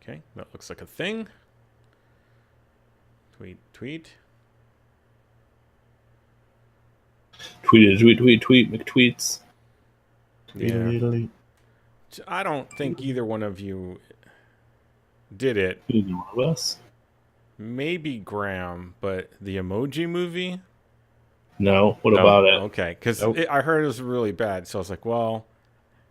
Okay, that looks like a thing. Tweet. Tweet, McTweets. Yeah. I don't think either one of you did it. Either one of us? Maybe Graham, but the Emoji Movie? No. What about it? Okay, because Nope. I heard it was really bad, so I was like, well,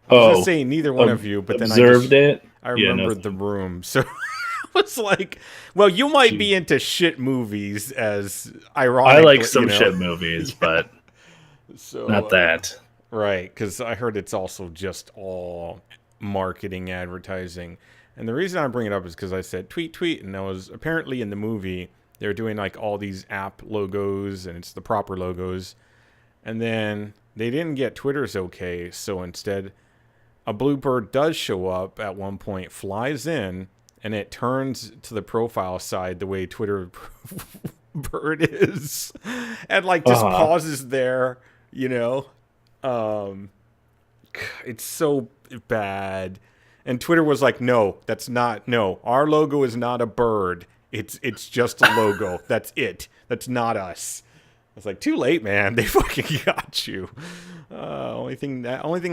I was gonna say neither one of you, but then I remembered the room, so I was like, well, you might be into shit movies, as ironic. I like some shit movies, but so, not that. Right, because I heard it's also just all marketing, advertising. And the reason I bring it up is because I said tweet, and that was apparently in the movie, they're doing like all these app logos, and it's the proper logos. And then they didn't get Twitter's okay, so instead, a blue bird does show up at one point, flies in, and it turns to the profile side the way Twitter bird is, and like just pauses there, you know. It's so bad. And Twitter was like, no, our logo is not a bird. It's just a logo. That's it. That's not us. I was like, too late, man. They fucking got you. Only thing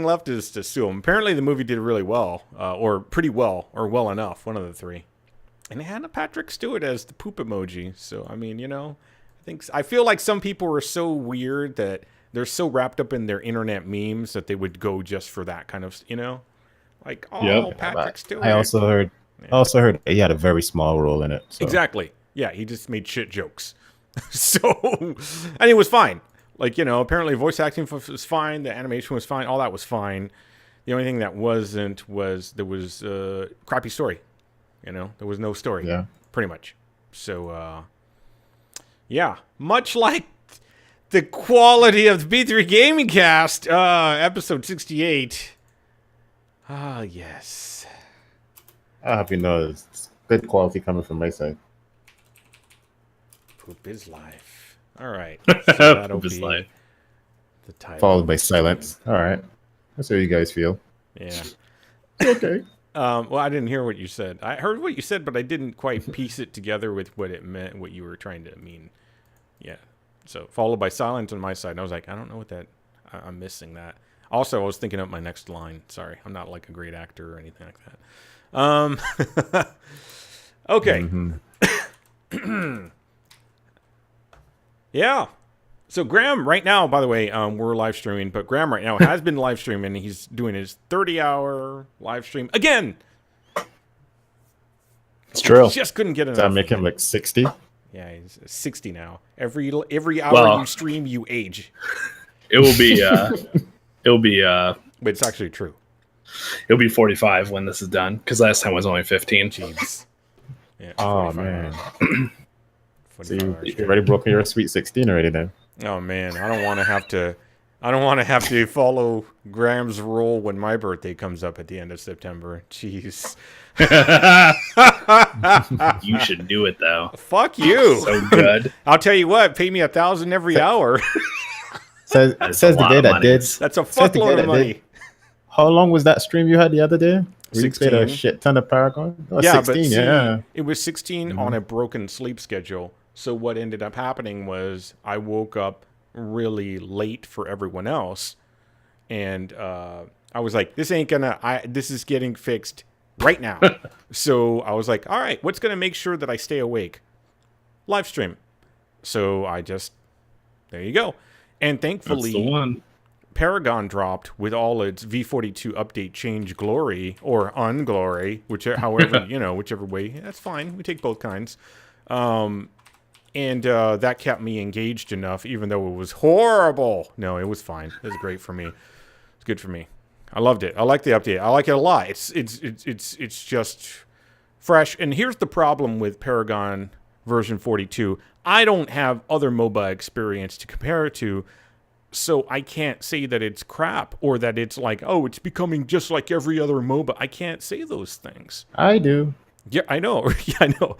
left is to sue them. Apparently the movie did really well, or pretty well, or well enough, one of the three. And they had a Patrick Stewart as the poop emoji. So, I mean, you know, I feel like some people were so weird that they're so wrapped up in their internet memes that they would go just for that kind of, you know? Like, Patrick Stewart. I also heard he had a very small role in it. So. Exactly. Yeah, he just made shit jokes. So, and it was fine. Like, you know, apparently voice acting was fine. The animation was fine. All that was fine. The only thing that wasn't was there was a crappy story. You know, there was no story. Yeah. Pretty much. So, yeah. Much like the quality of the B3 GamingCast, episode 68. Ah, yes. I hope you know it's good quality coming from my side. Poop is life. All right. So that'll be the title. Followed by silence. All right. That's how you guys feel. Yeah. Okay. Well, I didn't hear what you said. I heard what you said, but I didn't quite piece it together with what it meant, what you were trying to mean. Yeah. So followed by silence on my side. And I was like, I don't know what that... I'm missing that. Also, I was thinking up my next line. Sorry, I'm not like a great actor or anything like that. Okay. Mm-hmm. Yeah. So Graham, right now, by the way, we're live streaming, but Graham right now has been live streaming. He's doing his 30-hour live stream again. It's true. He just couldn't get enough. Does that make him like 60? Yeah, he's 60 now. Every hour you stream, you age. It will be. But it's actually true. It'll be 45 when this is done, because last time was only 15. Jeez. Yeah, oh man. So you hours. already broken your sweet 16 already then. Oh man, I don't want to have to follow Graham's rule when my birthday comes up at the end of September. Jeez. You should do it though. Fuck you. So good. I'll tell you what, pay me $1,000 every hour. Says the day that did. That's a fuckload of money. How long was that stream you had the other day? 16. You played a shit ton of Paragon? Oh, yeah, 16, but see, yeah. It was 16 on a broken sleep schedule. So what ended up happening was I woke up really late for everyone else. And I was like, this is getting fixed right now. So I was like, all right, what's going to make sure that I stay awake? Live stream. So there you go. And thankfully, that's the one. Paragon dropped with all its V42 update change glory or unglory, whichever way. That's fine. We take both kinds. And that kept me engaged enough, even though it was horrible. No, it was fine. It was great for me. It's good for me. I loved it. I like the update. I like it a lot. It's just fresh. And here's the problem with Paragon version 42. I don't have other MOBA experience to compare it to, so I can't say that it's crap or that it's like, oh, it's becoming just like every other MOBA. I can't say those things. I do. Yeah, I know. Yeah, I know.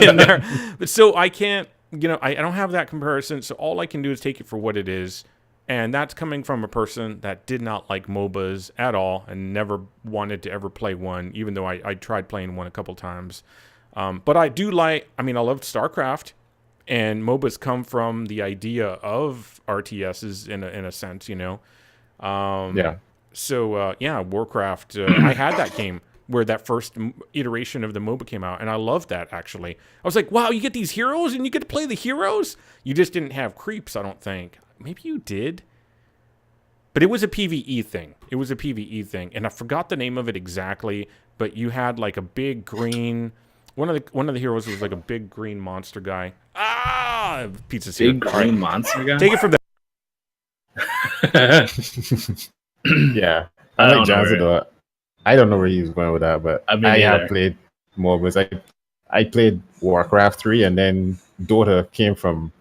In there. But so I can't, I don't have that comparison. So all I can do is take it for what it is. And that's coming from a person that did not like MOBAs at all and never wanted to ever play one, even though I tried playing one a couple times. But I do like, I loved StarCraft, and MOBAs come from the idea of RTSs in a sense, Yeah. So, Warcraft, I had that game where that first iteration of the MOBA came out, and I loved that, actually. I was like, wow, you get these heroes, and you get to play the heroes? You just didn't have creeps, I don't think. Maybe you did. But it was a PvE thing. And I forgot the name of it exactly, but you had like a big green... One of the heroes was like a big green monster guy. Ah! Pizza's here. Big green monster guy? Take it from there. Yeah. I like Johnson though. I don't know where he was going with that, but I have played MOBAs. I played Warcraft 3, and then Dota came from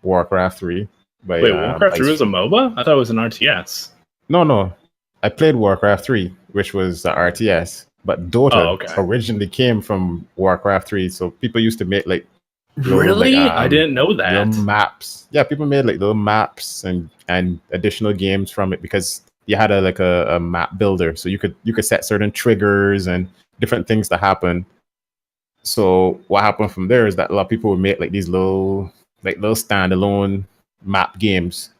Warcraft 3. But, wait, Warcraft 3 was a MOBA? I thought it was an RTS. No. I played Warcraft 3, which was the RTS. But Dota originally came from Warcraft 3. So people used to make like... Really? I didn't know that. Maps. Yeah, people made like little maps and additional games from it because you had a map builder. So you could set certain triggers and different things to happen. So what happened from there is that a lot of people would make like these little standalone map games.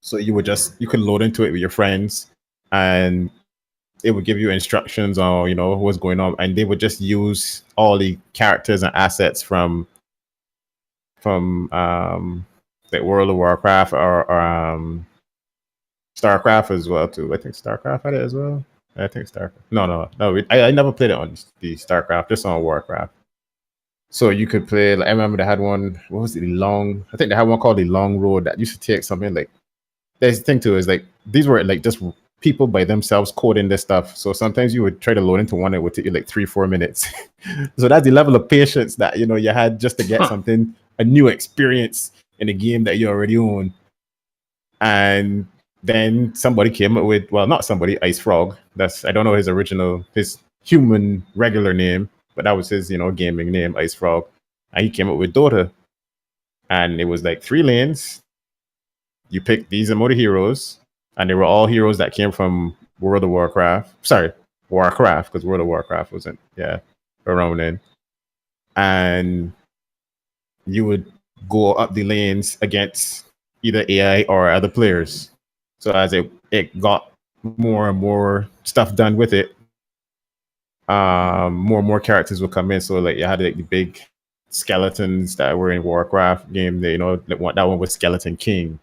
So you could load into it with your friends, and it would give you instructions on what's going on, and they would just use all the characters and assets from like World of Warcraft or StarCraft as well too. I think StarCraft had it as well. I think StarCraft. No. I never played it on the StarCraft, just on Warcraft. So you could play. Like, I remember they had one. What was it? I think they had one called the Long Road that used to take something like. There's the thing too is like these were like just people by themselves coding this stuff. So sometimes you would try to load into one, it would take you like 3-4 minutes. So that's the level of patience that you had just to get something, a new experience in a game that you already own. And then somebody came up with, well, not somebody, Ice Frog. I don't know his human regular name, but that was his, gaming name, Ice Frog. And he came up with Dota. And it was like 3 lanes. You pick these amount of heroes, and they were all heroes that came from World of Warcraft. Sorry, Warcraft, because World of Warcraft wasn't, around then. And you would go up the lanes against either AI or other players. So as it got more and more stuff done with it, more and more characters would come in. So like you had like the big skeletons that were in Warcraft game. That one was Skeleton King,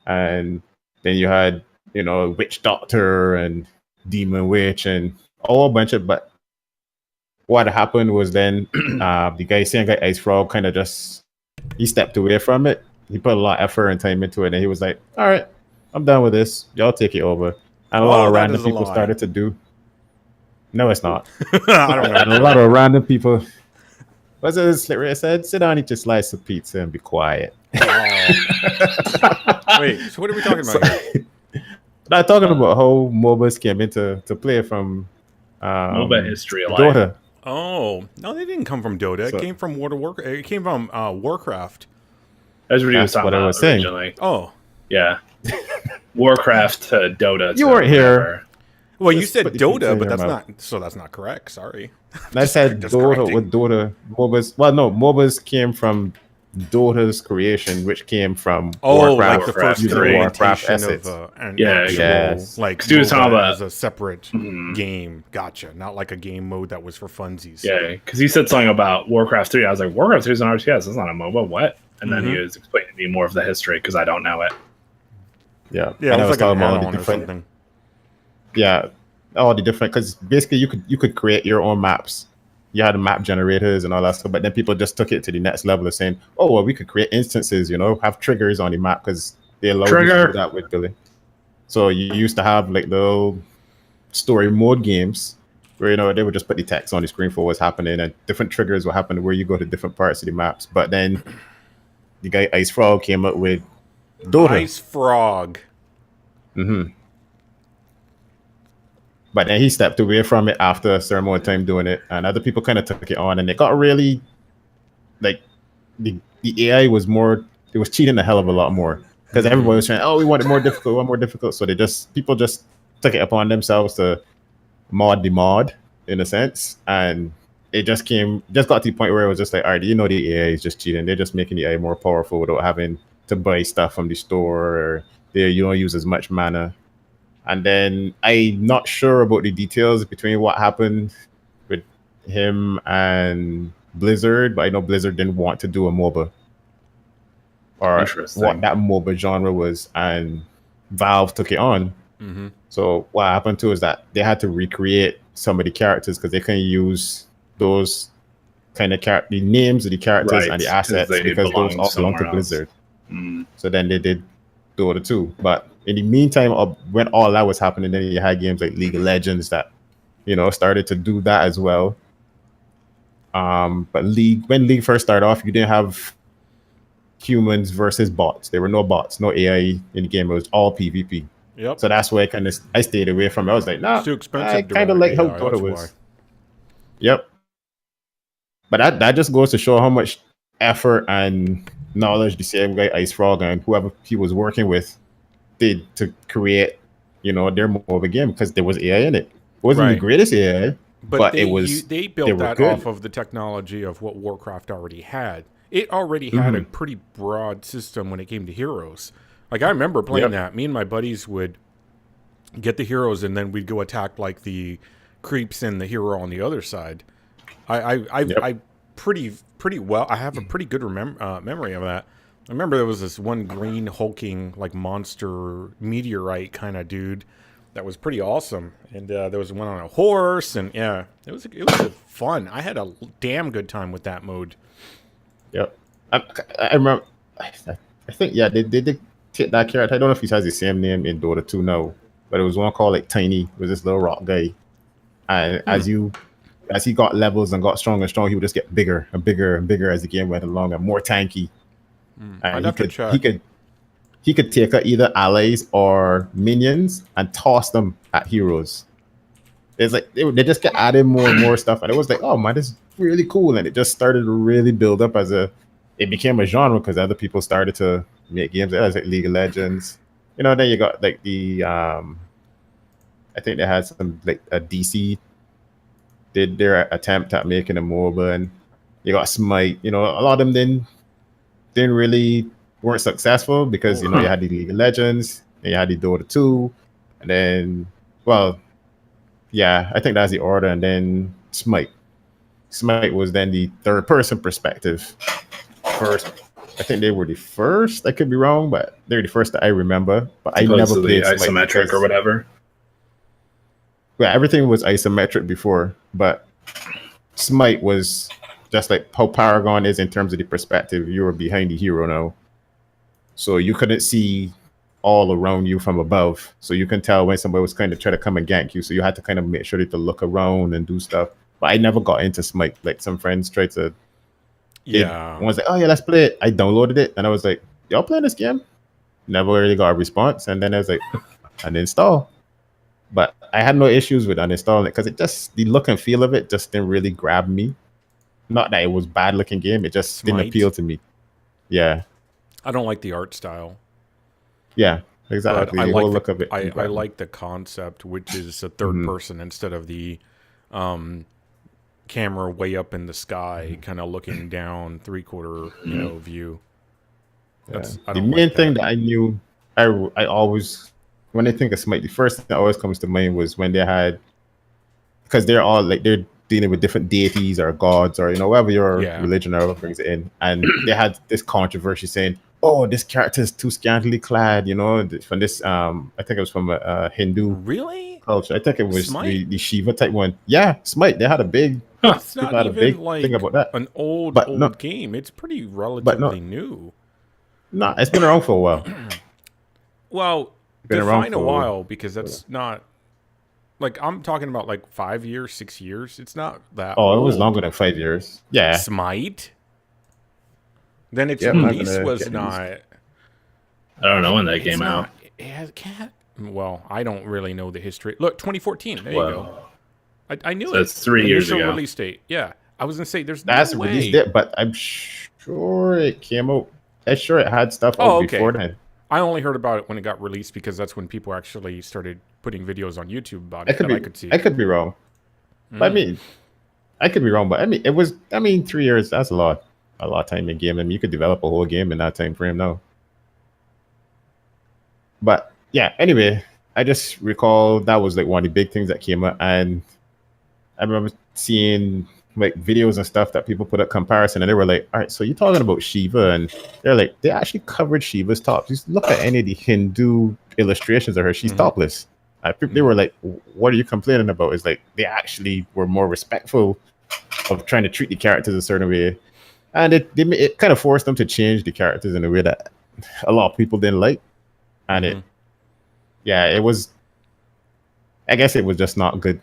and then you had Witch Doctor and Demon Witch and a whole bunch of. But what happened was then the same guy Ice Frog kind of he stepped away from it. He put a lot of effort and time into it, and he was like, "All right, I'm done with this. Y'all take it over." And a lot of random people started to do. No, it's not. I don't know. And a lot of random people. What's it said? Sit down, eat your slice of pizza, and be quiet. Oh. Wait, so what are we talking about here? I'm talking about how MOBAs came into play from MOBA history alive. Dota. Oh no, they didn't come from Dota. It came from Warcraft. It came from Warcraft. That's what he was talking about originally. Oh, yeah. Warcraft to Dota. You weren't here. Well, you said Dota, but that's not correct. Sorry. I said Dota with Dota MOBAs. Well, no, MOBAs came from Dota's creation, which came from Warcraft, like the first Warcraft assets. Like he was talking about as a separate game. Gotcha. Not like a game mode that was for funsies. Yeah, because he said something about Warcraft 3. I was like, Warcraft 3 is an RTS. That's not a MOBA. What? And then he was explaining to me more of the history because I don't know it. Yeah, and I was talking about all the different. Yeah, all the different, because basically you could create your own maps. You had map generators and all that stuff, but then people just took it to the next level of saying, "Oh, well, we could create instances, have triggers on the map because they allow you to do that with Billy." So you used to have like the story mode games where they would just put the text on the screen for what's happening, and different triggers will happen where you go to different parts of the maps. But then the guy Ice Frog came up with Dota. Ice Frog. Mm-hmm. But then he stepped away from it after a certain amount of time doing it, and other people kind of took it on, and it got really like the AI was more. It was cheating a hell of a lot more. because everyone was saying, "Oh, we want it more difficult, we want more difficult." So people just took it upon themselves to mod the mod in a sense, and it just got to the point where it was just like, all right, the AI is just cheating. They're just making the AI more powerful without having to buy stuff from the store, or you don't use as much mana. And then I'm not sure about the details between what happened with him and Blizzard, but I know Blizzard didn't want to do a MOBA, or what that MOBA genre was, and Valve took it on. Mm-hmm. So what happened too is that they had to recreate some of the characters because they couldn't use those kind of the names of the characters and the assets because those all belong to Blizzard. So then they did Dota 2. But in the meantime, when all that was happening, then you had games like League of Legends that started to do that as well. But when League first started off, you didn't have humans versus bots. There were no bots, no AI in the game. It was all PvP. Yep. So that's why I stayed away from it. I was like, nah, it's too expensive. I kind of like how Dota was. Yep. But that just goes to show how much effort and knowledge the same guy Ice Frog and whoever he was working with did to create, their MOBA game, because there was AI in it. It wasn't the greatest AI, but it was. They built that off of the technology of what Warcraft already had. It already had a pretty broad system when it came to heroes. Like, I remember playing that. Me and my buddies would get the heroes, and then we'd go attack like the creeps and the hero on the other side. I pretty well. I have a pretty good memory of that. I remember there was this one green hulking like monster meteorite kind of dude that was pretty awesome, and there was one on a horse, and it was fun. I had a damn good time with that mode. Yep, I remember. I think they did take that character. I don't know if he has the same name in Dota 2 now, but it was one called like Tiny. It was this little rock guy, and as he got levels and got stronger and stronger, he would just get bigger and bigger and bigger as the game went along, and more tanky. And he could take out either allies or minions and toss them at heroes. It's like they just kept adding more and more stuff, and it was like, oh man, this is really cool. And it just started to really build up it became a genre because other people started to make games like League of Legends. Then you got like the I think they had some like a DC did their attempt at making a MOBA, and you got Smite. A lot of them weren't successful because you had the League of Legends and you had the Dota 2, and then I think that's the order, and then Smite was then the third person perspective. First, I think they were the first. I could be wrong, but they're the first that I remember. But I never played isometric or whatever. Yeah, everything was isometric before, but Smite was just like how Paragon is in terms of the perspective. You were behind the hero now, so you couldn't see all around you from above. So you can tell when somebody was kind of trying to come and gank you. So you had to kind of make sure to look around and do stuff. But I never got into Smite. Like some friends tried to. One was like, oh yeah, let's play it. I downloaded it and I was like, y'all playing this game? Never really got a response. And then I was like, uninstall. But I had no issues with uninstalling it because the look and feel of it just didn't really grab me. Not that it was bad looking game, it just didn't appeal to me. Yeah. I don't like the art style. Yeah, exactly. I the whole look of it. I like the concept, which is a third person instead of the camera way up in the sky, kind of looking down 3/4 view. The main thing that I knew, I always, when I think of Smite, the first thing that always comes to mind was when they had, because they're all like they're dealing with different deities or gods or whatever your religion or whatever brings it in, and they had this controversy saying, oh, this character is too scantily clad, from this I think it was from a Hindu culture. I think it was the Shiva type one. Yeah, Smite. They had a big it's not even like thing about that. An old game. It's pretty relatively new. No, it's been around for a while. Well, define a while, because that's not like, I'm talking about like 5 years, 6 years. It's not that old. It was longer than 5 years. Yeah. Smite? Then its release was not... I don't know when that came out. Well, I don't really know the history. Look, 2014. There you go. I knew it. That's 3 years ago. Release date. Yeah. I was going to say, that's release date, but I'm sure it came out. I'm sure it had stuff out before then. I only heard about it when it got released because that's when people actually started putting videos on YouTube about I it could that I be could see. I could be wrong. But I mean, I could be wrong, but I mean, it was. I mean, 3 years. That's a lot of time in game. I mean, you could develop a whole game in that time frame now. But yeah, anyway, I just recall that was like one of the big things that came up, and I remember seeing like videos and stuff that people put up comparison, and they were like, "All right, so you're talking about Shiva?" And they're like, they actually covered Shiva's tops. Just look at any of the Hindu illustrations of her; she's topless. They were like, "What are you complaining about?" It's like they actually were more respectful of trying to treat the characters a certain way, and it kind of forced them to change the characters in a way that a lot of people didn't like, and it was. I guess it was just not good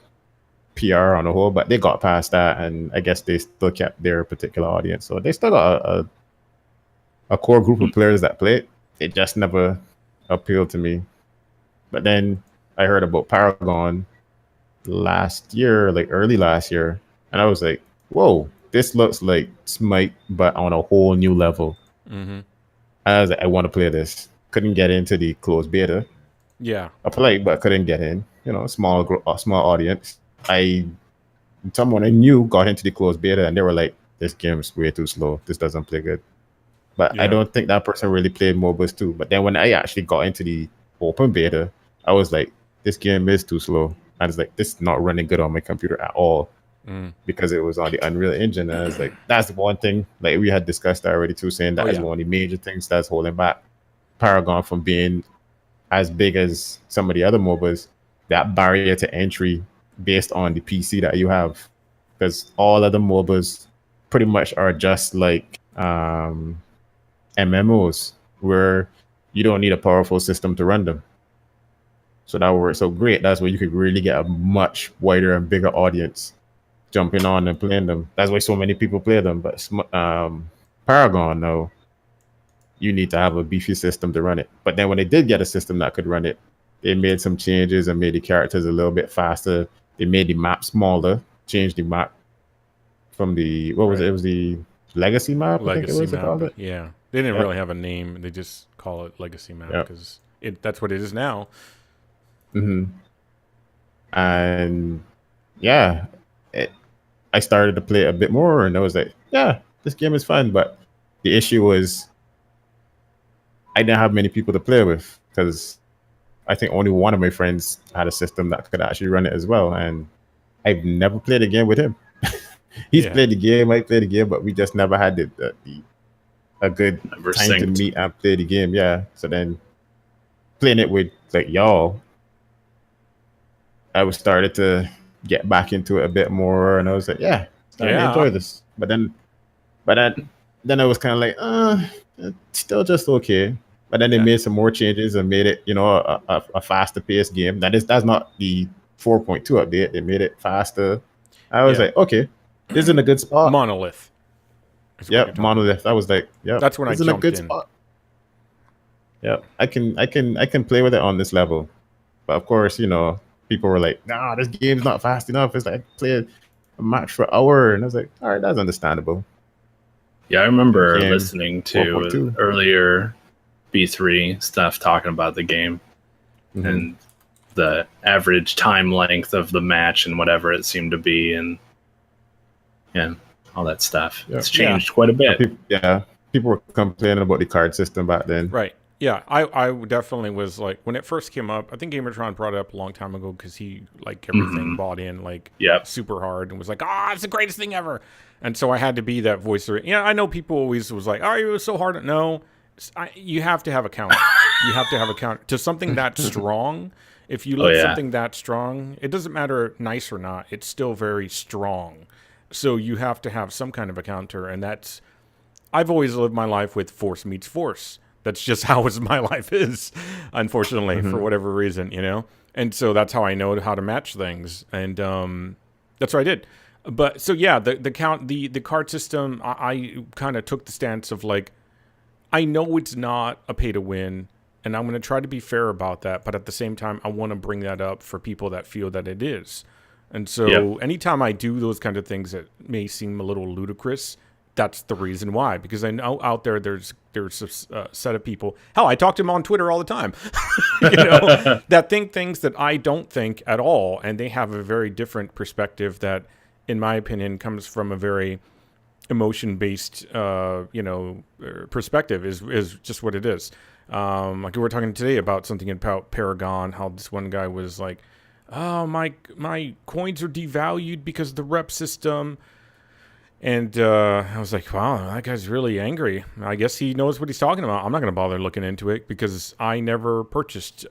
PR on the whole, but they got past that, and I guess they still kept their particular audience. So they still got a core group of players that play it. It just never appealed to me. But then I heard about Paragon last year, like early last year, and I was like, "Whoa, this looks like Smite, but on a whole new level." I was like, "I want to play this." Couldn't get into the closed beta. Yeah. I played, but couldn't get in. Small audience. Someone I knew got into the closed beta, and they were like, "This game is way too slow. This doesn't play good." But I don't think that person really played MOBAs too. But then when I actually got into the open beta, I was like, "This game is too slow." I was like, "This is not running good on my computer at all," because it was on the Unreal Engine. And I was like, "That's the one thing." Like we had discussed that already too, saying that is one of the major things that's holding back Paragon from being as big as some of the other MOBAs. That barrier to entry based on the PC that you have, because all other MOBAs pretty much are just like MMOs where you don't need a powerful system to run them. So that works so great. That's where you could really get a much wider and bigger audience jumping on and playing them. That's why so many people play them. But Paragon, no, you need to have a beefy system to run it. But then when they did get a system that could run it, they made some changes and made the characters a little bit faster. They made the map smaller, changed the map from the, what was it? It was the Legacy map, I think it was called it. Yeah. They didn't really have a name. They just call it Legacy map because that's what it is now. And yeah, I started to play a bit more, and I was like, yeah, this game is fun. But the issue was I didn't have many people to play with, because I think only one of my friends had a system that could actually run it as well. And I've never played a game with him. He's played the game, I played the game, but we just never had a good time to meet and play the game. Yeah. So then playing it with like y'all, I was started to get back into it a bit more, and I was like, yeah, starting to enjoy this. But then I was kind of like, it's still just okay. But then they made some more changes and made it, a faster paced game. That's not the 4.2 update. They made it faster. I was like, okay, this is in a good spot. Monolith. Yep, Monolith. I was like, yeah, that's when I jumped in a good spot. Yeah, I can play with it on this level. But of course, people were like, nah, this game's not fast enough. It's like I played a match for an hour, and I was like, all right, that's understandable. Yeah, I remember listening to earlier B3 stuff talking about the game and the average time length of the match and whatever it seemed to be, and all that stuff. It's changed quite a bit. People were complaining about the card system back then. Right. Yeah, I definitely was like, when it first came up, I think Gamertron brought it up a long time ago because he, like, everything bought in, like, super hard and was like, it's the greatest thing ever. And so I had to be that voice. I know people always was like, it was so hard. No, you have to have a counter. You have to have a counter to something that strong. If you let something that strong, it doesn't matter nice or not. It's still very strong. So you have to have some kind of a counter. And I've always lived my life with force meets force. That's just how my life is, unfortunately, for whatever reason, And so that's how I know how to match things, and that's what I did. But so the card system, I kind of took the stance of like, I know it's not a pay to win, and I'm going to try to be fair about that. But at the same time, I want to bring that up for people that feel that it is. And so anytime I do those kind of things that may seem a little ludicrous, that's the reason why. Because I know out there's a set of people. Hell, I talk to them on Twitter all the time. That think things that I don't think at all, and they have a very different perspective that, in my opinion, comes from a very emotion-based, perspective. Is just what it is. Like we were talking today about something about Paragon, how this one guy was like, "Oh, my coins are devalued because of the rep system." And I was like, wow, that guy's really angry. I guess he knows what he's talking about. I'm not going to bother looking into it because I never purchased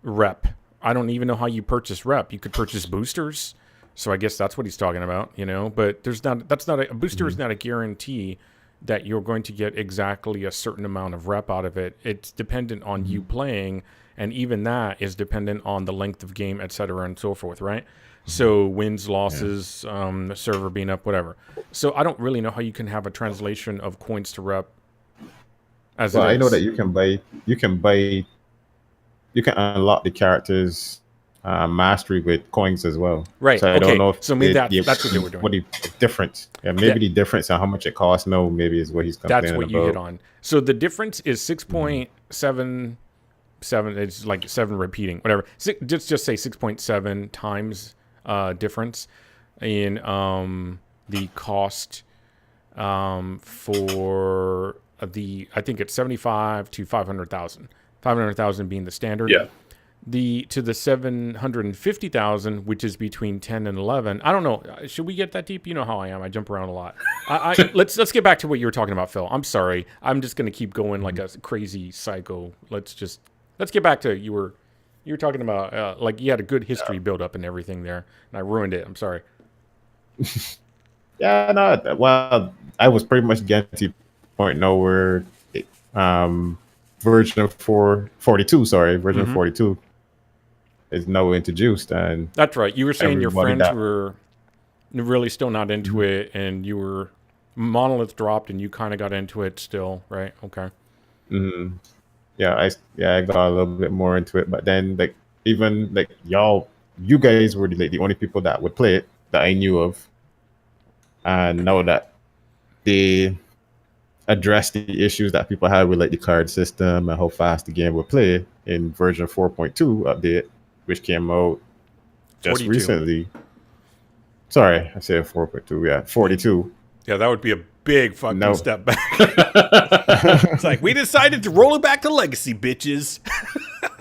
rep. I don't even know how you purchase rep. You could purchase boosters. So I guess that's what he's talking about, But a booster is not a guarantee that you're going to get exactly a certain amount of rep out of it. It's dependent on you playing, and even that is dependent on the length of game, et cetera, and so forth, right? So wins, losses, the server being up, whatever. So I don't really know how you can have a translation of coins to rep. I know that you can unlock the character's mastery with coins as well. Right. So I don't know if maybe that's what they were doing. What the difference? Yeah, maybe the difference on how much it costs. No, maybe is what he's complaining about. That's what you hit on. So the difference is 6.77. It's like 7 repeating, whatever. Just say 6.7 times difference in the cost for I think it's 75 to 500,000. 500,000 being the standard. Yeah. To the 750,000, which is between 10 and 11. I don't know. Should we get that deep? You know how I am. I jump around a lot. Let's get back to what you were talking about, Phil. I'm sorry. I'm just going to keep going like a crazy psycho. Let's get back to you were talking about like you had a good history build up and everything there, and I ruined it. I'm sorry. Yeah, no. Well, I was pretty much getting to the point now where version 42 is now introduced, and that's right. You were saying your friends were really still not into it, and you were Monolith dropped, and you kind of got into it still, right? Okay. Mm-hmm. Yeah, I got a little bit more into it, but then even you guys were the only people that would play it that I knew of, and now that they address the issues that people had with the card system and how fast the game would play in version 4.2 update, which came out just 42. recently. Sorry, I said 4.2. Yeah, 42. Yeah, that would be a big fucking step back. It's like we decided to roll it back to legacy, bitches.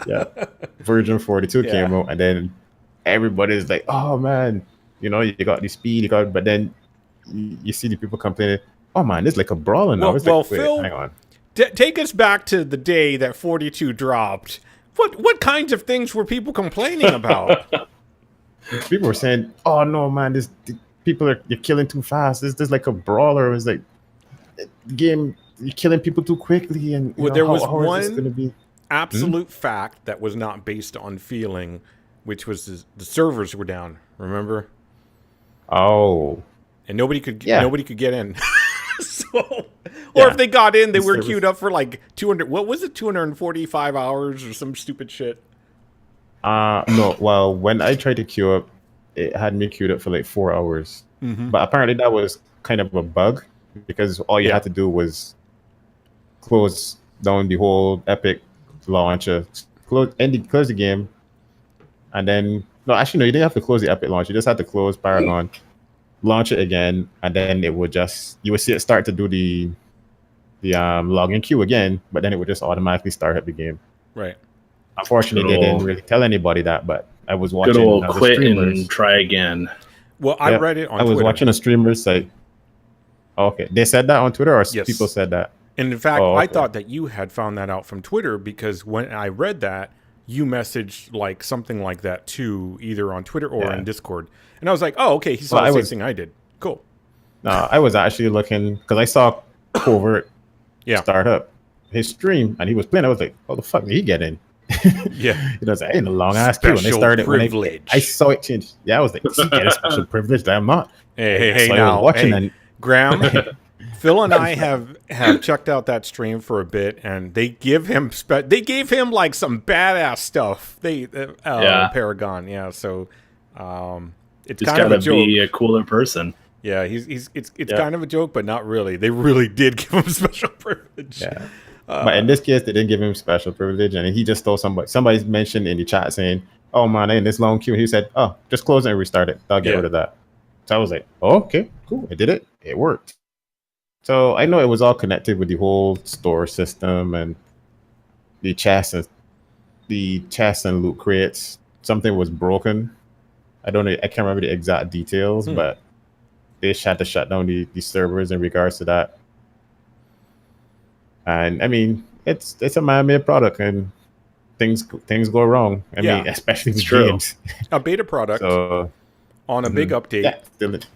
Yeah, version 42 came out, and then everybody's like, "Oh man, you got the speed, but then you see the people complaining, oh man, it's like a brawler now." Well, Phil, hang on. Take us back to the day that 42 dropped. What kinds of things were people complaining about? People were saying, "Oh no, man, you're killing too fast. This is like a brawler. It's like game, you're killing people too quickly." And there was one absolute fact that was not based on feeling, which was the servers were down. Remember? Oh, and nobody could get in. If they got in, they were queued up for like 200. What was it? 245 hours or some stupid shit. No. Well, when I tried to queue up, it had me queued up for like 4 hours. Mm-hmm. But apparently that was kind of a bug because all you had to do was close down the whole Epic launcher, close the game, and then no, actually no, you didn't have to close the Epic launcher. You just had to close Paragon, launch it again, and then you would see it start to do the login queue again, but then it would just automatically start at the game. Right. Unfortunately, they didn't really tell anybody that, but I was watching good old quit and try again. Well, I read it on Twitter. I was watching a streamer say, okay, they said that on Twitter, or people said that? And in fact, I thought that you had found that out from Twitter because when I read that, you messaged like something like that too, either on Twitter or in Discord. And I was like, oh, okay, he saw the same thing I did. Cool. No, I was actually looking because I saw Covert start up his stream and he was playing. I was like, how the fuck did he get in? Yeah. It's like, in a long ass queue. And they started privilege. I saw it change. Yeah, I was like, he get a special privilege that I'm not. Hey, now. Graham, Phil and I have checked out that stream for a bit, and they gave him like some badass stuff. Paragon, so it's just kind of a joke. be a cooler person. Yeah, it's kind of a joke, but not really. They really did give him special privilege. Yeah. But in this case, they didn't give him special privilege, and he just told somebody mentioned in the chat saying, "Oh man, in this long queue," he said, "Oh, just close it and restart it. I'll get rid of that." So I was like, "Oh, okay, cool. I did it. It worked." So I know it was all connected with the whole store system and the chests and loot crates. Something was broken. I don't know. I can't remember the exact details, but they had to shut down the servers in regards to that. And I mean, it's a man-made product, and things go wrong. I mean, especially with games. A beta product on a big update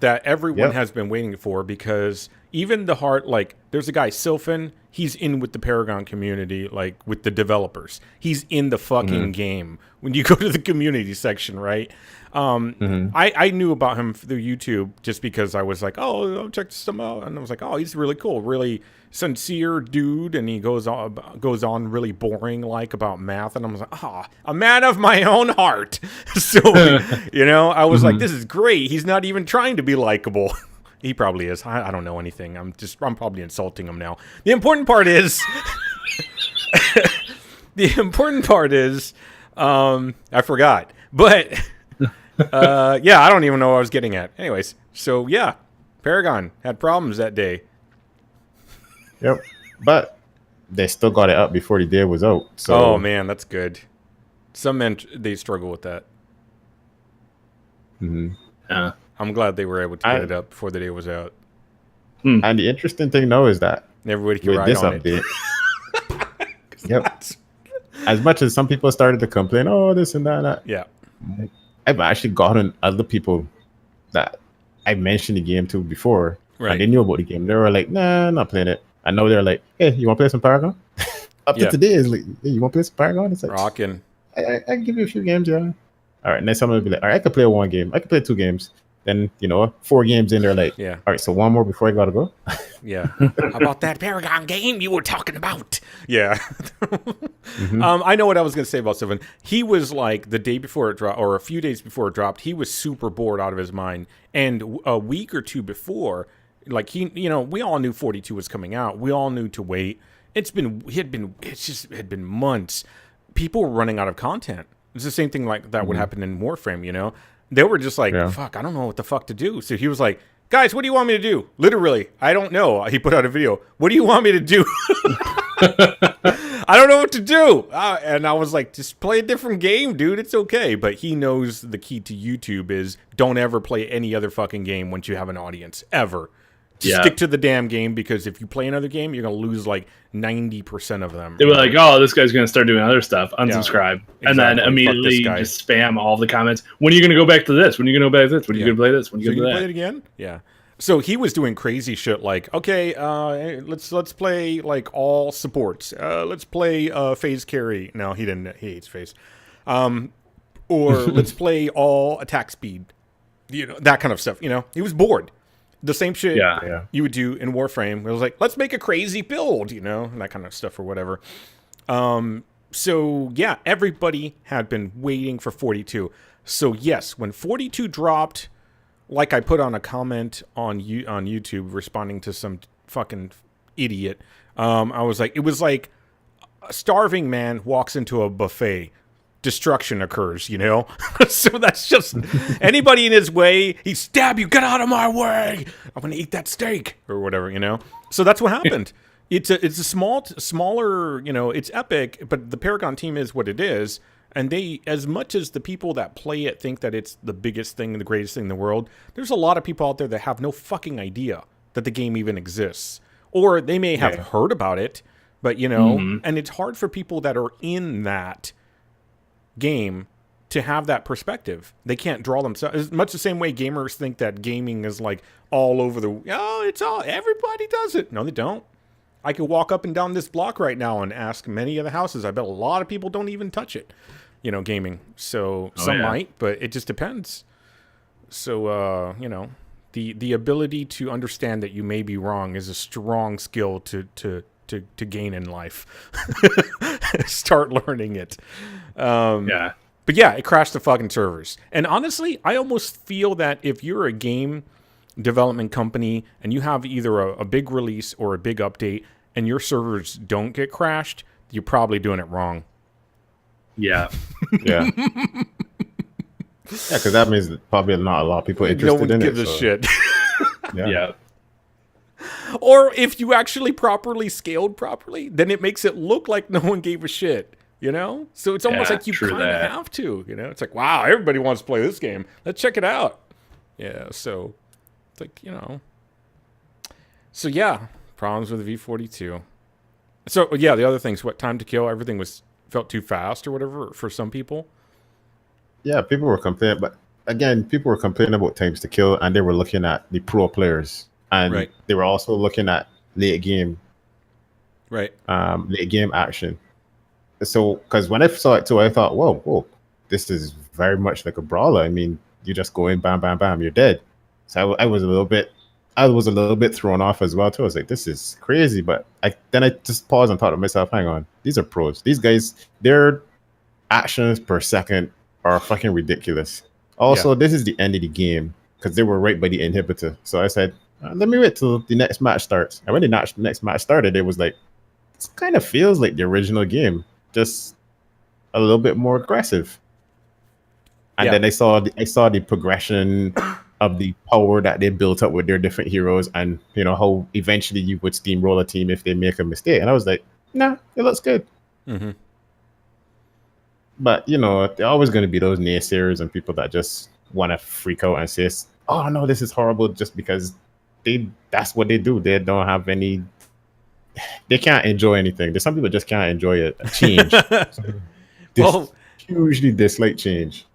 that everyone has been waiting for, because even the there's a guy, Sylphin, he's in with the Paragon community, like with the developers. He's in the fucking game. When you go to the community section, right? I knew about him through YouTube just because I was like, oh, I'll check some out. And I was like, oh, he's really cool, really sincere dude. And he goes on really boring about math. And I was like, a man of my own heart. So, I was like, this is great. He's not even trying to be likable. He probably is. I don't know anything. I'm probably insulting him now. The important part is, I forgot. But, I don't even know what I was getting at. Anyways, so yeah, Paragon had problems that day. Yep. But they still got it up before the day was out. So. Oh, man, that's good. Some men, they struggle with that. Yeah. I'm glad they were able to get it up before the day was out. And the interesting thing now is that everybody can ride on update, it. As much as some people started to complain, oh, this and that. Yeah. I've actually gotten other people that I mentioned the game to before, and they knew about the game. They were like, nah, I'm not playing it. I know they're like, hey, you want to play some Paragon? Up to today is like, hey, you want to play some Paragon? It's like, rocking. I can give you a few games, yeah. All right, and then someone will be like, all right, I could play one game. I could play 2 games. Then, 4 games in, they're like, all right, so one more before I gotta go? Yeah. How about that Paragon game you were talking about? Yeah. I know what I was going to say about Sylvan. He was like, the day before it dropped, or a few days before it dropped, he was super bored out of his mind. And a week or 2 before, we all knew 42 was coming out. We all knew to wait. It had been months. People were running out of content. It's the same thing like that would happen in Warframe, They were just like, fuck, I don't know what the fuck to do. So he was like, guys, what do you want me to do? Literally, I don't know. He put out a video. What do you want me to do? I don't know what to do. And I was like, just play a different game, dude. It's okay. But he knows the key to YouTube is don't ever play any other fucking game once you have an audience. Ever. Just stick to the damn game, because if you play another game, you're going to lose like 90% of them. They were like, oh, this guy's going to start doing other stuff. Unsubscribe. Yeah, and then immediately just spam all the comments. When are you going to go back to this? When are you going to go back to this? When are you going to play this? When are you going to play it again? Yeah. So he was doing crazy shit like, okay, let's play like all supports. Let's play phase carry. No, he didn't. He hates phase. Or let's play all attack speed. That kind of stuff. He was bored. The same shit you would do in Warframe. It was like, let's make a crazy build, and that kind of stuff or whatever. So, yeah, everybody had been waiting for 42. So, yes, when 42 dropped, like I put on a comment on YouTube responding to some fucking idiot, I was like, it was like a starving man walks into a buffet. Destruction occurs, So that's just anybody in his way, he stab you, get out of my way. I'm gonna eat that steak or whatever, So that's what happened. It's a smaller, it's epic, but the Paragon team is what it is, and they, as much as the people that play it think that it's the biggest thing, the greatest thing in the world, there's a lot of people out there that have no fucking idea that the game even exists, or they may have heard about it, but and it's hard for people that are in that game to have that perspective. They can't draw themselves, as much the same way gamers think that gaming is like all over everybody does it. No, they don't. I could walk up and down this block right now and ask many of the houses. I bet a lot of people don't even touch it, gaming. So some might, but it just depends. So, the ability to understand that you may be wrong is a strong skill to gain in life. Start learning it. But yeah, it crashed the fucking servers. And honestly, I almost feel that if you're a game development company and you have either a big release or a big update and your servers don't get crashed, you're probably doing it wrong. Yeah. Yeah. Yeah, because that means probably not a lot of people interested in it. No one gives a shit. Yeah. Or if you actually properly scaled properly, then it makes it look like no one gave a shit, you know? So it's almost like you kind of have to, you know? It's like, wow, everybody wants to play this game. Let's check it out. Yeah, so it's like, you know. So yeah, problems with the V42. So yeah, the other things, what time to kill, everything felt too fast or whatever for some people. Yeah, people were complaining, but again, people were complaining about times to kill, and they were looking at the pro players, and they were also looking at late game action. So, because when I saw it too, I thought, whoa, this is very much like a brawler. I mean, you just go in, bam, bam, bam, you're dead. So I was a little bit thrown off as well too. I was like, this is crazy. But I just paused and thought to myself, hang on, these are pros. These guys, their actions per second are fucking ridiculous. Also, this is the end of the game because they were right by the inhibitor. So I said, let me wait till the next match starts. And when the next match started, it was like, it kind of feels like the original game, just a little bit more aggressive. And then I saw the progression of the power that they built up with their different heroes, and you know how eventually you would steamroll a team if they make a mistake. And I was like, nah, it looks good. Mm-hmm. But you know, there are always going to be those naysayers and people that just want to freak out and say, "Oh no, this is horrible," just because that's what they do. They don't have any. They can't enjoy anything. There's some people just can't enjoy a change. Hugely dislike change.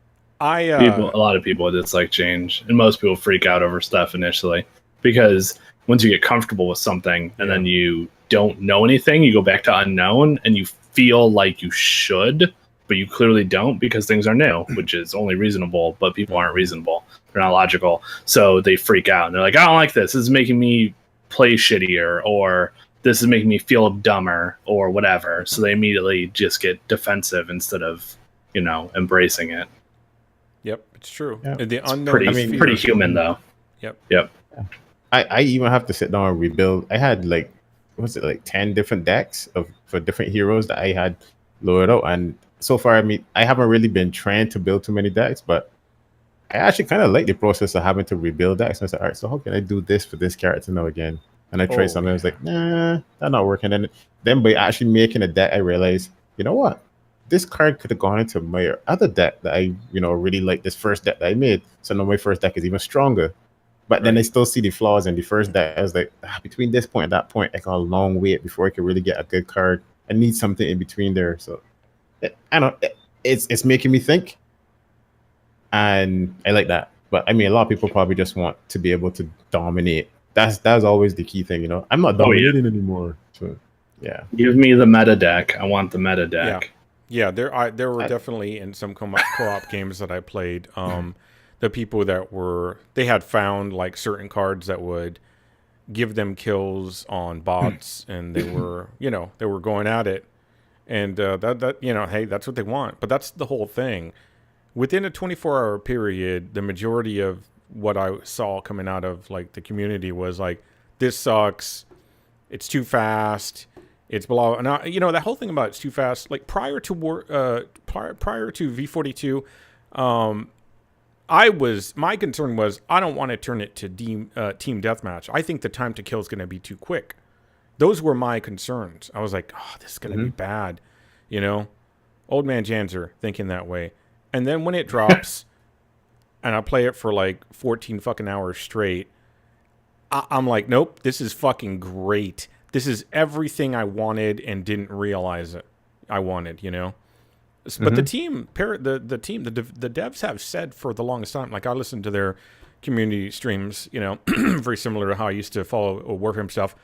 A lot of people dislike change, and most people freak out over stuff initially because once you get comfortable with something and then you don't know anything, you go back to unknown and you feel like you should, but you clearly don't because things are new, which is only reasonable, but people aren't reasonable. They're not logical. So they freak out and they're like, I don't like this. This is making me play shittier, or this is making me feel dumber, or whatever. So they immediately just get defensive instead of, you know, embracing it. Yep, it's true. Yeah. The unknown pretty human though. Yep. I even have to sit down and rebuild. I had like 10 different decks for different heroes that I had loaded out, and so far, I mean, I haven't really been trained to build too many decks, but I actually kind of like the process of having to rebuild decks. And I said, all right, so how can I do this for this character now again? And I tried something. I was like, nah, that's not working. And then by actually making a deck, I realized, you know what? This card could have gone into my other deck that I, you know, really like, this first deck that I made. So now my first deck is even stronger. But then I still see the flaws in the first deck. I was like, between this point and that point, I got a long wait before I could really get a good card. I need something in between there. So I don't know. It's making me think. And I like that. But I mean, a lot of people probably just want to be able to dominate. That's always the key thing, you know. I'm not dominating anymore. So yeah. Give me the meta deck. I want the meta deck. Yeah, there were definitely in some co-op games that I played, the people that they had found like certain cards that would give them kills on bots, and they were going at it, and that you know, hey, that's what they want. But that's the whole thing. Within a 24-hour period, the majority of what I saw coming out of like the community was like, this sucks, it's too fast, it's blah. And you know, that whole thing about it's too fast, like prior to V42, my concern was I don't want to turn it to team deathmatch. I think the time to kill is going to be too quick. Those were my concerns. I was like, oh, this is going to be bad, you know. Old man Janzer thinking that way. And then when it drops and I play it for like 14 fucking hours straight, I'm like, nope, this is fucking great. This is everything I wanted and didn't realize it. I wanted, you know. But the devs have said for the longest time, like I listened to their community streams, you know, very similar to how I used to follow Warframe stuff.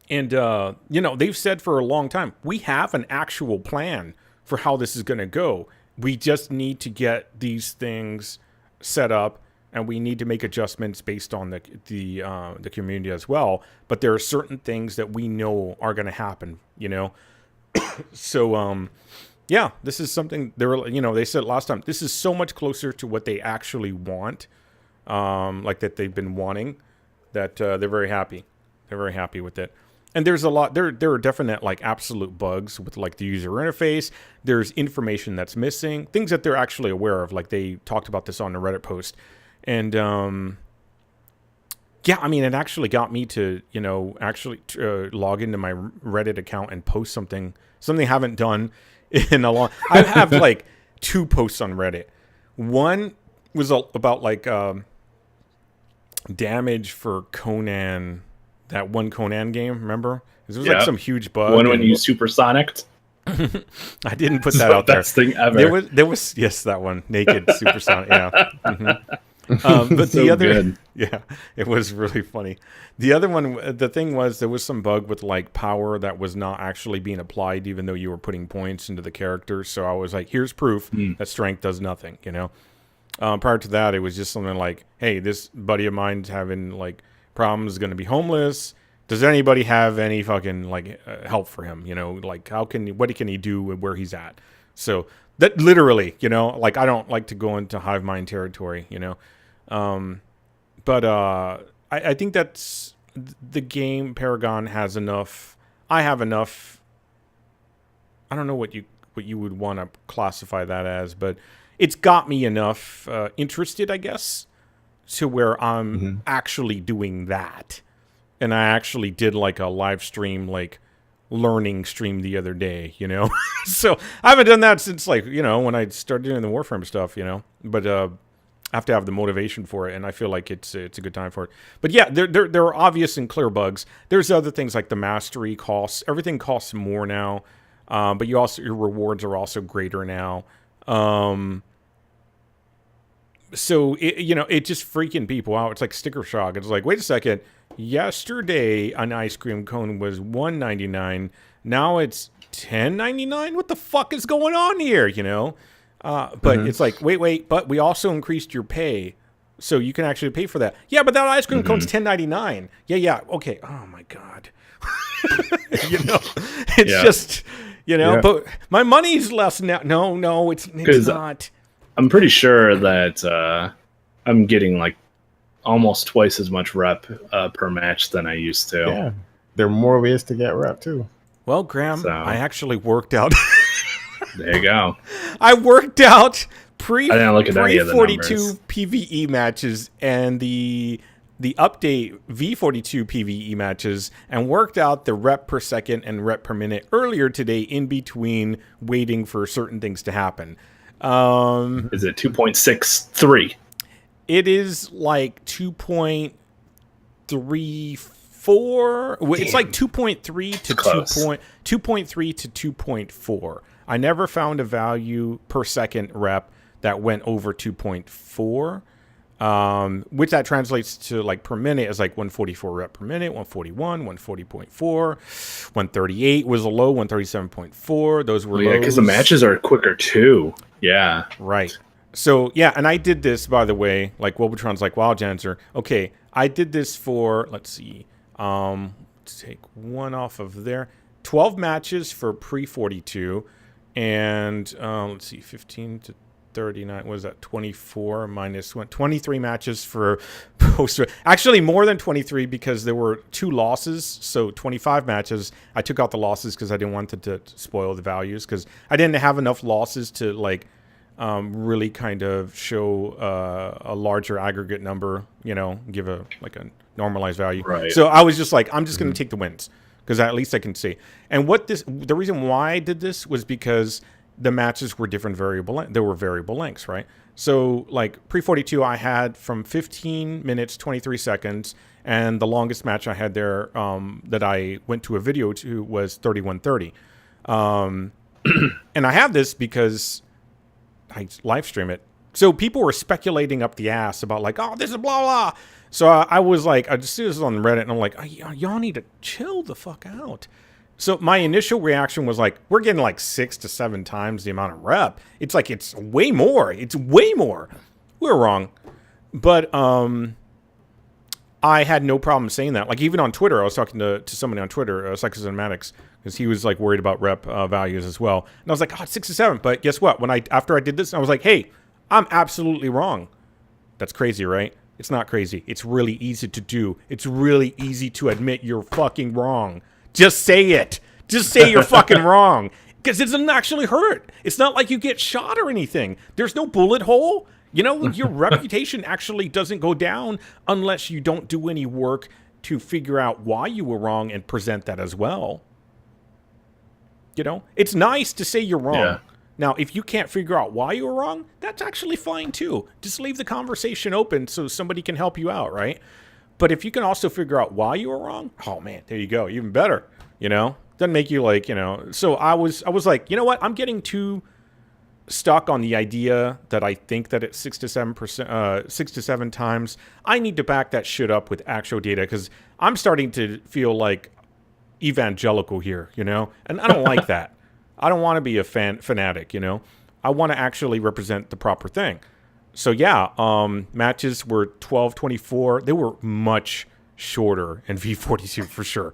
You know, they've said for a long time, we have an actual plan for how this is going to go. We just need to get these things set up, and we need to make adjustments based on the community as well. But there are certain things that we know are going to happen, you know. So yeah, this is something they said last time. This is so much closer to what they actually want like that they've been wanting, that they're very happy. They're very happy with it. And there's a lot, there are definite like absolute bugs with like the user interface. There's information that's missing, things that they're actually aware of. Like they talked about this on the Reddit post. And yeah, I mean, it actually got me to, actually log into my Reddit account and post something I haven't done in a long. I have like 2 posts on Reddit. One was about like damage for Conan, that one Conan game. Remember? It was like some huge bug. One when you supersonicked. I didn't put that out there. Best thing ever. There was yes, that one, naked supersonic. Yeah. Mm-hmm. But so the other, good. yeah, it was really funny. The other one, the thing was, there was some bug with like power that was not actually being applied, even though you were putting points into the characters. So I was like, here's proof that strength does nothing. Prior to that, it was just something like, hey, this buddy of mine's having like problems, going to be homeless. Does anybody have any fucking like help for him? Like what can he do where he's at? So that literally, like I don't like to go into hive mind territory, but I think that's the game. Paragon has enough. I have enough. I don't know what you would want to classify that as, but it's got me enough interested, I guess, to where I'm actually doing that. And I actually did like a live stream, like learning stream the other day, So I haven't done that since like, when I started doing the Warframe stuff, but I have to have the motivation for it, and I feel like it's a good time for it. But yeah, there are obvious and clear bugs. There's other things like the mastery costs. Everything costs more now, but your rewards are also greater now. So it just freaking people out. It's like sticker shock. It's like, wait a second. Yesterday, an ice cream cone was $1.99. Now it's $10.99. What the fuck is going on here? But it's like, wait. But we also increased your pay, so you can actually pay for that. Yeah, but that ice cream cone's $10.99. Yeah. Okay. Oh my god. It's just, But my money's less now. No, it's not. I'm pretty sure that I'm getting like almost twice as much rep per match than I used to. Yeah, there are more ways to get rep too. Well, Graham, I actually worked out. There you go. I worked out pre-42 numbers. PvE matches and the update V42 PvE matches, and worked out the rep per second and rep per minute earlier today in between waiting for certain things to happen. Is it 2.63? It is like 2.34. It's like 2.3 to 2.3 to 2.4. I never found a value per second rep that went over 2.4, which that translates to like per minute is like 144 rep per minute, 141, 140.4, 138 was a low, 137.4. Those were lows. Because the matches are quicker too. Yeah. Right. So, yeah, and I did this, by the way, like Wobotron's like, wow, Janser. Okay, I did this for, let's see, let's take one off of there. 12 matches for pre-42, and let's see, 15 to 39, what is that, 24 minus 1, 23 matches for post. Actually, more than 23 because there were 2 losses, so 25 matches. I took out the losses because I didn't want it to spoil the values, because I didn't have enough losses to, like, really kind of show a larger aggregate number, give a normalized value. Right. So I was just like, I'm just going to take the wins because at least I can see. And the reason why I did this was because the matches were different there were variable lengths, right? So like pre-42, I had from 15 minutes, 23 seconds, and the longest match I had there that I went to a video to was 31:30. And I have this because I live stream it. So people were speculating up the ass about like, oh, this is blah, blah. So I was like, I just see this on Reddit and I'm like, oh, y'all need to chill the fuck out. So my initial reaction was like, we're getting like 6 to 7 times the amount of rep. It's like, it's way more. It's way more. We were wrong. But I had no problem saying that. Like even on Twitter, I was talking to somebody on Twitter, Psychocinematics, because he was like worried about rep values as well. And I was like, oh, it's 6 to 7. But guess what? After I did this, I was like, hey, I'm absolutely wrong. That's crazy, right? It's not crazy. It's really easy to do. It's really easy to admit you're fucking wrong. Just say it. Just say you're fucking wrong. Because it doesn't actually hurt. It's not like you get shot or anything. There's no bullet hole. You know, your reputation actually doesn't go down unless you don't do any work to figure out why you were wrong and present that as well. You know, it's nice to say you're wrong. Yeah. Now, if you can't figure out why you were wrong, that's actually fine too. Just leave the conversation open so somebody can help you out, right? But if you can also figure out why you were wrong, oh man, there you go, even better. You know, doesn't make you like, you know. So I was like, you know what? I'm getting too stuck on the idea that I think that it's 6 to 7 times. I need to back that shit up with actual data because I'm starting to feel like evangelical here, you know, and I don't like that. I don't want to be a fanatic, you know. I want to actually represent the proper thing. So yeah, matches were 12-24. They were much shorter in V42 for sure.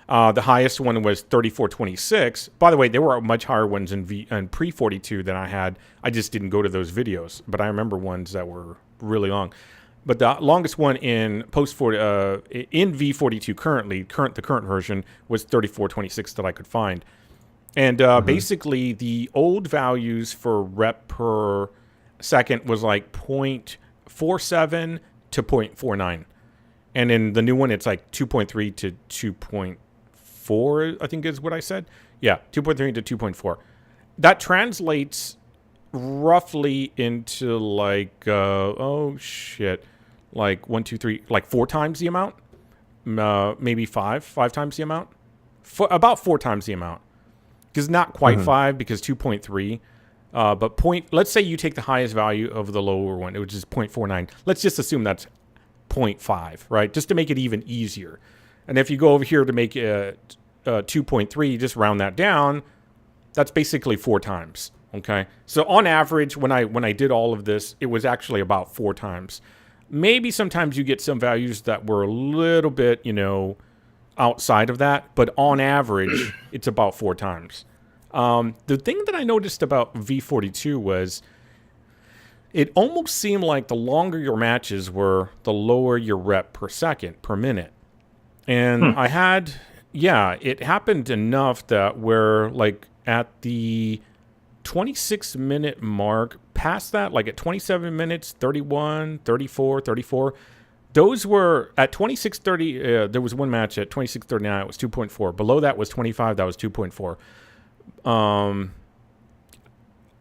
The highest one was 34-26. By the way, there were much higher ones in pre-42 than I had. I just didn't go to those videos, but I remember ones that were really long. But the longest one in in V42 the current version was 34-26 that I could find. And basically, the old values for rep per second was like 0.47 to 0.49. And in the new one, it's like 2.3 to 2.4, I think is what I said. Yeah, 2.3 to 2.4. That translates roughly into like, like 1, 2, 3, like 4 times the amount. Maybe 5 times the amount. About 4 times the amount. Because not quite 5, because 2.3. But let's say you take the highest value of the lower one, which is 0.49. Let's just assume that's 0.5, right? Just to make it even easier. And if you go over here to make it 2.3, just round that down, that's basically 4 times, okay? So on average, when I did all of this, it was actually about 4 times. Maybe sometimes you get some values that were a little bit, you know, outside of that, but on average, it's about 4 times. The thing that I noticed about V42 was it almost seemed like the longer your matches were, the lower your rep per second, per minute. And it happened enough that where like at the 26-minute mark, past that, like at 27 minutes, 31, 34, 34, those were at 26:30. There was one match at 26:39. It was 2.4. Below that was 25. That was 2.4.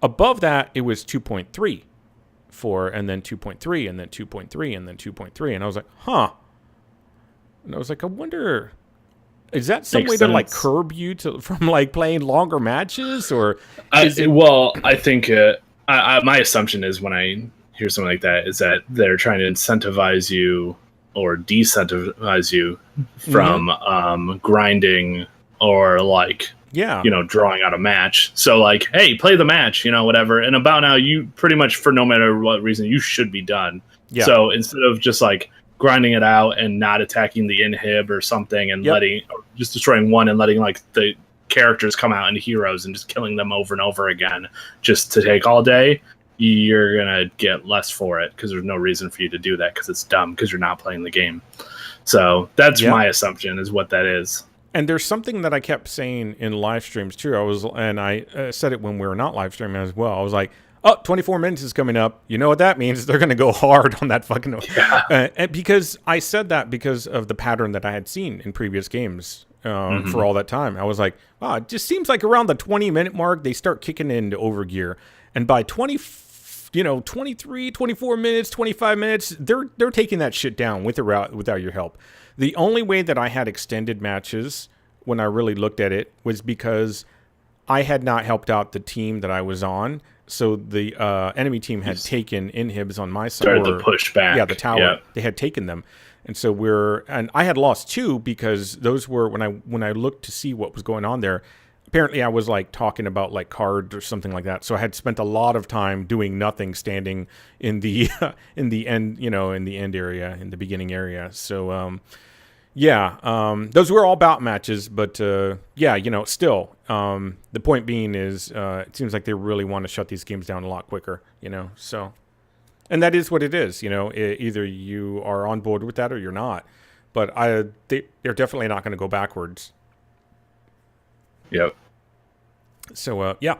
Above that, it was 2.3, and then 2.3, and then 2.3, and then 2.3. And I was like, huh. And I was like, I wonder, is that some way to like curb you from like playing longer matches, or? I think my assumption is when I hear something like that is that they're trying to incentivize you or decentivize you from grinding or like, you know, drawing out a match. So like, hey, play the match, you know, whatever. And about now, you pretty much, for no matter what reason, you should be done. Yeah. So instead of just like grinding it out and not attacking the inhib or something and just destroying one and letting like the characters come out into heroes and just killing them over and over again just to take all day, you're going to get less for it because there's no reason for you to do that because it's dumb because you're not playing the game. So that's my assumption is what that is. And there's something that I kept saying in live streams too. I said it when we were not live streaming as well. I was like, 24 minutes is coming up. You know what that means? They're going to go hard on that fucking... and because I said that because of the pattern that I had seen in previous games for all that time. I was like, wow, it just seems like around the 20-minute mark, they start kicking into overgear. And by 23, 24 minutes, 25 minutes, they're taking that shit down with or without your help. The only way that I had extended matches when I really looked at it was because I had not helped out the team that I was on. So the enemy team had taken inhibs on my side. Started to push back. Yeah, the tower. Yeah. They had taken them. And so and I had lost 2 because those were when I looked to see what was going on there. Apparently I was like talking about like cards or something like that. So I had spent a lot of time doing nothing, standing in the in the end, in the end area, in the beginning area. So those were all bout matches, but still, the point being is it seems like they really want to shut these games down a lot quicker, so And that is what it is. You know, either you are on board with that or you're not. But they're definitely not going to go backwards. Yep. So, yeah.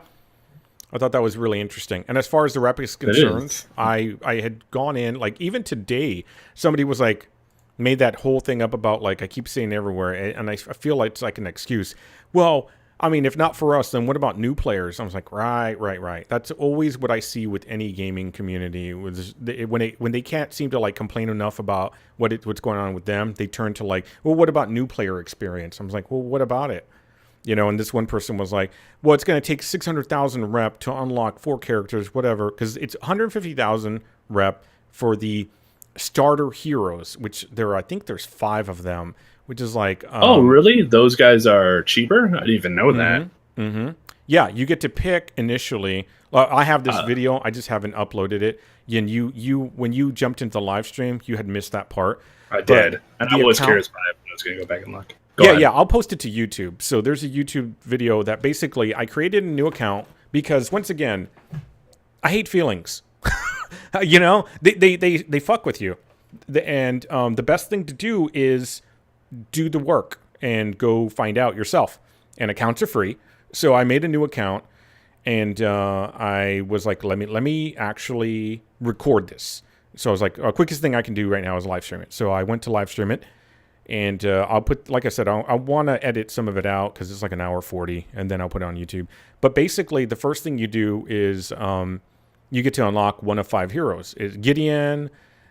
I thought that was really interesting. And as far as the rep is concerned, I had gone in, like, even today, somebody was like, made that whole thing up about, like, I keep saying everywhere, and I feel like it's like an excuse. Well, I mean, if not for us, then what about new players? I was like, right. That's always what I see with any gaming community. When they can't seem to, like, complain enough about what's going on with them, they turn to, like, well, what about new player experience? I was like, well, what about it? You know, and this one person was like, well, it's going to take 600,000 rep to unlock 4 characters, whatever, because it's 150,000 rep for the starter heroes, which I think there's 5 of them, which is like... oh, really? Those guys are cheaper? I didn't even know that. Mm-hmm. Yeah, you get to pick initially. I have this video. I just haven't uploaded it. And you when you jumped into the live stream, you had missed that part. I did. And I was curious, but I was going to go back and look. Yeah, I'll post it to YouTube. So there's a YouTube video that basically I created a new account because, once again, I hate feelings. You know, they fuck with you. And the best thing to do is do the work and go find out yourself. And accounts are free. So I made a new account, and I was like, let me actually record this. So I was like, quickest thing I can do right now is live stream it. So I went to live stream it. And I'll put, like I said, I want to edit some of it out because it's like an hour 40, and then I'll put it on YouTube. But basically, the first thing you do is you get to unlock one of 5 heroes. It's Gideon,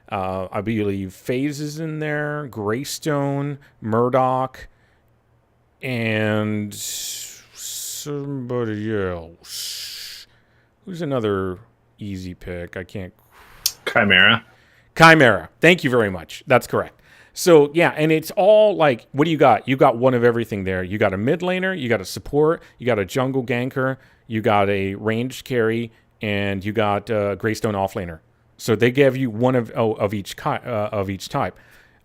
I believe FaZe is in there, Greystone, Murdoch, and somebody else. Who's another easy pick? I can't... Chimera. Thank you very much. That's correct. So, yeah, and it's all like, what do you got? You got one of everything there. You got a mid laner, you got a support, you got a jungle ganker, you got a ranged carry, and you got a Greystone offlaner. So they give you one of each type.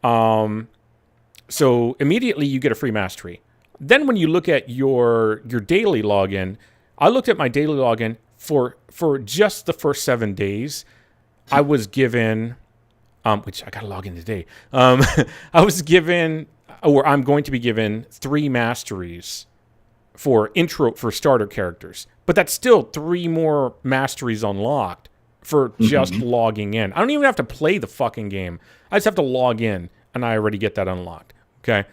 So immediately you get a free mastery. Then when you look at your daily login, I looked at my daily login for just the first 7 days. I was given... which I got to log in today. I was given, or I'm going to be given 3 masteries for starter characters. But that's still 3 more masteries unlocked for just logging in. I don't even have to play the fucking game. I just have to log in, and I already get that unlocked. Okay?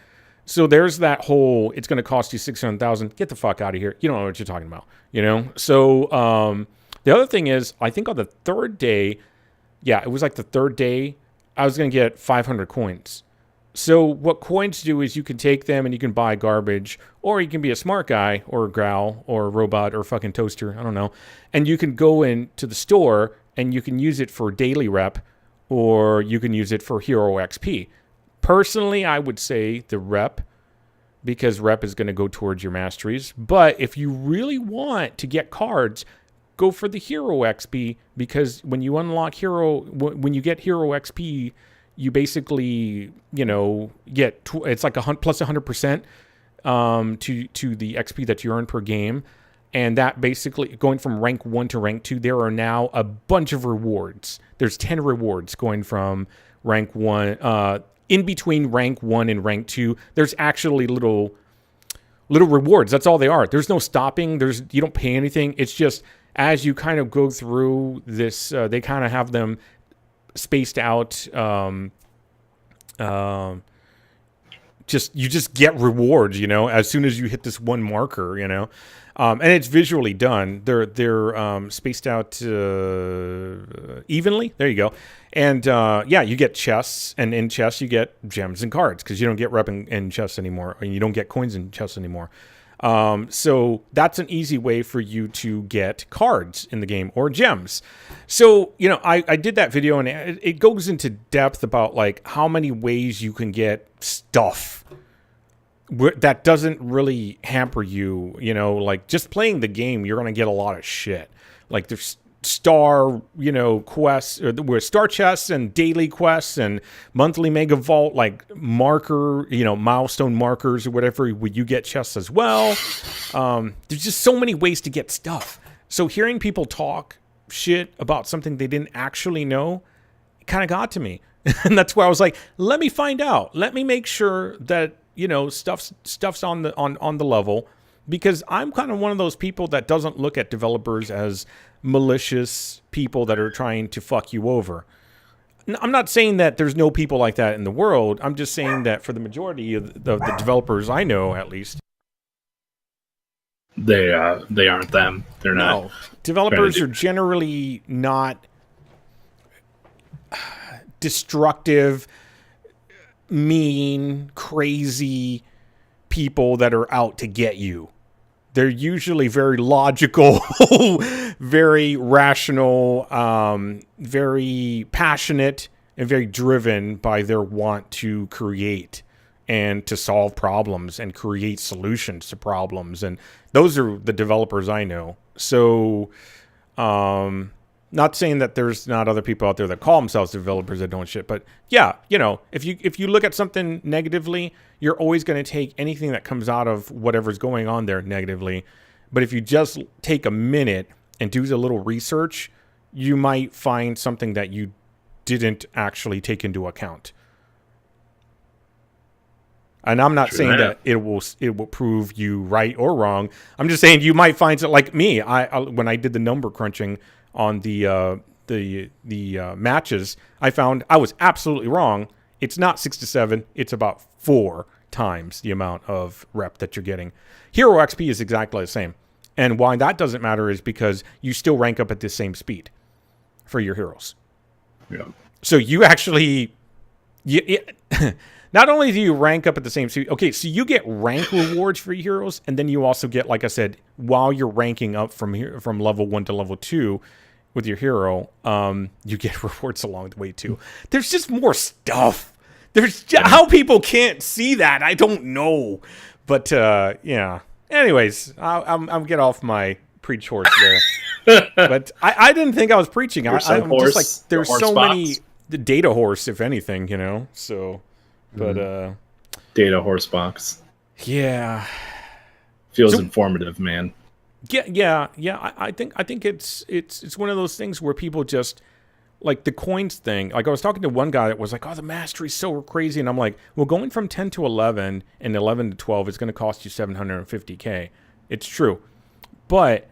So there's that whole, it's going to cost you 600,000. Get the fuck out of here. You don't know what you're talking about. You know? So the other thing is, I think on the 3rd day... Yeah, it was like the 3rd day, I was going to get 500 coins. So what coins do is you can take them and you can buy garbage, or you can be a smart guy, or a growl, or a robot, or a fucking toaster, I don't know. And you can go into the store and you can use it for daily rep, or you can use it for hero XP. Personally, I would say the rep, because rep is going to go towards your masteries. But if you really want to get cards... go for the hero XP, because when you unlock when you get hero XP, you basically, you know, get it's like plus 100% to the XP that you earn per game, and that basically going from rank 1 to rank 2, there are now a bunch of rewards. There's 10 rewards going from rank 1 in between rank 1 and rank 2. There's actually little rewards. That's all they are. There's no stopping. You don't pay anything. It's just as you kind of go through this, they kind of have them spaced out. You just get rewards, you know, as soon as you hit this one marker, you know, and it's visually done. They're spaced out evenly. There you go. And yeah, you get chests, and in chests you get gems and cards, because you don't get rep in chests anymore, and you don't get coins in chests anymore. So that's an easy way for you to get cards in the game, or gems. So, you know, I did that video, and it goes into depth about like how many ways you can get stuff that doesn't really hamper you, you know, like just playing the game, you're going to get a lot of shit. Like there's star, you know, quests, or star chests and daily quests and monthly mega vault, like marker, you know, milestone markers or whatever, where you get chests as well. There's just so many ways to get stuff. So hearing people talk shit about something they didn't actually know, it kind of got to me. And that's why I was like, let me find out. Let me make sure that, stuff's on the level, because I'm kind of one of those people that doesn't look at developers as malicious people that are trying to fuck you over. I'm not saying that there's no people like that in the world. I'm just saying that for the majority of the developers I know, at least, they aren't them. They're not. No, developers are generally not destructive, mean, crazy people that are out to get you. They're usually very logical, very rational, very passionate, and very driven by their want to create and to solve problems and create solutions to problems. And those are the developers I know. So, not saying that there's not other people out there that call themselves developers that don't shit, but yeah, if you look at something negatively, you're always going to take anything that comes out of whatever's going on there negatively. But if you just take a minute and do a little research, you might find something that you didn't actually take into account. And I'm not saying that it will prove you right or wrong. I'm just saying you might find it like me. I when I did the number crunching on the matches, I found I was absolutely wrong. It's not 6 to 7. It's about 4 times the amount of rep that you're getting. Hero XP is exactly the same. And why that doesn't matter is because you still rank up at the same speed for your heroes. Yeah. So you actually... not only do you rank up at the same speed... Okay, so you get rank rewards for your heroes, and then you also get, like I said, while you're ranking up from level 1 to level 2 with your hero, you get rewards along the way too. There's just more stuff. There's just, how people can't see that, I don't know. But yeah. Anyways, I'll get off my preach horse there. But I didn't think I was preaching. I'm just like, there's so many the data horse, if anything, So, but data horse box. Yeah. Feels informative, man. Yeah. I think it's one of those things where people just like the coins thing. Like I was talking to one guy that was like, "Oh, the mastery's so crazy," and I'm like, "Well, going from 10 to 11 and 11 to 12 is going to cost you $750K." It's true, but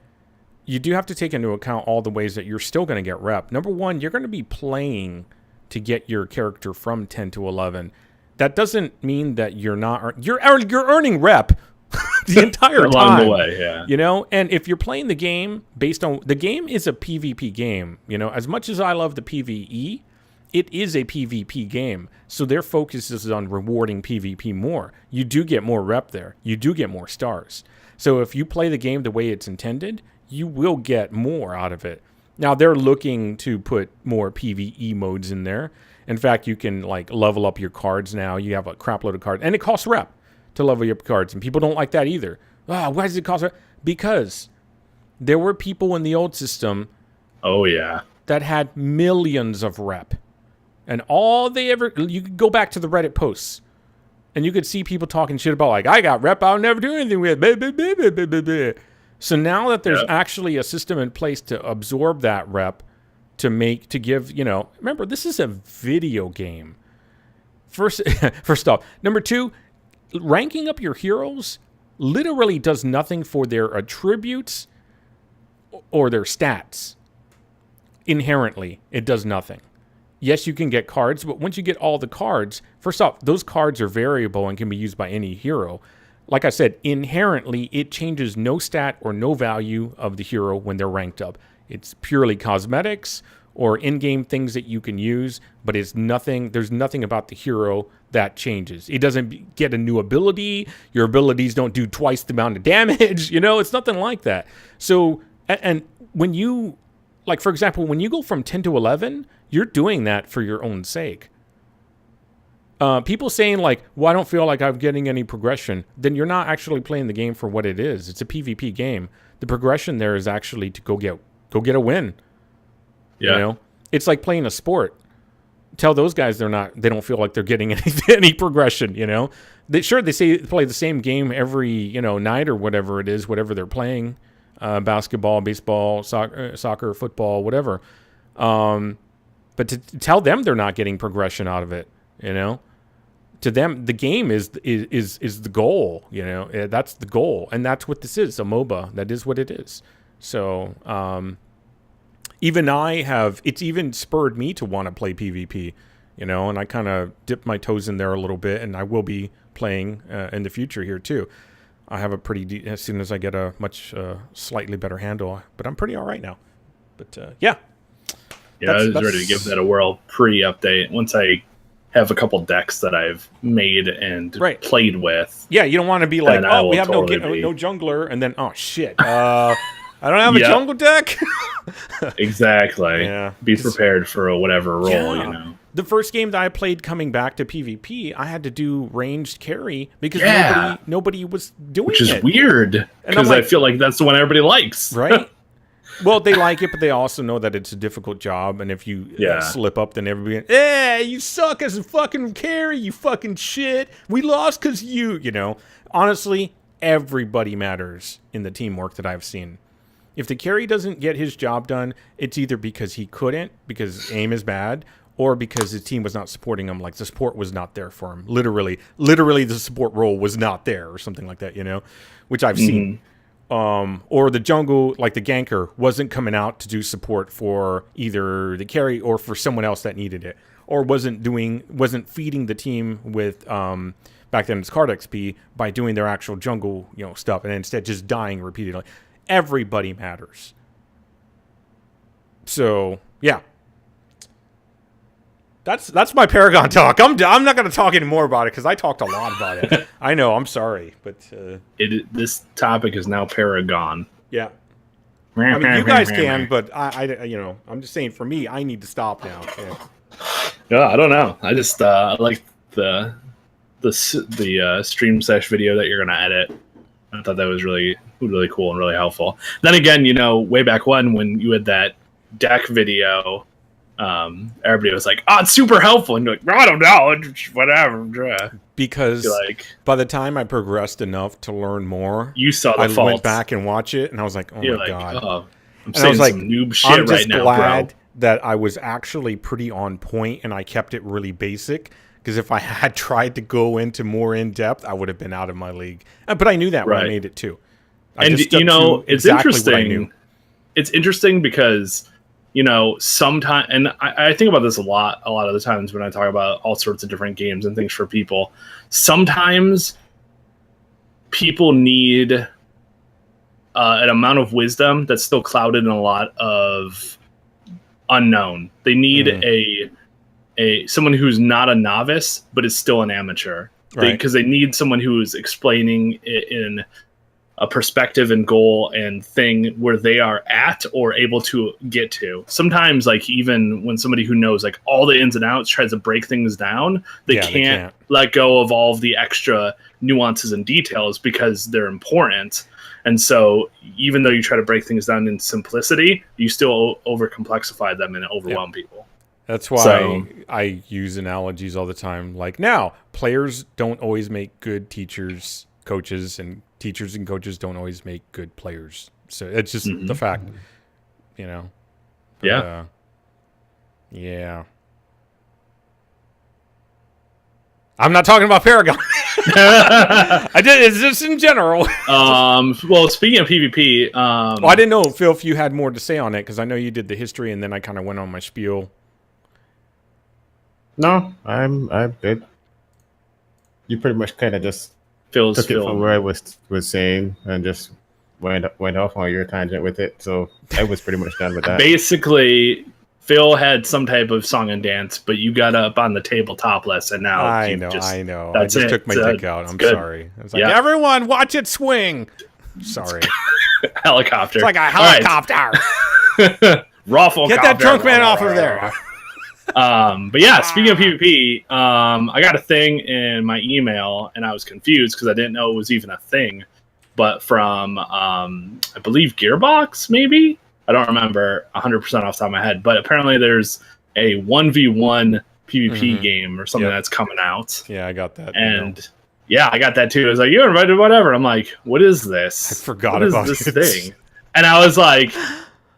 you do have to take into account all the ways that you're still going to get rep. Number one, you're going to be playing to get your character from 10 to 11. That doesn't mean that you're not you're earning rep. The entire time. Along the way, yeah. And if you're playing the game based on... The game is a PvP game, As much as I love the PvE, it is a PvP game. So their focus is on rewarding PvP more. You do get more rep there. You do get more stars. So if you play the game the way it's intended, you will get more out of it. Now, they're looking to put more PvE modes in there. In fact, you can level up your cards now. You have a crap load of cards. And it costs rep to level up cards, and people don't like that either. Why does it cost? Because there were people in the old system, that had millions of rep, and all they ever... You could go back to the Reddit posts, and you could see people talking shit about I got rep, I'll never do anything with it. So now that there's actually a system in place to absorb that rep, to give, remember, this is a video game. First off, number two, ranking up your heroes literally does nothing for their attributes or their stats. Inherently, it does nothing. Yes, you can get cards, but once you get all the cards, first off, those cards are variable and can be used by any hero. Like I said, inherently, it changes no stat or no value of the hero when they're ranked up. It's purely cosmetics or in-game things that you can use, but there's nothing about the hero that changes. It doesn't get a new ability. Your abilities don't do twice the amount of damage. It's nothing like that. So, and when you, for example, when you go from 10 to 11, you're doing that for your own sake. People saying well, I don't feel like I'm getting any progression, then you're not actually playing the game for what it is. It's a PvP game. The progression there is actually to go get a win. Yeah. It's like playing a sport. Tell those guys they don't feel like they're getting any progression, They say play the same game every, night or whatever it is, whatever they're playing. basketball, baseball, soccer, football, whatever. But to tell them they're not getting progression out of it, you know, to them the game is the goal, you know, that's the goal, and that's what this is, a MOBA. That is what it is. So it's even spurred me to want to play PvP, you know, and I kind of dipped my toes in there a little bit, and I will be playing in the future here too. I have a pretty as soon as I get a much slightly better handle, but I'm pretty all right now. But yeah. Yeah, I was ready to give that a whirl pre-update. Once I have a couple decks that I've made and played with. Yeah, you don't want to be like, oh, we have no jungler, and then, oh, shit. I don't have a jungle deck? Exactly. Yeah. Be prepared for whatever role, you know. The first game that I played coming back to PvP, I had to do ranged carry because nobody was doing it. Which is weird, because I feel like that's the one everybody likes. Right? Well, they like it, but they also know that it's a difficult job, and if you slip up, then everybody, hey, you suck as a fucking carry, you fucking shit. We lost because you know. Honestly, everybody matters in the teamwork that I've seen. If the carry doesn't get his job done, it's either because he couldn't, because aim is bad, or because his team was not supporting him, like the support was not there for him. Literally the support role was not there, or something like that, you know, which I've seen. Or the jungle, like the ganker, wasn't coming out to do support for either the carry or for someone else that needed it, or wasn't feeding the team with back then it's card XP by doing their actual jungle, you know, stuff, and instead just dying repeatedly. Everybody matters. So yeah, that's my Paragon talk. I'm not going to talk anymore about it because I talked a lot about it. I know. I'm sorry, but this topic is now Paragon. Yeah. I mean, you guys can, but I you know, I'm just saying. For me, I need to stop now. Yeah, I don't know. I just like the stream sesh video that you're going to edit. I thought that was really cool and really helpful. Then again, you know, way back when you had that deck video. Everybody was like, "Oh, it's super helpful," and you're like, "I don't know, whatever." Because by the time I progressed enough to learn more, you saw the faults. I went back and watched it, and I was like, "Oh my god!" Oh, I'm saying some noob shit right now, bro. I'm glad that I was actually pretty on point, and I kept it really basic. Because if I had tried to go into more in depth, I would have been out of my league. But I knew that when I made it too. And you know, it's interesting. It's interesting because, you know, sometimes, and I think about this a lot of the times when I talk about all sorts of different games and things for people. Sometimes people need an amount of wisdom that's still clouded in a lot of unknown. They need someone who's not a novice but is still an amateur, because they need someone who's explaining it in a perspective and goal and thing where they are at or able to get to. Sometimes, like, even when somebody who knows like all the ins and outs tries to break things down, they can't let go of all of the extra nuances and details because they're important. And so even though you try to break things down in simplicity, you still overcomplexify them and overwhelm people. That's why I use analogies all the time. Like, now, players don't always make good teachers, coaches, and teachers and coaches don't always make good players. So it's just the fact, you know. But, yeah. I'm not talking about Paragon. I did. It's just in general. Well, speaking of PvP, well, I didn't know, Phil, if you had more to say on it, because I know you did the history, and then I kind of went on my spiel. No, I'm good. You pretty much kind of just took it from where I was saying and just went off on your tangent with it. So I was pretty much done with that. Basically, Phil had some type of song and dance, but you got up on the table topless, and now I know. I just took my dick out. I'm sorry. I was like, everyone, watch it swing. Sorry. Helicopter. It's like a helicopter. Ruffle. Get that drunk man off of there. But yeah, speaking of PvP, I got a thing in my email, and I was confused because I didn't know it was even a thing. But from, I believe, Gearbox, maybe? I don't remember 100% off the top of my head. But apparently there's a 1v1 PvP game or something that's coming out. Yeah, I got that. And I got that too. I was like, you're invited, whatever. I'm like, what is this? I forgot about this thing. And I was like,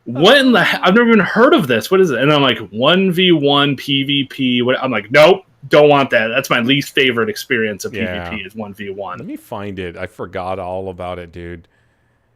what in the I've never even heard of this. What is it? And I'm like, 1v1 PvP. What? I'm like, nope, don't want that. That's my least favorite experience of PvP is 1v1. Let me find it. I forgot all about it, dude.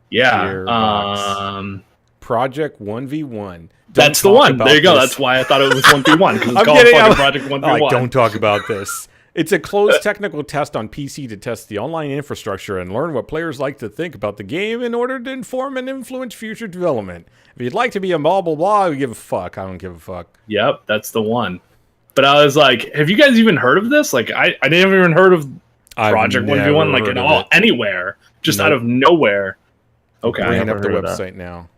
Yeah. Gearbox. Project 1v1. That's the one. There you go. That's why I thought it was 1v1, because it's called fucking Project 1v1. Like, don't talk about this. It's a closed technical test on PC to test the online infrastructure and learn what players like to think about the game in order to inform and influence future development. If you'd like to be a blah, blah, blah, I give a fuck. I don't give a fuck. Yep, that's the one. But I was like, have you guys even heard of this? Like, I didn't even heard of Project 1v1, like, at all, anywhere. Just out of nowhere. Okay. I'm bringing up the website now.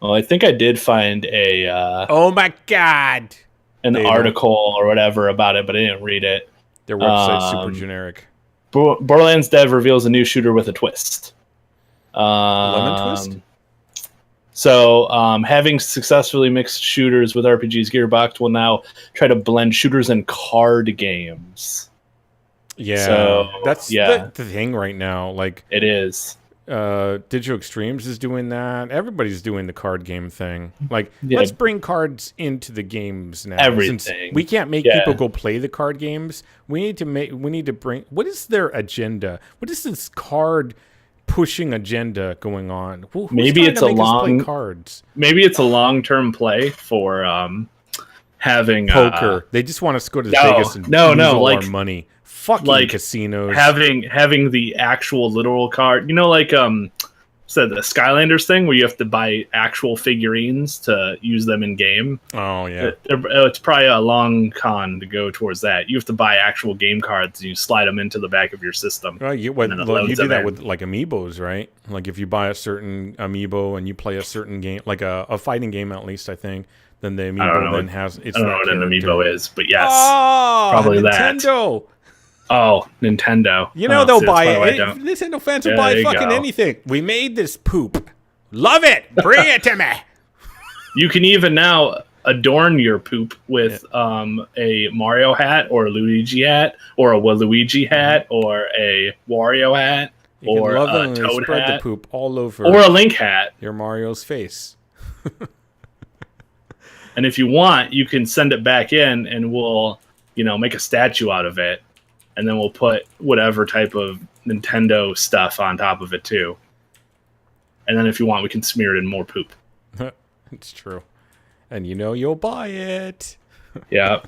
Well, I think I did find a... oh, my God! An article or whatever about it, but I didn't read it. Their website's super generic. Borderlands dev reveals a new shooter with a twist. Lemon twist? So, having successfully mixed shooters with RPGs, Gearbox will now try to blend shooters and card games. Yeah, so, that's the thing right now. Like, it is. Digital Extremes is doing that. Everybody's doing the card game thing. Like, let's bring cards into the games now. Everything. Since we can't make people go play the card games, we need to bring. What is their agenda? What is this card pushing agenda going on? Maybe it's cards. Maybe it's a long-term play for having poker. They just want us to go to Vegas and lose all our money. Fucking casinos. Having the actual literal card, you know, like the Skylanders thing where you have to buy actual figurines to use them in game. Oh yeah, it's probably a long con to go towards that. You have to buy actual game cards and you slide them into the back of your system. Right, you do that with like amiibos, right? Like if you buy a certain amiibo and you play a certain game, like a fighting game at least, I think. Then the amiibo then has. I don't know what an amiibo is, but yes, probably Nintendo. That. Oh, Nintendo. You know they'll buy it. Nintendo fans will buy fucking anything. We made this poop. Love it. Bring it to me. You can even now adorn your poop with a Mario hat or a Luigi hat or a Waluigi hat or a Wario hat or a Toad spread hat. The poop all over. Or a Link hat. Your Mario's face. And if you want, you can send it back in and we'll, make a statue out of it. And then we'll put whatever type of Nintendo stuff on top of it, too. And then if you want, we can smear it in more poop. It's true. And you'll buy it. Yeah.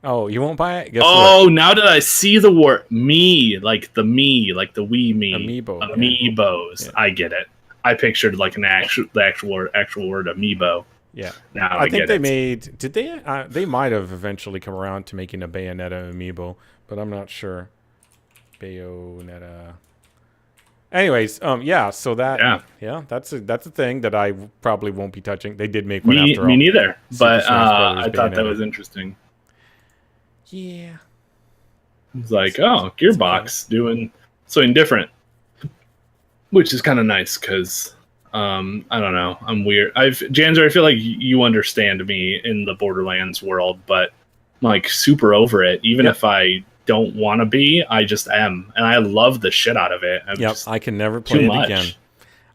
Oh, you won't buy it? Guess what? Now that I see the word like the Wii me. Amiibos. Yeah. I get it. I pictured like the actual word amiibo. Yeah, now I think they made. Did they? They might have eventually come around to making a Bayonetta amiibo, but I'm not sure. Bayonetta. Anyways, yeah. So that, that's a thing that I probably won't be touching. They did make one after all. Me neither. But I thought that was interesting. Yeah. It's like, Gearbox doing something different, which is kind of nice because. I don't know. I'm weird. Janzer, I feel like you understand me in the Borderlands world, but I'm like super over it. Even if I don't want to be, I just am. And I love the shit out of it. I can never play it again.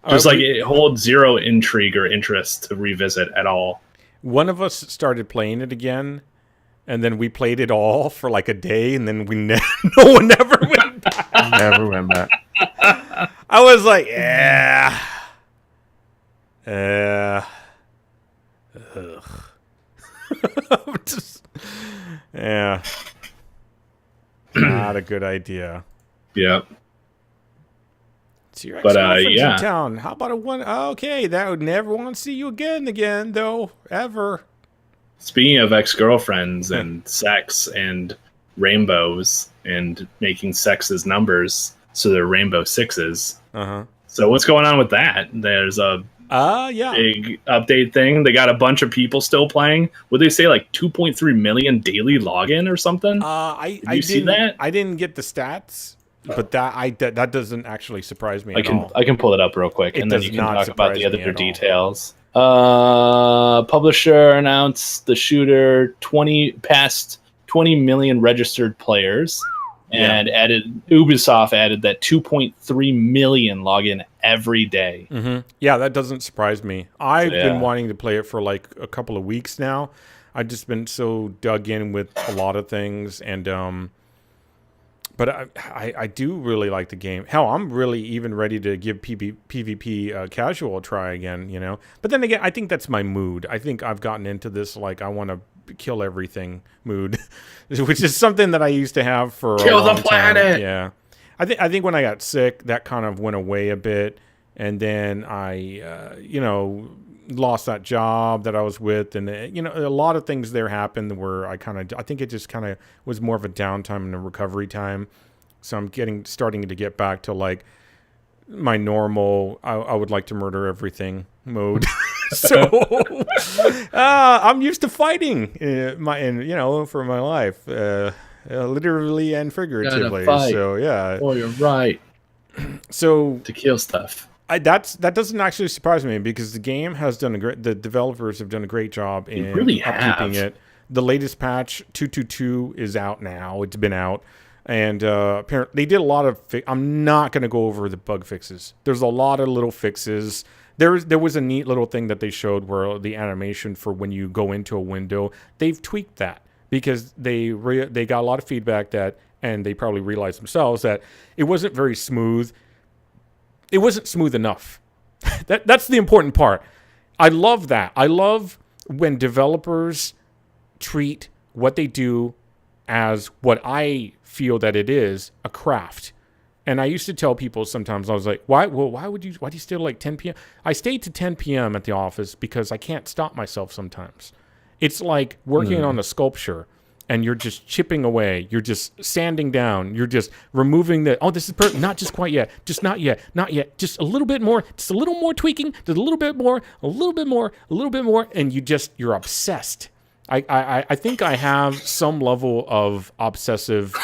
Just it holds zero intrigue or interest to revisit at all. One of us started playing it again, and then we played it all for like a day, and then no one ever went back. Never went back. I was like, yeah. Ugh. Not a good idea. Yeah. It's your ex-girlfriend's in town. How about a one? Okay, that would never want to see you again, though, ever. Speaking of ex-girlfriends and sex and rainbows and making sexes numbers, so they're rainbow sixes. So what's going on with that? There's a big update thing. They got a bunch of people still playing. Would they say like 2.3 million daily login or something? Did you see that? I didn't get the stats, but that doesn't actually surprise me. I can pull it up real quick, and then you can talk about the other details. Publisher announced the shooter past 20 million registered players. and Ubisoft added that 2.3 million log in every day. Yeah, that doesn't surprise me. I've been wanting to play it for like a couple of weeks now. I've just been so dug in with a lot of things, and but I do really like the game. Hell, I'm really even ready to give PvP casual a try again, you know. But then again, I think that's my mood. I think I've gotten into this like I want to kill everything mood, which is something that I used to have for a long the planet. Time. Yeah, I think when I got sick, that kind of went away a bit, and then I lost that job that I was with, and a lot of things there happened where I think it just kind of was more of a downtime and a recovery time. So I'm starting to get back to like my normal I would like to murder everything mode. So I'm used to fighting for my life, literally and figuratively. So yeah. Oh, you're right. So to kill stuff. That doesn't actually surprise me because the game has done the developers have done a great job in upkeeping it. The latest patch 2.22 is out now. It's been out. And apparently they did a lot of I'm not going to go over the bug fixes. There's a lot of little fixes. There was a neat little thing that they showed where the animation for when you go into a window, they've tweaked that because they got a lot of feedback and they probably realized themselves that it wasn't very smooth. It wasn't smooth enough. That's the important part. I love that. I love when developers treat what they do as what I feel that it is, a craft. And I used to tell people sometimes, I was like, why do you stay till like 10 p.m.? I stayed to 10 p.m. at the office because I can't stop myself sometimes. It's like working on a sculpture and you're just chipping away. You're just sanding down. You're just removing this is not just quite yet. Just not yet. Just a little bit more. Just a little more tweaking. Just a little bit more. A little bit more. A little bit more. And you're obsessed. I think I have some level of obsessive,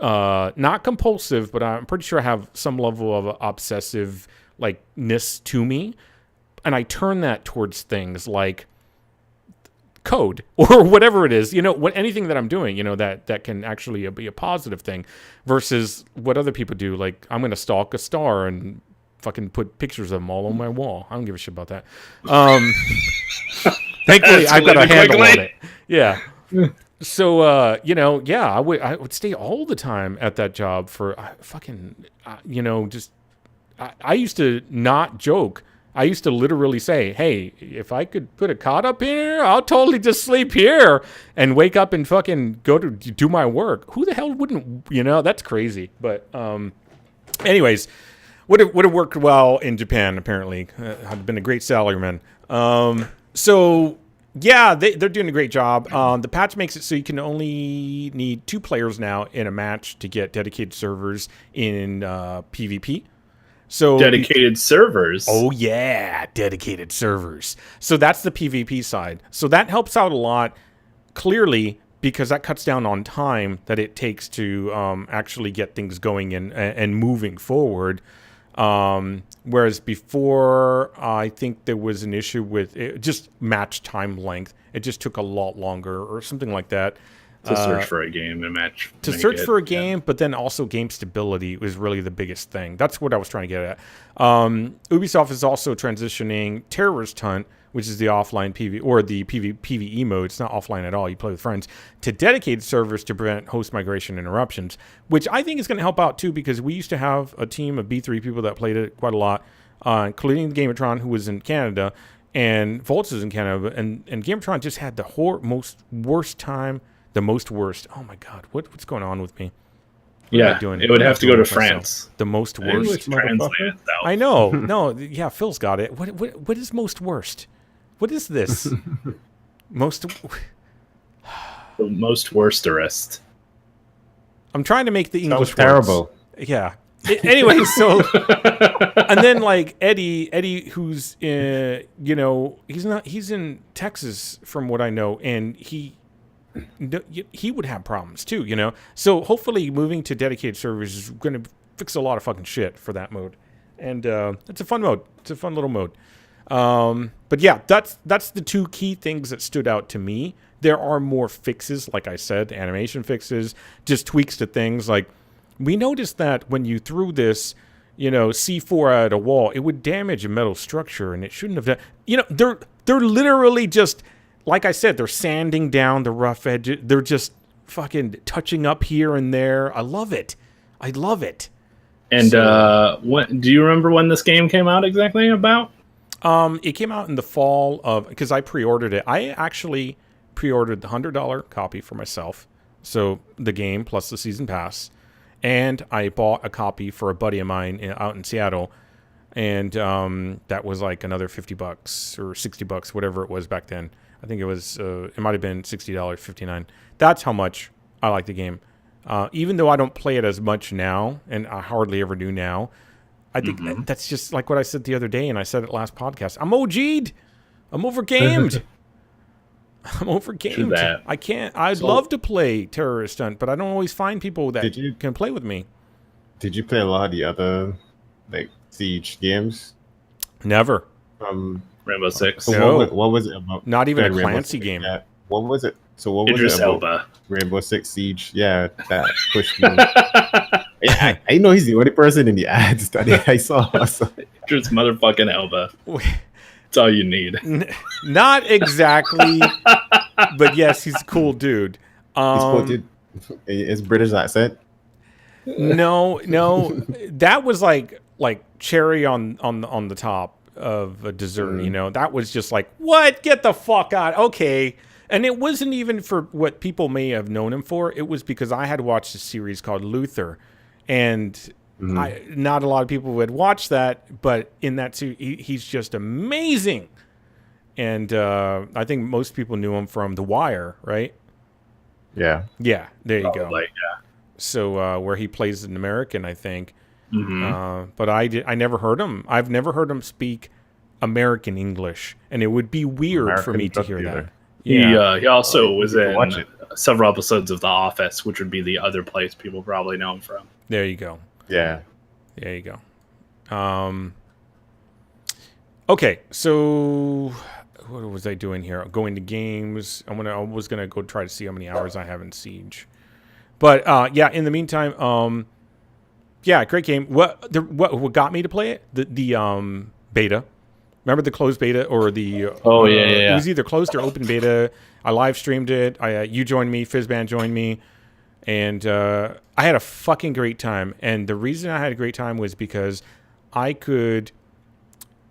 not compulsive, but I'm pretty sure I have some level of obsessive ness to me. And I turn that towards things like code or whatever it is, anything that I'm doing, that can actually be a positive thing versus what other people do. Like I'm going to stalk a star and fucking put pictures of them all on my wall. I don't give a shit about that. Thankfully, I've got a handle on it. Yeah. So, I would stay all the time at that job for I used to not joke. I used to literally say, hey, if I could put a cot up here, I'll totally just sleep here and wake up and fucking go to do my work. Who the hell wouldn't, that's crazy. But anyways, would have worked well in Japan, apparently. I've been a great salaryman. So, yeah, they're doing a great job. The patch makes it so you can only need 2 players now in a match to get dedicated servers in PvP. So dedicated servers. Oh yeah, dedicated servers. So that's the PvP side. So that helps out a lot, clearly, because that cuts down on time that it takes to actually get things going and moving forward. Whereas before, I think there was an issue with just match time length. It just took a lot longer or something like that. To search for a game and match. To search for a game, but then also game stability was really the biggest thing. That's what I was trying to get at. Ubisoft is also transitioning Terrorist Hunt, which is the offline PvE, or the PvE mode. It's not offline at all. You play with friends, to dedicated servers to prevent host migration interruptions, which I think is going to help out too, because we used to have a team of B3 people that played it quite a lot, including Gamertron, who was in Canada, and Volts is in Canada, and Gamertron just had the worst time. The most worst. Oh my God, what's going on with me? It would have to go to France. The most worst. I know. No, yeah, Phil's got it. What is most worst? What is this? The most worsterest. I'm trying to make the English words. Terrible. Yeah. Anyway, so and then Eddie, who's he's in Texas from what I know, and he would have problems too, So hopefully moving to dedicated servers is going to fix a lot of fucking shit for that mode. And it's a fun mode. It's a fun little mode. But yeah, that's the two key things that stood out to me. There are more fixes, like I said, animation fixes, just tweaks to things. Like, we noticed that when you threw this, C4 at a wall, it would damage a metal structure, and it shouldn't have done. They're literally just, like I said, they're sanding down the rough edges. They're just fucking touching up here and there. I love it. And do you remember when this game came out exactly about? It came out in the fall of, because I pre-ordered it. I actually pre-ordered the $100 copy for myself, so the game plus the season pass, and I bought a copy for a buddy of mine out in Seattle, and that was like another $50 or $60, whatever it was back then. I think it was it might have been $60, $59. That's how much I like the game. Even though I don't play it as much now, and I hardly ever do now, I think that's just like what I said the other day, and I said it last podcast. I'm OG'd. I'm overgamed. I'm overgamed. I can't. I'd love to play Terrorist Hunt, but I don't always find people that can play with me. Did you play a lot of the other like Siege games? Never. Rainbow Six. So what was it about? Not even a Clancy game. Yeah. What was it? So what was Idris it about Elba. Rainbow Six Siege? Yeah, that pushed me. I know he's the only person in the ads that I saw. So. Idris motherfucking Elba. That's all you need. Not exactly, but yes, he's a cool dude. His British accent. No, that was like cherry on the top of a dessert. That was just like, what? Get the fuck out. Okay. And it wasn't even for what people may have known him for. It was because I had watched a series called Luther, and not a lot of people had watched that, but in that series, he's just amazing. And I think most people knew him from The Wire, right? Yeah. Yeah, there you go. Yeah. So where he plays an American, I think. But I never heard him. I've never heard him speak American English, and it would be weird for me to hear that. Yeah. He also was in several episodes of The Office, which would be the other place people probably know him from. There you go. Yeah. There you go. Okay, so what was I doing here? Going to games. I was gonna go try to see how many hours I have in Siege. But in the meantime, great game. What got me to play it? The beta. Remember the closed beta or the? It was either closed or open beta. I live streamed it. You joined me. Fizzban joined me, and I had a fucking great time. And the reason I had a great time was because I could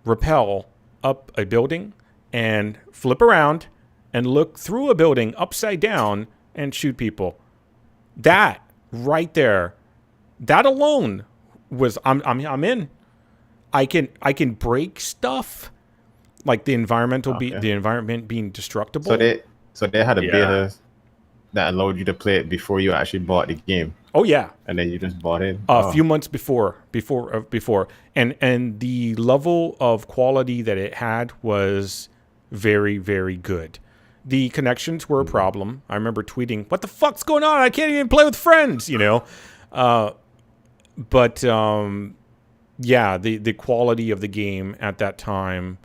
rappel up a building and flip around and look through a building upside down and shoot people. That right there, that alone was I'm in. I can break stuff, like the the environment being destructible. So they had a beta that allowed you to play it before you actually bought the game. Oh yeah, and then you just bought it a few months before, and the level of quality that it had was very, very good. The connections were a problem. I remember tweeting, "What the fuck's going on? I can't even play with friends," But the quality of the game at that time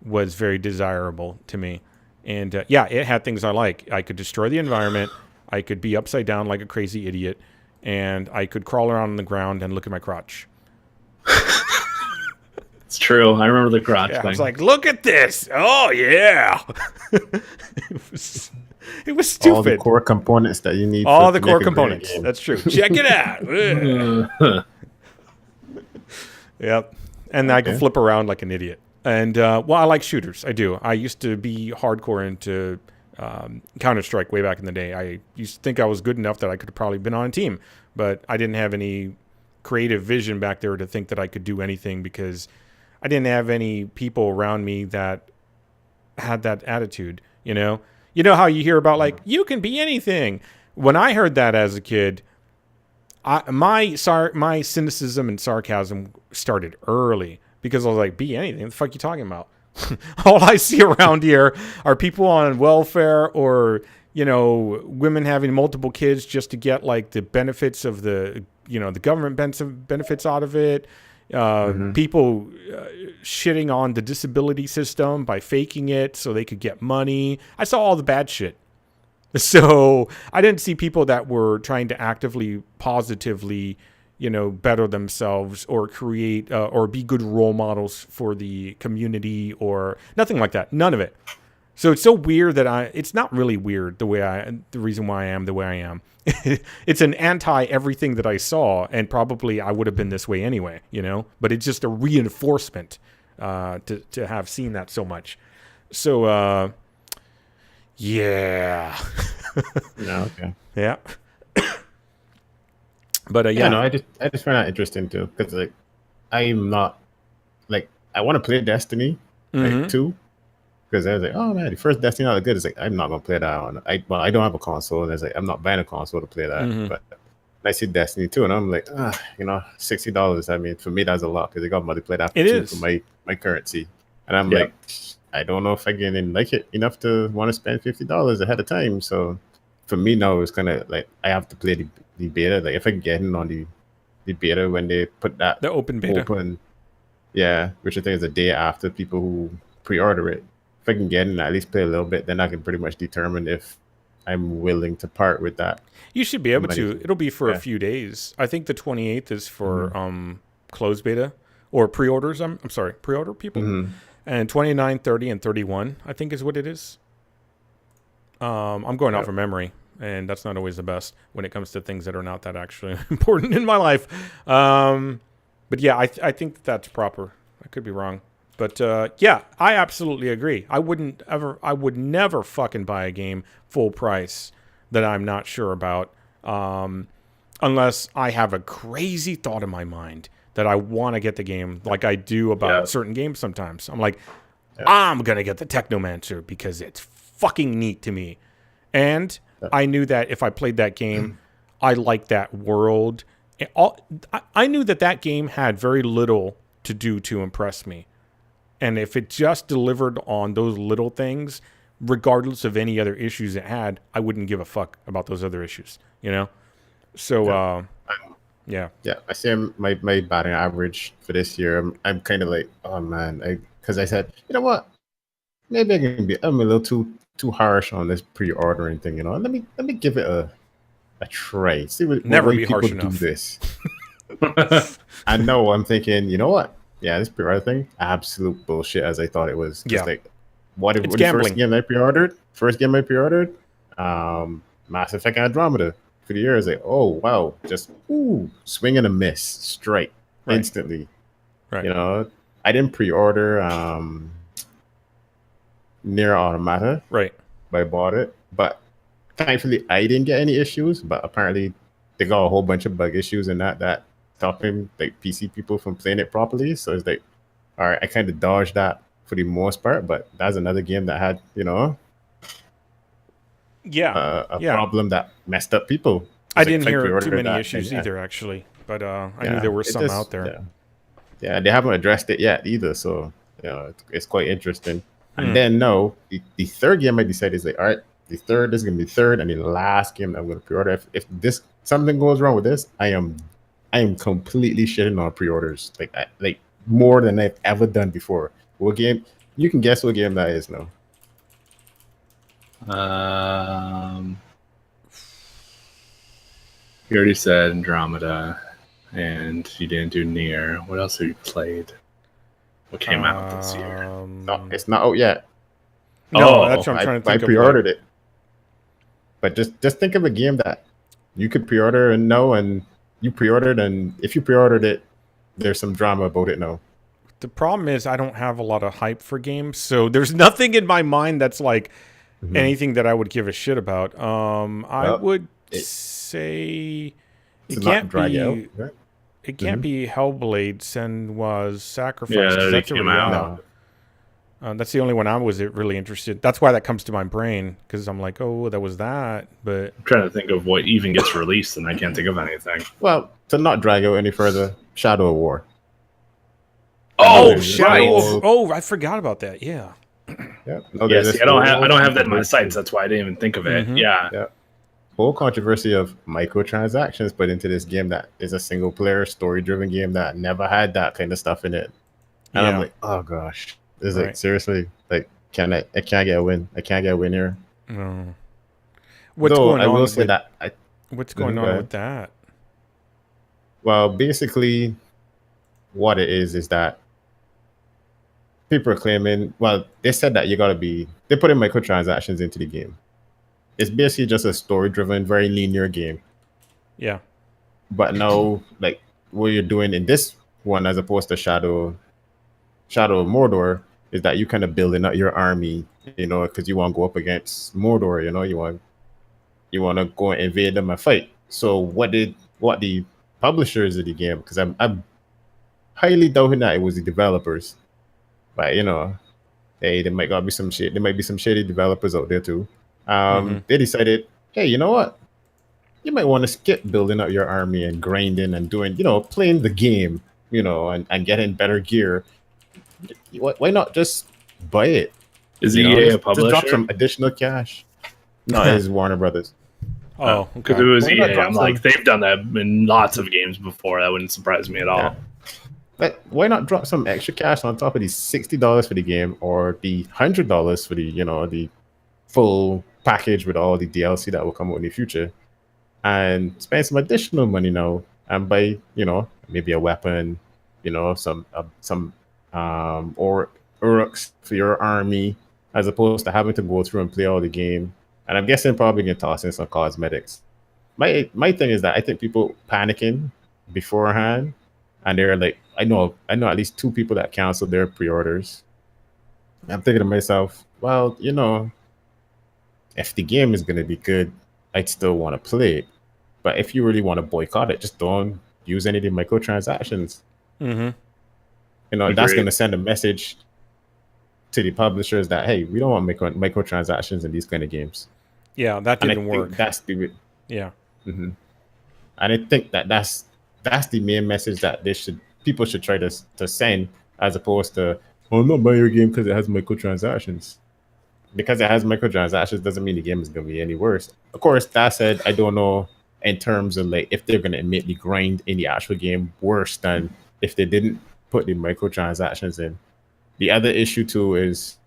was very desirable to me. And it had things I like. I could destroy the environment. I could be upside down like a crazy idiot. And I could crawl around on the ground and look at my crotch. It's true. I remember the crotch thing. I was like, look at this. Oh, yeah. It was stupid. All the core components that you need. All the core components. That's true. Check it out. Yep. And I could flip around like an idiot. And, I like shooters. I do. I used to be hardcore into Counter-Strike way back in the day. I used to think I was good enough that I could have probably been on a team. But I didn't have any creative vision back there to think that I could do anything because I didn't have any people around me that had that attitude, You know how you hear about, like, you can be anything. When I heard that as a kid, my cynicism and sarcasm started early because I was like, be anything? What the fuck are you talking about? All I see around here are people on welfare or, women having multiple kids just to get, like, the benefits of the government benefits out of it. People shitting on the disability system by faking it so they could get money. I saw all the bad shit. So I didn't see people that were trying to actively, positively, better themselves or create or be good role models for the community or nothing like that. None of it. So it's so weird that it's not really weird the reason why I am the way I am. It's an anti everything that I saw, and probably I would have been this way anyway, but it's just a reinforcement to have seen that so much. So, yeah. No, okay. Yeah. But yeah, no, I just find that interesting too, because like I'm not like I want to play Destiny 2, because I was like, oh man, the first Destiny not good. It's like I'm not gonna play that on. I don't have a console, and it's like I'm not buying a console to play that. But I see Destiny 2, and I'm like, $60. I mean, for me that's a lot because they got multiplayer after two for my currency, and I'm like, I don't know if I can like it enough to want to spend $50 ahead of time. So for me now, it's kind of like I have to play the beta. Like if I can get in on the beta when they put that the open beta, which I think is a day after people who pre-order it. If I can get in and at least play a little bit, then I can pretty much determine if I'm willing to part with that. You should be able to. It'll be for a few days. I think the 28th is for closed beta or pre-orders. I'm sorry, pre-order people. And 29, 30, and 31, I think is what it is. I'm going off of memory, and that's not always the best when it comes to things that are not that actually important in my life. But yeah, I think that's proper. I could be wrong. But yeah, I absolutely agree. I would never fucking buy a game full price that I'm not sure about, unless I have a crazy thought in my mind that I want to get the game, like I do about certain games sometimes. I'm like, I'm going to get the Technomancer because it's fucking neat to me. And I knew that if I played that game, I liked that world. I knew that game had very little to do to impress me. And if it just delivered on those little things, regardless of any other issues it had, I wouldn't give a fuck about those other issues, So, yeah. I see my batting average for this year. I'm kind of like, oh man, because I said, you know what? Maybe I'm a little too harsh on this pre-ordering thing. Let me give it a try. See what Never way be people harsh do enough. this. I know. I'm thinking, you know what? Yeah, this pre-order thing, absolute bullshit. As I thought it was. Just like, what the first game I pre-ordered? Mass Effect Andromeda. For the year, I was like, oh wow, just swing and a miss, straight instantly. Right. I didn't pre-order Nier Automata. Right. But I bought it. But thankfully, I didn't get any issues. But apparently, they got a whole bunch of bug issues in that stopping like PC people from playing it properly. So it's like, all right, I kind of dodged that for the most part. But that's another game that had, a problem that messed up people. I didn't hear too many issues either, actually, but I knew there were some out there. Yeah, they haven't addressed it yet either, so it's quite interesting. And then the third game I decided is like, all right, this is gonna be the third and the last game that I'm gonna pre-order. If this something goes wrong with this, I am completely shitting on pre-orders, like more than I've ever done before. What game? You can guess what game that is now. You already said Andromeda, and you didn't do Nier. What else have you played? What came out this year? No, it's not out yet. No, that's what I'm trying to think I pre-ordered it. But just think of a game that you could pre-order and you pre-ordered, and if you pre-ordered it, there's some drama about it now. The problem is I don't have a lot of hype for games, so there's nothing in my mind that's like anything that I would give a shit about. I would say it can't be. Right? It can't be Hellblade: Senua's Sacrifice. Yeah, that came out. That's the only one I was really interested. That's why that comes to my brain, because I'm like, oh, that was that. But I'm trying to think of what even gets released, and I can't think of anything. Well, to not drag out any further, Shadow of War. Oh, Shadow! Oh, I forgot about that. Yeah. Yeah. See, I don't have that in my sights. That's why I didn't even think of it. Yeah. whole controversy of microtransactions put into this game that is a single player story driven game that never had that kind of stuff in it. And I'm Yeah. like, oh gosh, is Right. like seriously, like I can't get a win. I can't get a win here. No. What's Though going I will on say with that what's go going on ahead. with that? Well, basically, what it is that people are claiming. Well, they said that they put in microtransactions into the game. It's basically just a story-driven, very linear game. Yeah. But now, like what you're doing in this one, as opposed to Shadow of Mordor, is that you kind of building up your army, because you want to go up against Mordor. You want to go and invade them and fight. So what the publishers of the game? Because I'm highly doubting that it was the developers, but hey, there might be some shit. There might be some shady developers out there too. They decided, hey, you know what? You might want to skip building up your army and grinding and doing, playing the game, and getting better gear. Why not just buy it? Is EA a Just drop publisher? some additional cash. No, it's Warner Brothers. Oh, because okay. it was Why not EA. drop I'm some- like, they've done that in lots of games before. That wouldn't surprise me at all. Yeah. But why not drop some extra cash on top of the $60 for the game or the $100 for the full package with all the DLC that will come out in the future, and spend some additional money now and buy maybe a weapon, some or Uruks for your army, as opposed to having to go through and play all the game. And I'm guessing probably gonna toss in some cosmetics. My thing is that I think people panicking beforehand, and they're like, I know at least 2 people that canceled their pre-orders. I'm thinking to myself, well, if the game is gonna be good, I'd still want to play it. But if you really want to boycott it, just don't use any of the microtransactions. Mm-hmm. That's Agreed. going to send a message to the publishers that, hey, we don't want microtransactions in these kind of games. Yeah, that And I didn't think work. that's the Yeah. and I think that's the main message that people should try to send, as opposed to, oh, I'm not buying your game because it has microtransactions. Because it has microtransactions doesn't mean the game is going to be any worse. Of course, that said, I don't know in terms of like if they're going to make the grind in the actual game worse than if they didn't put the microtransactions in. The other issue too is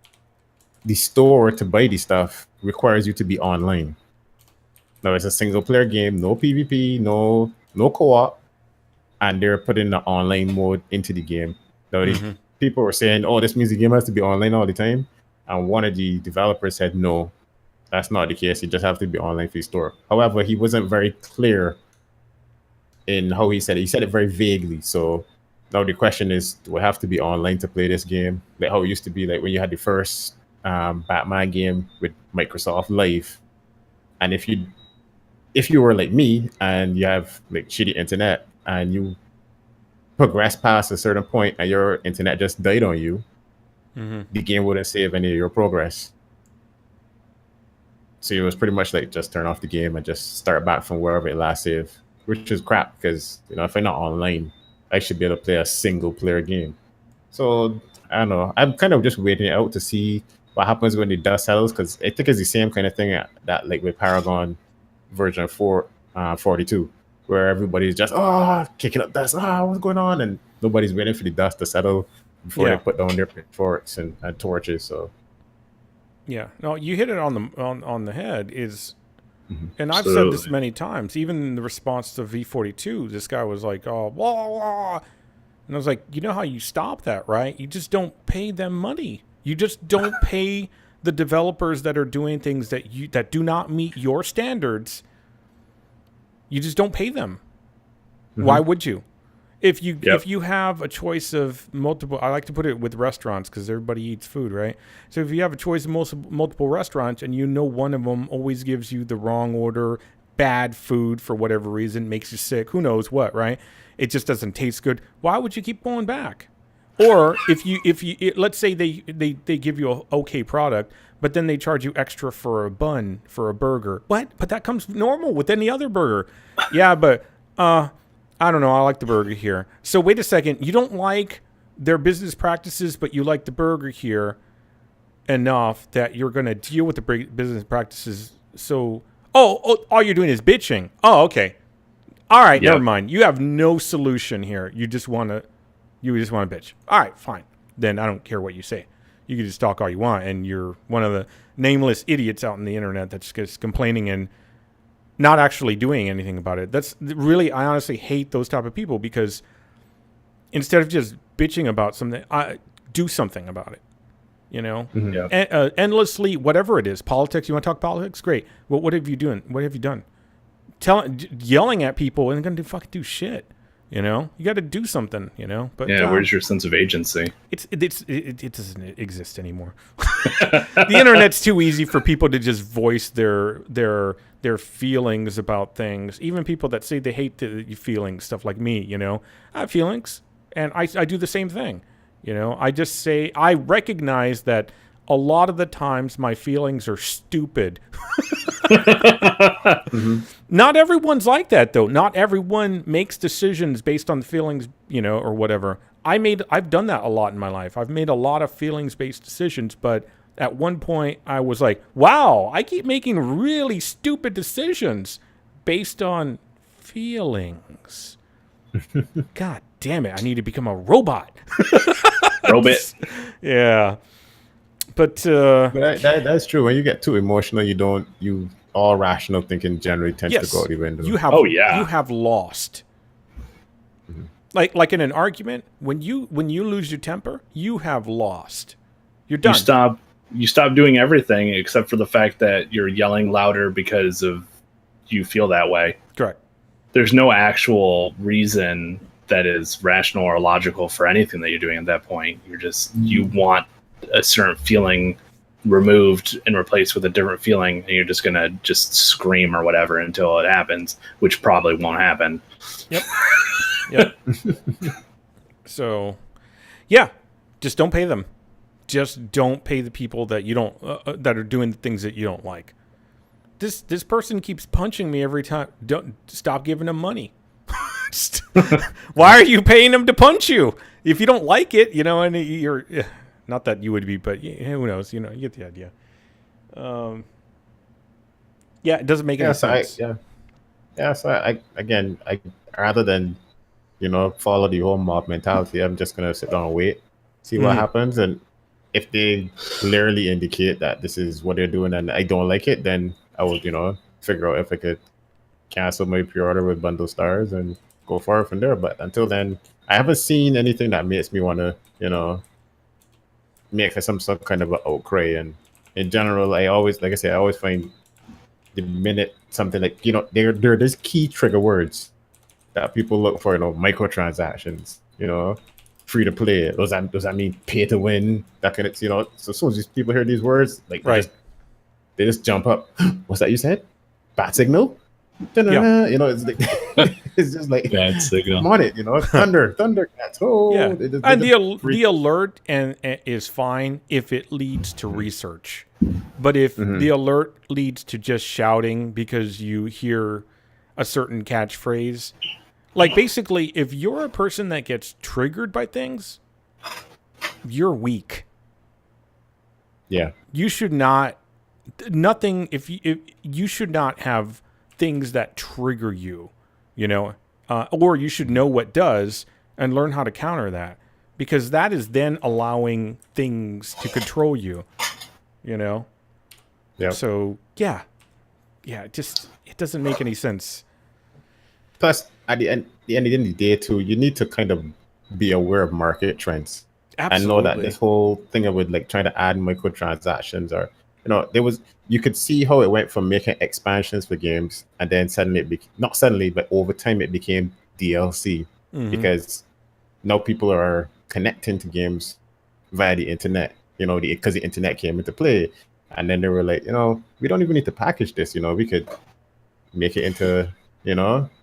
the store to buy the stuff requires you to be online. Now it's a single player game, no PvP, no co-op, and they're putting the online mode into the game. Now the people were saying, oh, this means the game has to be online all the time. And one of the developers said, no, that's not the case. You just have to be online for the store. However, he wasn't very clear in how he said it. He said it very vaguely. So now the question is, do I have to be online to play this game? Like how it used to be, like when you had the first Batman game with Microsoft Live. And if you were like me and you have like shitty internet and you progress past a certain point and your internet just died on you, the game wouldn't save any of your progress. So it was pretty much like just turn off the game and just start back from wherever it last saved, which is crap because if I'm not online, I should be able to play a single player game. So I don't know. I'm kind of just waiting out to see what happens when the dust settles, because I think it's the same kind of thing that like with Paragon version 42, where everybody's just kicking up dust. What's going on? And nobody's waiting for the dust to settle before they put down their pitchforks and torches. So yeah, no, you hit it on the head. And I've Absolutely. said this many times. Even in the response to V42, this guy was like, "Oh, blah, blah." And I was like, you know how you stop that, right? You just don't pay them money. You just don't pay the developers that are doing things that do not meet your standards. You just don't pay them. Why would you? If you have a choice of multiple, I like to put it with restaurants because everybody eats food, right? So if you have a choice of multiple restaurants and one of them always gives you the wrong order, bad food for whatever reason, makes you sick, who knows what, right? It just doesn't taste good. Why would you keep going back? Or if you let's say they give you an okay product, but then they charge you extra for a bun for a burger. What? But that comes normal with any other burger. Yeah, but I don't know. I like the burger here. So wait a second. You don't like their business practices, but you like the burger here enough that you're going to deal with the business practices. So Oh, all you're doing is bitching. Oh, okay. All right, Yep. never mind. You have no solution here. You just want to bitch. All right, fine. Then I don't care what you say. You can just talk all you want, and you're one of the nameless idiots out on the internet that's just complaining and not actually doing anything about it. That's really, I honestly hate those type of people, because instead of just bitching about something, do something about it. You know, endlessly, whatever it is, politics. You want to talk politics? Great. Well, what have you doing? What have you done? Yelling at people isn't going to fucking do shit. You know, you got to do something. You know, but where's your sense of agency? It doesn't exist anymore. The internet's too easy for people to just voice their feelings about things. Even people that say they hate the feelings, stuff like me. You know, I have feelings, and I do the same thing. You know, I just say, I recognize that a lot of the times my feelings are stupid. Not everyone's like that, though. Not everyone makes decisions based on feelings, you know, or whatever. I've done that a lot in my life. I've made a lot of feelings-based decisions, but at one point I was like, wow, I keep making really stupid decisions based on feelings. God damn it, I need to become a robot. Robot. Yeah. But that's true. When you get too emotional, all rational thinking generally tends to go out the window. You have lost. Mm-hmm. Like in an argument, when you lose your temper, you have lost. You're done. You stop doing everything except for the fact that you're yelling louder because of you feel that way. Correct. There's no actual reason that is rational or logical for anything that you're doing at that point. You're just you want a certain feeling removed and replaced with a different feeling, and you're just gonna just scream or whatever until it happens, which probably won't happen. Yep. So, yeah, just don't pay them. Just don't pay the people that you don't that are doing the things that you don't like. This person keeps punching me every time. Don't stop giving them money. Why are you paying them to punch you if you don't like it? You know, and you're not that you would be, but who knows? You know, you get the idea. Yeah, it doesn't make any sense. So I rather than follow the whole mob mentality, I'm just gonna sit down and wait, see what happens, and if they clearly indicate that this is what they're doing and I don't like it, then I will figure out if I could cancel my pre-order with bundle stars and go forward from there. But until then, I haven't seen anything that makes me want to, make some kind of an outcry. And in general, I always find the minute something like, there are these key trigger words that people look for, microtransactions, free to play. Does that mean pay to win? That kind of, so as soon as people hear these words, like, right, they just jump up. What's that you said? Bat signal? Yeah. It's like it's just like bad signal. I'm on it, Thundercats. Oh, yeah. And the alert is fine if it leads to research, but if the alert leads to just shouting because you hear a certain catchphrase, like basically, if you're a person that gets triggered by things, you're weak. Yeah, you should not. Nothing. If you should not have things that trigger you, or you should know what does and learn how to counter that, because that is then allowing things to control you, Yeah. So yeah, it doesn't make any sense. Plus, at the end of the day, too, you need to kind of be aware of market trends. Absolutely. I know that this whole thing of like trying to add microtransactions or you could see how it went from making expansions for games and then suddenly not suddenly, but over time it became DLC because now people are connecting to games via the internet, because the internet came into play. And then they were like, we don't even need to package this, we could make it into,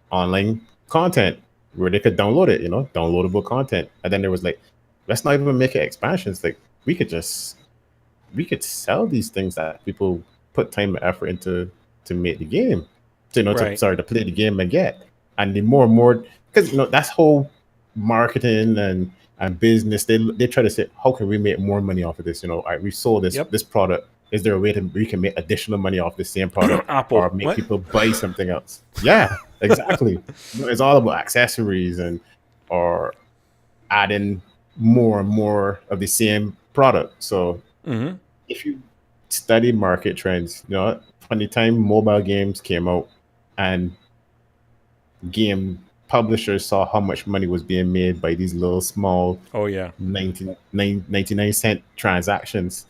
online content where they could download it, downloadable content. And then there was like, let's not even make it expansions. Like we could sell these things that people put time and effort into to make the game, to play the game and get. And the more and more, because that's whole marketing and business. They try to say, how can we make more money off of this? We sold this product is there a way we can make additional money off the same product Apple. or make What? people buy something else? Yeah, exactly. It's all about accessories or adding more and more of the same product. So if you study market trends, from the time mobile games came out and game publishers saw how much money was being made by these little small 99-cent transactions,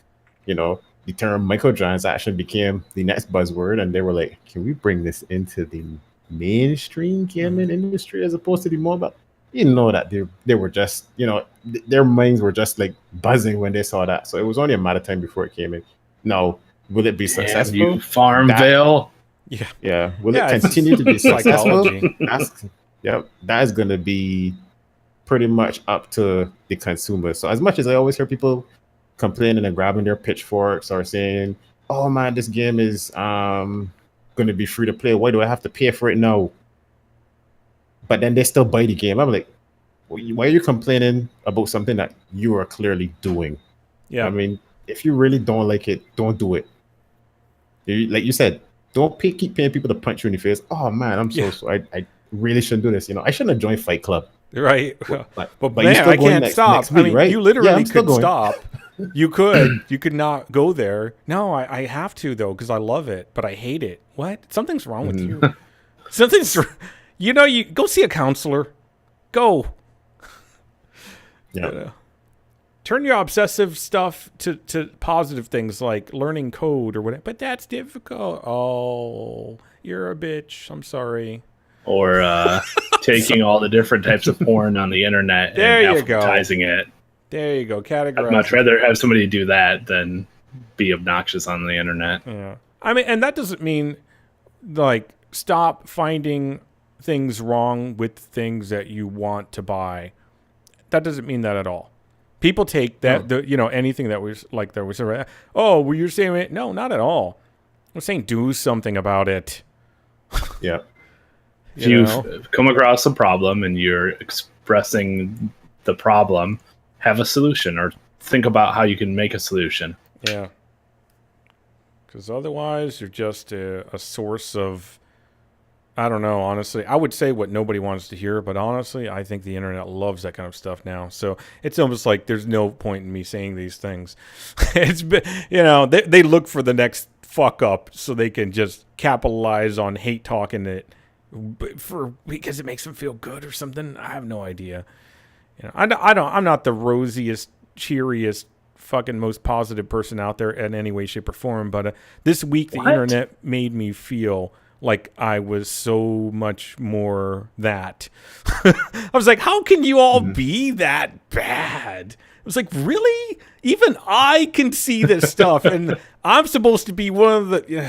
the term microtransaction became the next buzzword, and they were like, can we bring this into the mainstream gaming industry as opposed to the mobile? That they were just, their minds were just like buzzing when they saw that. So it was only a matter of time before it came in. Now, will it be successful? You Farmville. Yeah. Will it continue to be successful? That is going to be pretty much up to the consumer. So as much as I always hear people complaining and grabbing their pitchforks or saying, "Oh man, this game is going to be free to play. Why do I have to pay for it now?" But then they still buy the game. I'm like, why are you complaining about something that you are clearly doing? Yeah. I mean, if you really don't like it, don't do it. Like you said, don't keep paying people to punch you in the face. Oh man, I'm so sorry. I really shouldn't do this. I shouldn't have joined Fight Club. Right. But man, I can't stop. Next week, right? You literally could going. stop. You could not go there. No, I have to though, because I love it, but I hate it. What? Something's wrong with you. Something's, you go see a counselor. Go. Yeah. Turn your obsessive stuff to positive things like learning code or whatever. But that's difficult. Oh, you're a bitch. I'm sorry. Or taking all the different types of porn on the internet and advertising it. There you go. Categorize. I'd much rather have somebody do that than be obnoxious on the internet. Yeah. I mean, and that doesn't mean like stop finding things wrong with things that you want to buy. That doesn't mean that at all. People take that, anything that was like there was a, oh, well, you're saying it? No, not at all. I'm saying do something about it. Yeah. If you've come across a problem and you're expressing the problem, have a solution or think about how you can make a solution. Yeah. Because otherwise, you're just a source of, I don't know, honestly. I would say what nobody wants to hear, but honestly, I think the internet loves that kind of stuff now. So it's almost like there's no point in me saying these things. It's been, they look for the next fuck up so they can just capitalize on hate talking it because it makes them feel good or something. I have no idea. I'm not the rosiest, cheeriest, fucking most positive person out there in any way, shape, or form. But this week, the internet made me feel like I was so much more that. I was like, how can you all be that bad? I was like, really? Even I can see this stuff, and I'm supposed to be one of the.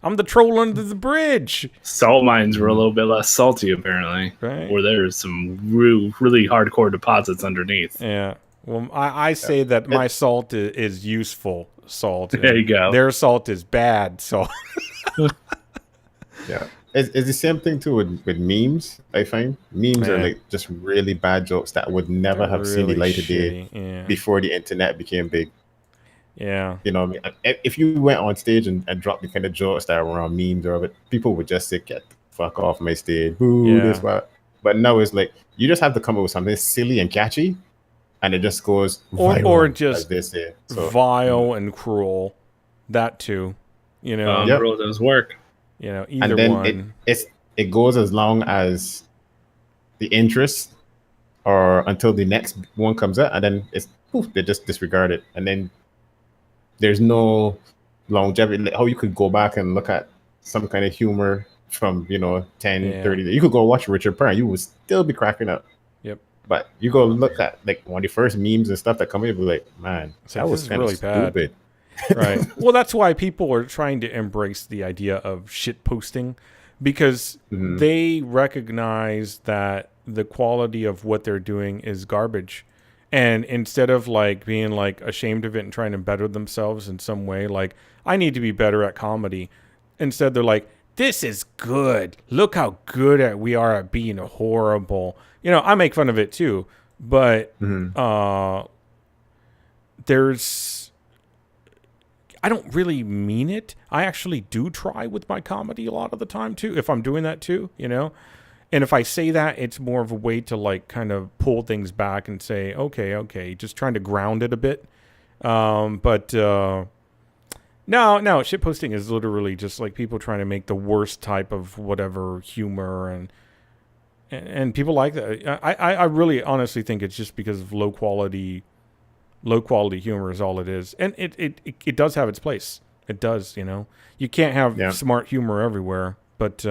I'm the troll under the bridge. Salt mines were a little bit less salty, apparently. Right. Where there's some really hardcore deposits underneath. Yeah. Well, I say that my salt is useful salt. There you go. Their salt is bad salt. Yeah. It's the same thing too with memes, I find. Memes are like just really bad jokes that would never have seen the light of day before the internet became big. Yeah. If you went on stage and dropped the kind of jokes that were on memes or people would just say, get the fuck off my stage. Boo, this, what. But now it's like, you just have to come up with something silly and catchy, and it just goes viral, or just as they say. So, vile and cruel. That too. Cruel does work. Either and then one. It goes as long as the interest or until the next one comes out, and then they just disregard it. And then there's no longevity. How you could go back and look at some kind of humor from 10, 30 years. You could go watch Richard Pryor, you would still be cracking up. Yep. But you go look at like one of the first memes and stuff that come in, you'll be like, man, that was kind really of stupid. Right. Well, that's why people are trying to embrace the idea of shit posting, because they recognize that the quality of what they're doing is garbage. And instead of like being like ashamed of it and trying to better themselves in some way, like I need to be better at comedy. Instead, they're like, this is good. Look how good we are at being horrible. I make fun of it too, but I don't really mean it. I actually do try with my comedy a lot of the time too, if I'm doing that too, you know. And if I say that, it's more of a way to like kind of pull things back and say, okay, just trying to ground it a bit. No, shitposting is literally just like people trying to make the worst type of whatever humor, and people like that. I really honestly think it's just because of low quality humor is all it is, and it does have its place. It does, you know. You can't have smart humor everywhere, but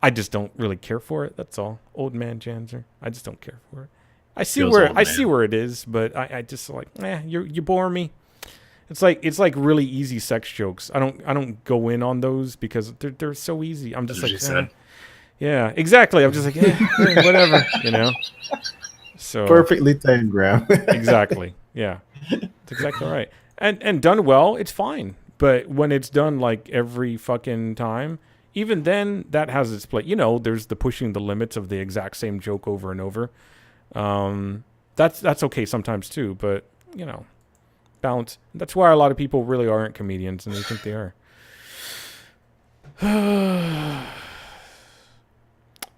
I just don't really care for it. That's all. Old man Janzer. I just don't care for it. I see where it is, but I just like, you bore me. It's like really easy sex jokes. I don't go in on those because they're so easy. I'm just like, yeah, exactly. I'm just like, whatever, you know. So perfectly timed, Graham. Exactly. Yeah, that's exactly right. And done well, it's fine. But when it's done like every fucking time, even then, that has its place. You know, there's the pushing the limits of the exact same joke over and over. That's okay sometimes too, but you know, balance. That's why a lot of people really aren't comedians, and they think they are.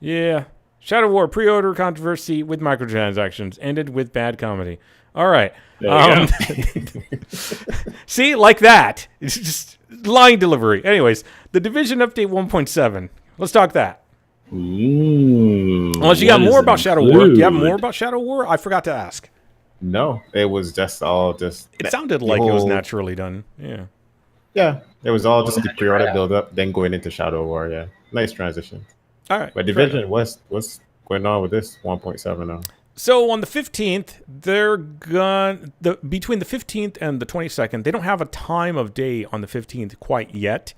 Yeah, Shadow War pre-order controversy with microtransactions ended with bad comedy. All right. See, like that. It's just line delivery. Anyways, the Division update 1.7. Let's talk that. Ooh, unless you got more about Shadow War. Do you have more about Shadow War? I forgot to ask. No, it was just all just. It sounded like it was naturally done. Yeah. Yeah, it was all just the pre-order build-up, then going into Shadow War. Yeah, nice transition. All right. But Division, what's going on with this 1.7 now? So on the 15th, between the 15th and the 22nd, they don't have a time of day on the 15th quite yet,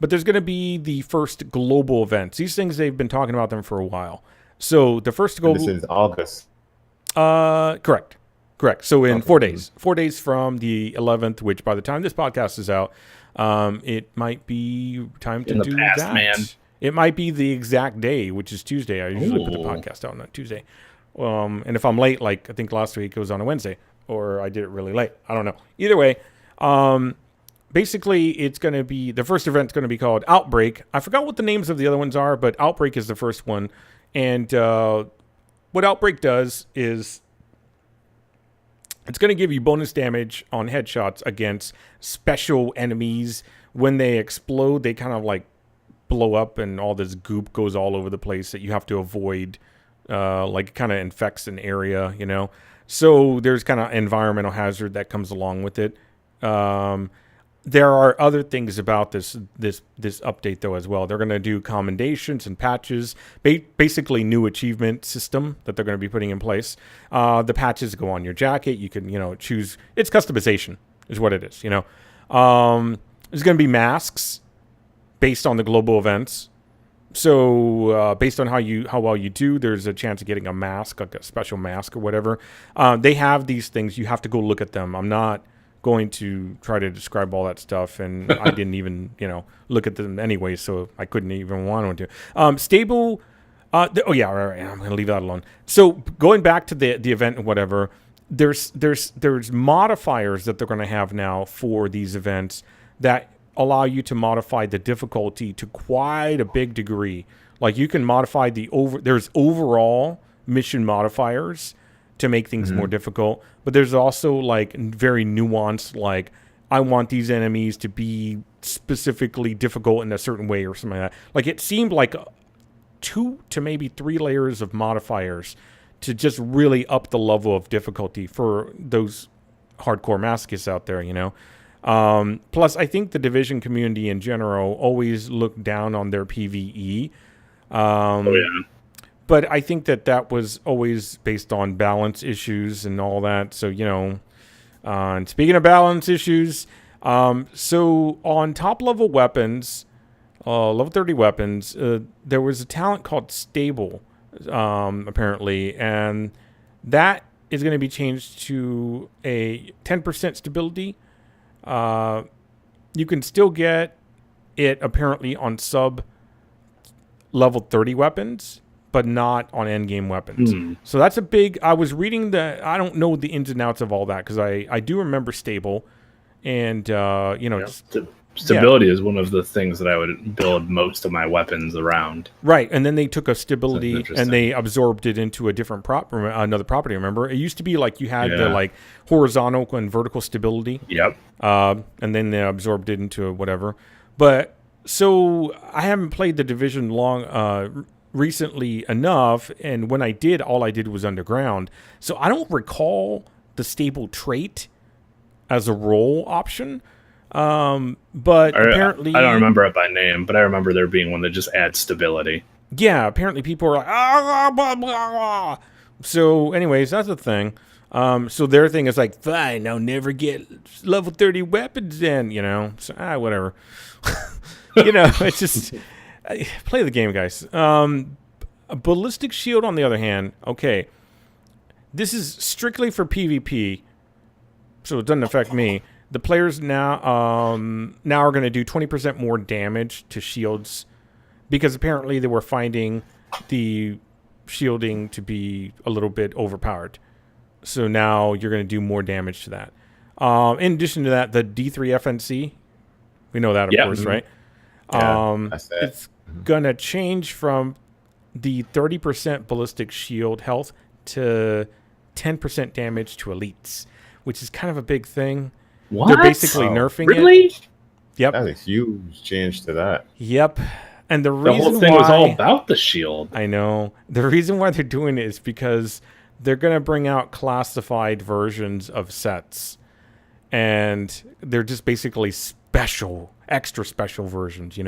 but there's going to be the first global events. These things, they've been talking about them for a while. So the first global... And this is August. Correct. So in 4 days. 4 days from the 11th, which by the time this podcast is out, it might be time to do that. Man. It might be the exact day, which is Tuesday. I usually put the podcast out on a Tuesday. And if I'm late, like I think last week it was on a Wednesday, or I did it really late. I don't know. Either way, basically it's going to be, the first event's going to be called Outbreak. I forgot what the names of the other ones are, but Outbreak is the first one. And what Outbreak does is it's going to give you bonus damage on headshots against special enemies. When they explode, they kind of like blow up and all this goop goes all over the place that you have to avoid. Like it kind of infects an area, you know. So there's kind of environmental hazard that comes along with it. There are other things about this update though as well. They're going to do commendations and patches, basically new achievement system that they're going to be putting in place. The patches go on your jacket. You can, you know, choose. It's customization is what it is, you know. There's going to be masks based on the global events. So based on how well you do, there's a chance of getting a mask, like a special mask or whatever. They have these things. You have to go look at them. I'm not going to try to describe all that stuff, and I didn't even, you know, look at them anyway, so I couldn't even want to. Stable. Right. I'm going to leave that alone. So going back to the event and whatever, there's modifiers that they're going to have now for these events that allow you to modify the difficulty to quite a big degree. Like you can modify there's overall mission modifiers to make things more difficult, but there's also like very nuanced, like I want these enemies to be specifically difficult in a certain way or something like that. Like it seemed like 2 to maybe 3 layers of modifiers to just really up the level of difficulty for those hardcore masochists out there, you know. Plus, I think the Division community in general always looked down on their PvE. But I think that was always based on balance issues and all that. So, you know, and speaking of balance issues, so on top level weapons, level 30 weapons, there was a talent called Stable, apparently, and that is going to be changed to a 10% stability. You can still get it apparently on sub level 30 weapons, but not on endgame weapons. So that's a big, I was reading I don't know the ins and outs of all that because I do remember Stable and just, stability is one of the things that I would build most of my weapons around. Right, and then they took a stability and they absorbed it into a different another property. Remember, it used to be like you had the like horizontal and vertical stability. Yep. And then they absorbed it into whatever. But so I haven't played the Division recently enough, and when I did, all I did was underground. So I don't recall the stable trait as a role option. But apparently I don't remember it by name, but I remember there being one that just adds stability. Yeah, apparently people are like, blah, blah, blah. So anyways, that's the thing. So their thing is like, fine, I'll never get level 30 weapons then, so whatever. It's just play the game, guys. A Ballistic Shield, on the other hand, okay, this is strictly for PvP, so it doesn't affect me. The players now are going to do 20% more damage to shields because apparently they were finding the shielding to be a little bit overpowered. So now you're going to do more damage to that. In addition to that, the D3 FNC, we know that, of course, right? It's going to change from the 30% ballistic shield health to 10% damage to elites, which is kind of a big thing. What? They're basically nerfing it. Really? Yep. That's a huge change to that. Yep. And the whole thing was all about the shield. I know. The reason why they're doing it is because they're going to bring out classified versions of sets. And they're just basically extra special versions,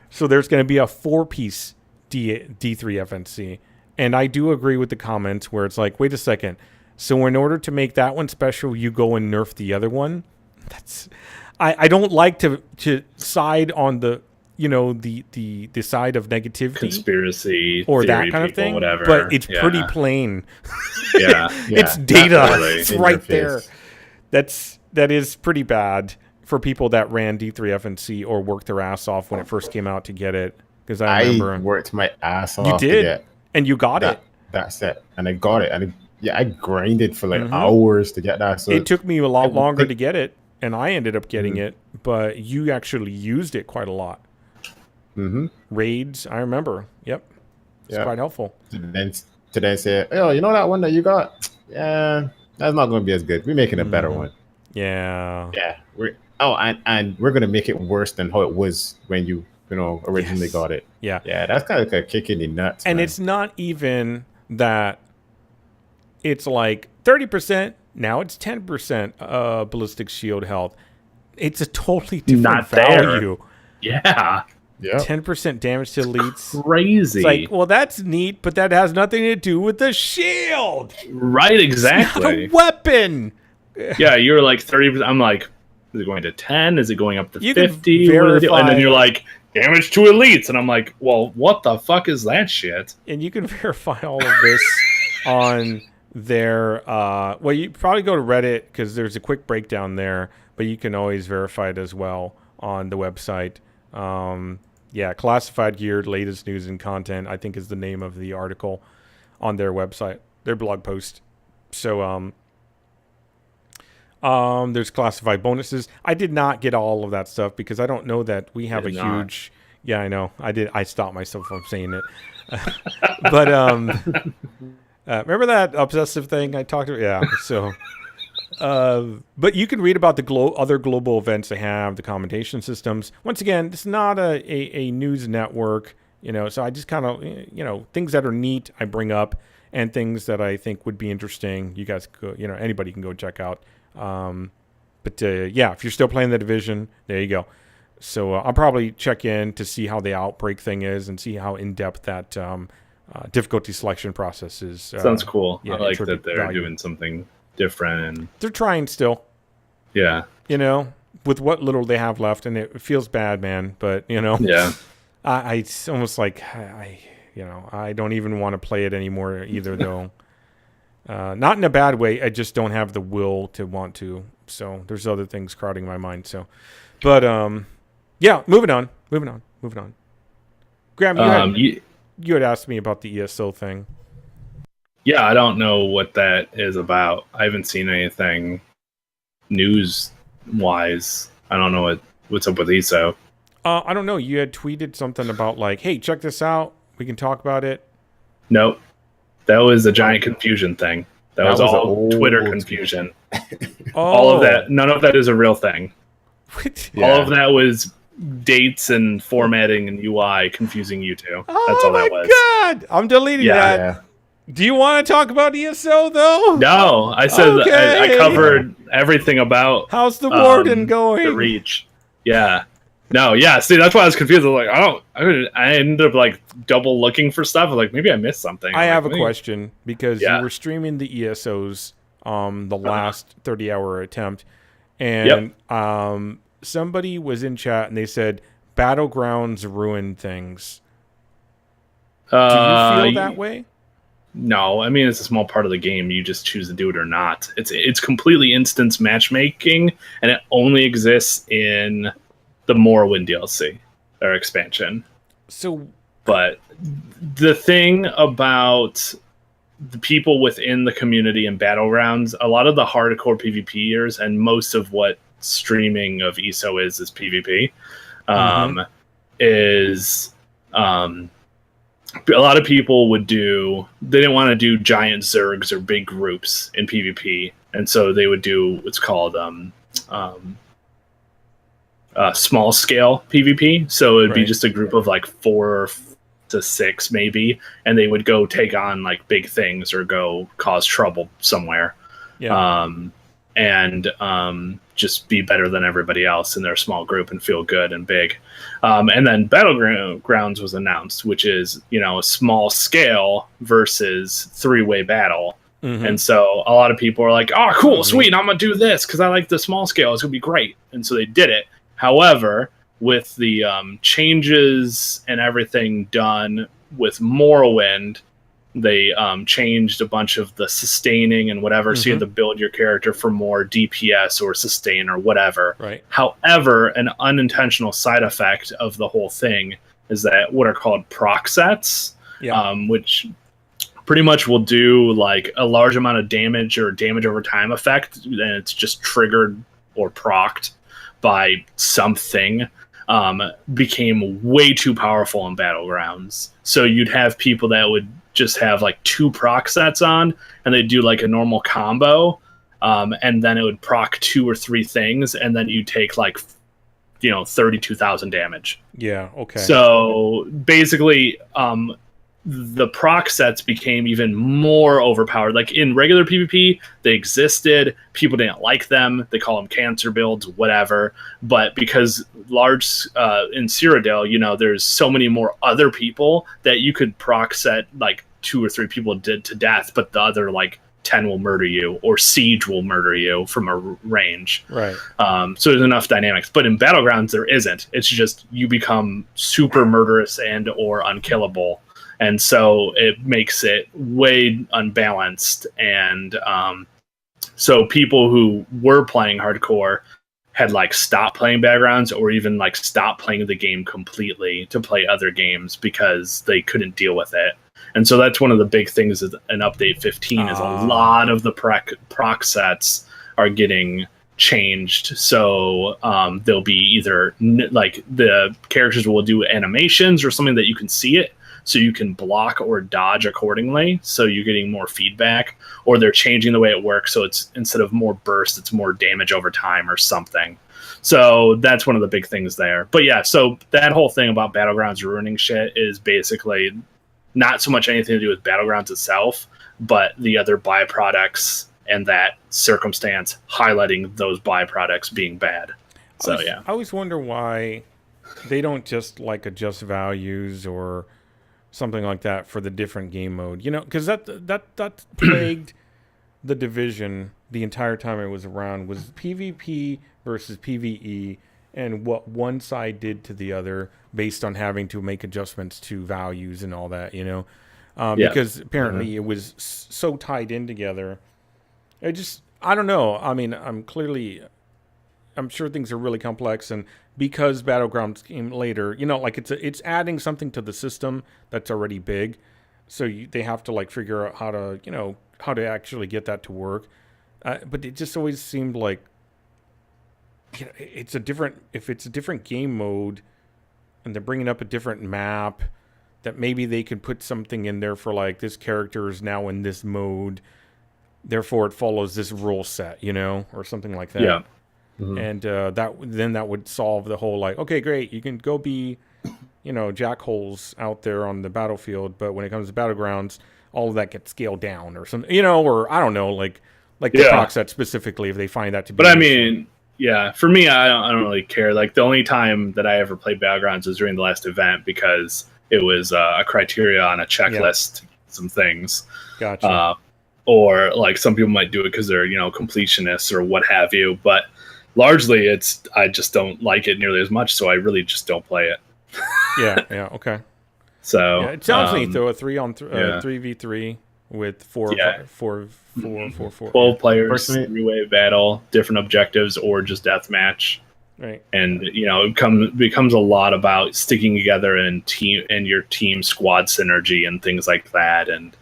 So there's going to be a 4-piece D3 FNC. And I do agree with the comments where it's like, wait a second. So in order to make that one special, you go and nerf the other one? I don't like to side on the the side of negativity, conspiracy, or theory, that kind of thing, whatever. But it's pretty plain. It's data. It's right there. That is pretty bad for people that ran D3 FNC or worked their ass off when it first came out to get it. Because I remember worked my ass off. You did, and you got it. That set, and I got it, and I grinded for like hours to get that. So it took me a lot longer to get it, and I ended up getting it. But you actually used it quite a lot. Raids, I remember. Yep, it's quite helpful. Then today say, oh, that one that you got? Yeah, that's not going to be as good. We're making a better one. Yeah. And we're going to make it worse than how it was when you originally got it. Yeah. Yeah, that's kind of like a kick in the nuts. And man. it's not even that it's like 30%, now it's 10% ballistic shield health. It's a totally different value. Yeah. 10% damage to elites. Crazy. It's like, well, that's neat, but that has nothing to do with the shield. Right, exactly. It's not a weapon. Yeah, you're like 30%. I'm like, is it going to 10? Is it going up to 50? Verify, and then you're like, damage to elites. And I'm like, well, what the fuck is that shit? And you can verify all of this on their... well, you probably go to Reddit because there's a quick breakdown there, but you can always verify it as well on the website. Classified Gear, latest news and content, I think is the name of the article on their website, their blog post. So, there's classified bonuses. I did not get all of that stuff because I don't know that we have a huge... Yeah, I know. I stopped myself from saying it. But, remember that obsessive thing I talked about? Yeah, so... but you can read about the other global events they have, the commendation systems. Once again, it's not a news network, so I just kind of, things that are neat I bring up, and things that I think would be interesting. You guys go, anybody can go check out. But if you're still playing the Division, there you go. So I'll probably check in to see how the Outbreak thing is and see how in-depth that difficulty selection process is. Sounds cool. I like that they're doing something different, and they're trying still. Yeah. With what little they have left, and it feels bad, man. But yeah, it's almost like I don't even want to play it anymore either, though. Not in a bad way. I just don't have the will to want to. So there's other things crowding my mind. So, but moving on. Graham, you had asked me about the ESO thing. Yeah, I don't know what that is about. I haven't seen anything news wise. I don't know what's up with ESO. I don't know. You had tweeted something about like, hey, check this out. We can talk about it. Nope. That was a giant confusion thing. That was all Twitter confusion. All of that. None of that is a real thing. All of that was dates and formatting and UI confusing you two. That's all that was. Oh my god! I'm deleting that. Yeah. Do you want to talk about ESO though? No, I said I covered everything about. How's the warden going? The reach. Yeah. No, yeah. See, that's why I was confused. I was like, I ended up like double looking for stuff. I was like, maybe I missed something. I have a question because you were streaming the ESOs, the last 30-hour attempt, and somebody was in chat and they said Battlegrounds ruin things. Do you feel that way? No, I mean it's a small part of the game. You just choose to do it or not. It's completely instance matchmaking, and it only exists in the Morrowind DLC or expansion. But the thing about the people within the community and Battlegrounds, a lot of the hardcore PvPers and most of what streaming of ESO is PvP, a lot of people they didn't want to do giant zergs or big groups in PvP, and so they would do what's called small scale PvP. So it'd be just a group of like 4 to 6 maybe, and they would go take on like big things or go cause trouble somewhere. Just be better than everybody else in their small group and feel good and big. And then Battlegrounds was announced, which is, a small scale versus 3-way battle. And so a lot of people are like, oh, cool, sweet, I'm going to do this because I like the small scale. It's going to be great. And so they did it. However, with the changes and everything done with Morrowind, they changed a bunch of the sustaining and whatever, so you had to build your character for more DPS or sustain or whatever. Right. However, an unintentional side effect of the whole thing is that what are called proc sets, which pretty much will do like a large amount of damage or damage over time effect, and it's just triggered or procced by something, became way too powerful in Battlegrounds. So you'd have people that would just have like 2 proc sets on, and they'd do like a normal combo, and then it would proc 2 or 3 things, and then you take like 32,000 damage. Yeah, okay. So basically, the proc sets became even more overpowered. Like in regular PvP, they existed. People didn't like them. They call them cancer builds, whatever. But because in Cyrodiil, there's so many more other people that you could proc set like 2 or 3 people did to death, but the other like 10 will murder you, or Siege will murder you from a range. Right. So there's enough dynamics. But in Battlegrounds, there isn't. It's just you become super murderous and or unkillable. And so it makes it way unbalanced. And so people who were playing hardcore had like stopped playing Battlegrounds, or even like stopped playing the game completely to play other games because they couldn't deal with it. And so that's one of the big things in Update 15 is a lot of the proc sets are getting changed. So they'll be either like the characters will do animations or something that you can see it, so you can block or dodge accordingly, so you're getting more feedback, or they're changing the way it works, so it's instead of more burst, it's more damage over time or something. So that's one of the big things there. But yeah, so that whole thing about Battlegrounds ruining shit is basically not so much anything to do with Battlegrounds itself, but the other byproducts and that circumstance highlighting those byproducts being bad. So I always wonder why they don't just like adjust values or something like that for the different game mode, because that plagued the Division the entire time it was around, was PvP versus PvE, and what one side did to the other based on having to make adjustments to values and all that, because apparently it was so tied in together. I don't know. I mean, I'm sure things are really complex, and because Battlegrounds came later, like it's adding something to the system that's already big, so they have to like figure out how to actually get that to work. But it just always seemed like it's a different, if it's a different game mode and they're bringing up a different map, that maybe they could put something in there for like, this character is now in this mode, therefore it follows this rule set, or something like that. Yeah. Mm-hmm. And that would solve the whole, like, okay, great, you can go be, jackholes out there on the battlefield, but when it comes to battlegrounds, all of that gets scaled down or something, or I don't know, like the talk set specifically, if they find that to be. But I mean, yeah, for me, I don't really care. Like, the only time that I ever played Battlegrounds was during the last event, because it was a criteria on a checklist, some things. Gotcha. Or like some people might do it because they're, completionists or what have you. But largely, I just don't like it nearly as much, so I really just don't play it. yeah, okay. So it sounds neat though. A 3v3 with 12 players, three-way battle, different objectives, or just deathmatch. Right. And it becomes a lot about sticking together and your team squad synergy and things like that. And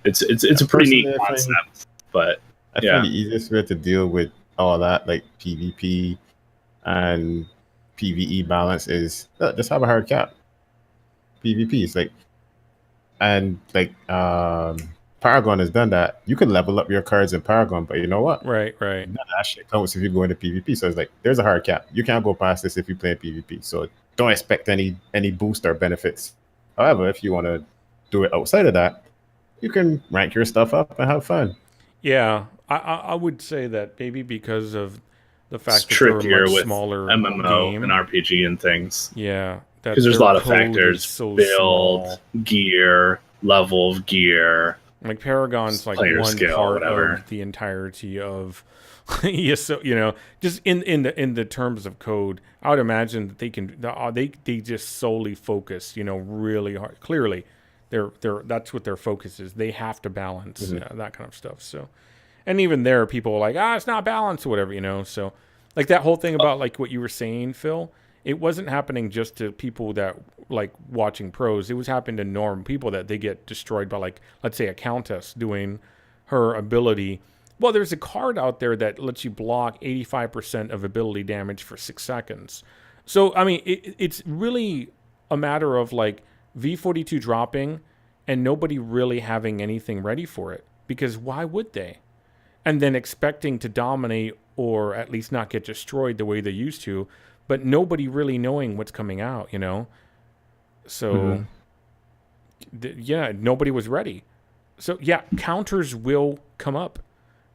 it's a pretty neat concept. But I think the easiest way to deal with all that, like PvP and PvE balance, is just have a hard cap. PvP is Paragon has done that. You can level up your cards in Paragon, but you know what? Right. None of that shit counts if you go into PvP. So it's like, there's a hard cap. You can't go past this if you play PvP. So don't expect any boost or benefits. However, if you want to do it outside of that, you can rank your stuff up and have fun. Yeah, I would say that maybe because of the fact it's trickier that they're a much with smaller MMO game and RPG and things. Yeah. Because there's a lot of factors. So build, small. Gear, level of gear. Like Paragon's like one skill, part whatever. of the entirety of so just in the terms of code, I would imagine that they just solely focus, really hard. Clearly, that's what their focus is. They have to balance that kind of stuff. So, and even there, people are like, it's not balanced or whatever, So, like that whole thing about like what you were saying, Phil. It wasn't happening just to people that like watching pros. It was happening to normal people that they get destroyed by, like, let's say a countess doing her ability. Well, there's a card out there that lets you block 85% of ability damage for 6 seconds. So, I mean, it's really a matter of like V42 dropping and nobody really having anything ready for it. Because why would they? And then expecting to dominate or at least not get destroyed the way they used to. But nobody really knowing what's coming out, So, nobody was ready. So, counters will come up.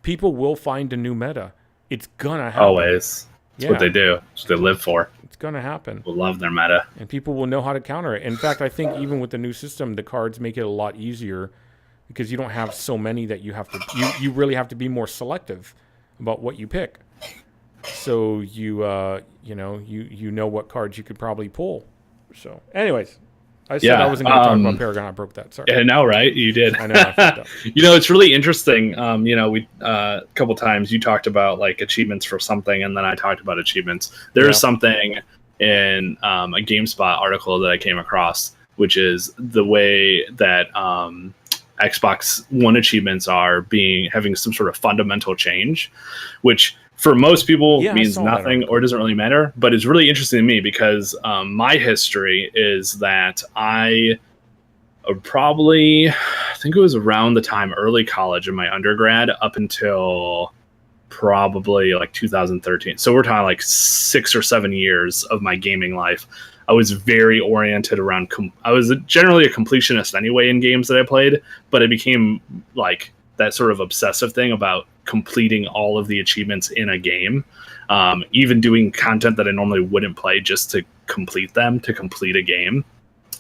People will find a new meta. It's gonna happen. Always. That's what they do. That's what they live for. It's gonna happen. People love their meta. And people will know how to counter it. In fact, I think even with the new system, the cards make it a lot easier because you don't have so many that you have to... You really have to be more selective about what you pick. So you know what cards you could probably pull. So, anyways, I said I wasn't going to talk about Paragon. I broke that. Sorry. Yeah, no, right? You did. I know. I fucked up. It's really interesting. We a couple times you talked about like achievements for something, and then I talked about achievements. There is something in a GameSpot article that I came across, which is the way that Xbox One achievements are having some sort of fundamental change, which for most people means nothing or doesn't really matter, but it's really interesting to me because my history is that I think it was around the time early college in my undergrad up until probably like 2013. So we're talking like 6 or 7 years of my gaming life. I was very oriented around, I was generally a completionist anyway in games that I played, but it became like that sort of obsessive thing about completing all of the achievements in a game, even doing content that I normally wouldn't play just to complete a game.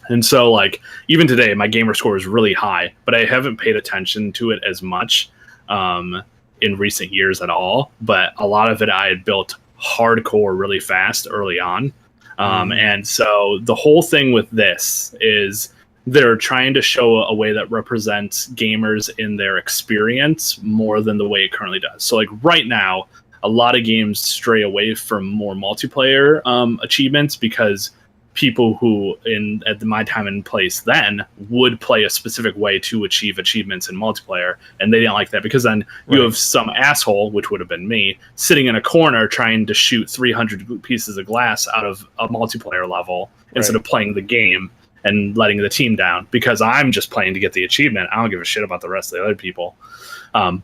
And so like even today, my gamer score is really high, but I haven't paid attention to it as much in recent years at all. But a lot of it I had built hardcore really fast early on. And so the whole thing with this is they're trying to show a way that represents gamers in their experience more than the way it currently does. So like right now, a lot of games stray away from more multiplayer achievements because people who at my time and place then would play a specific way to achieve achievements in multiplayer, and they didn't like that because then you have some asshole, which would have been me, sitting in a corner trying to shoot 300 pieces of glass out of a multiplayer level instead of playing the game and letting the team down because I'm just playing to get the achievement. I don't give a shit about the rest of the other people.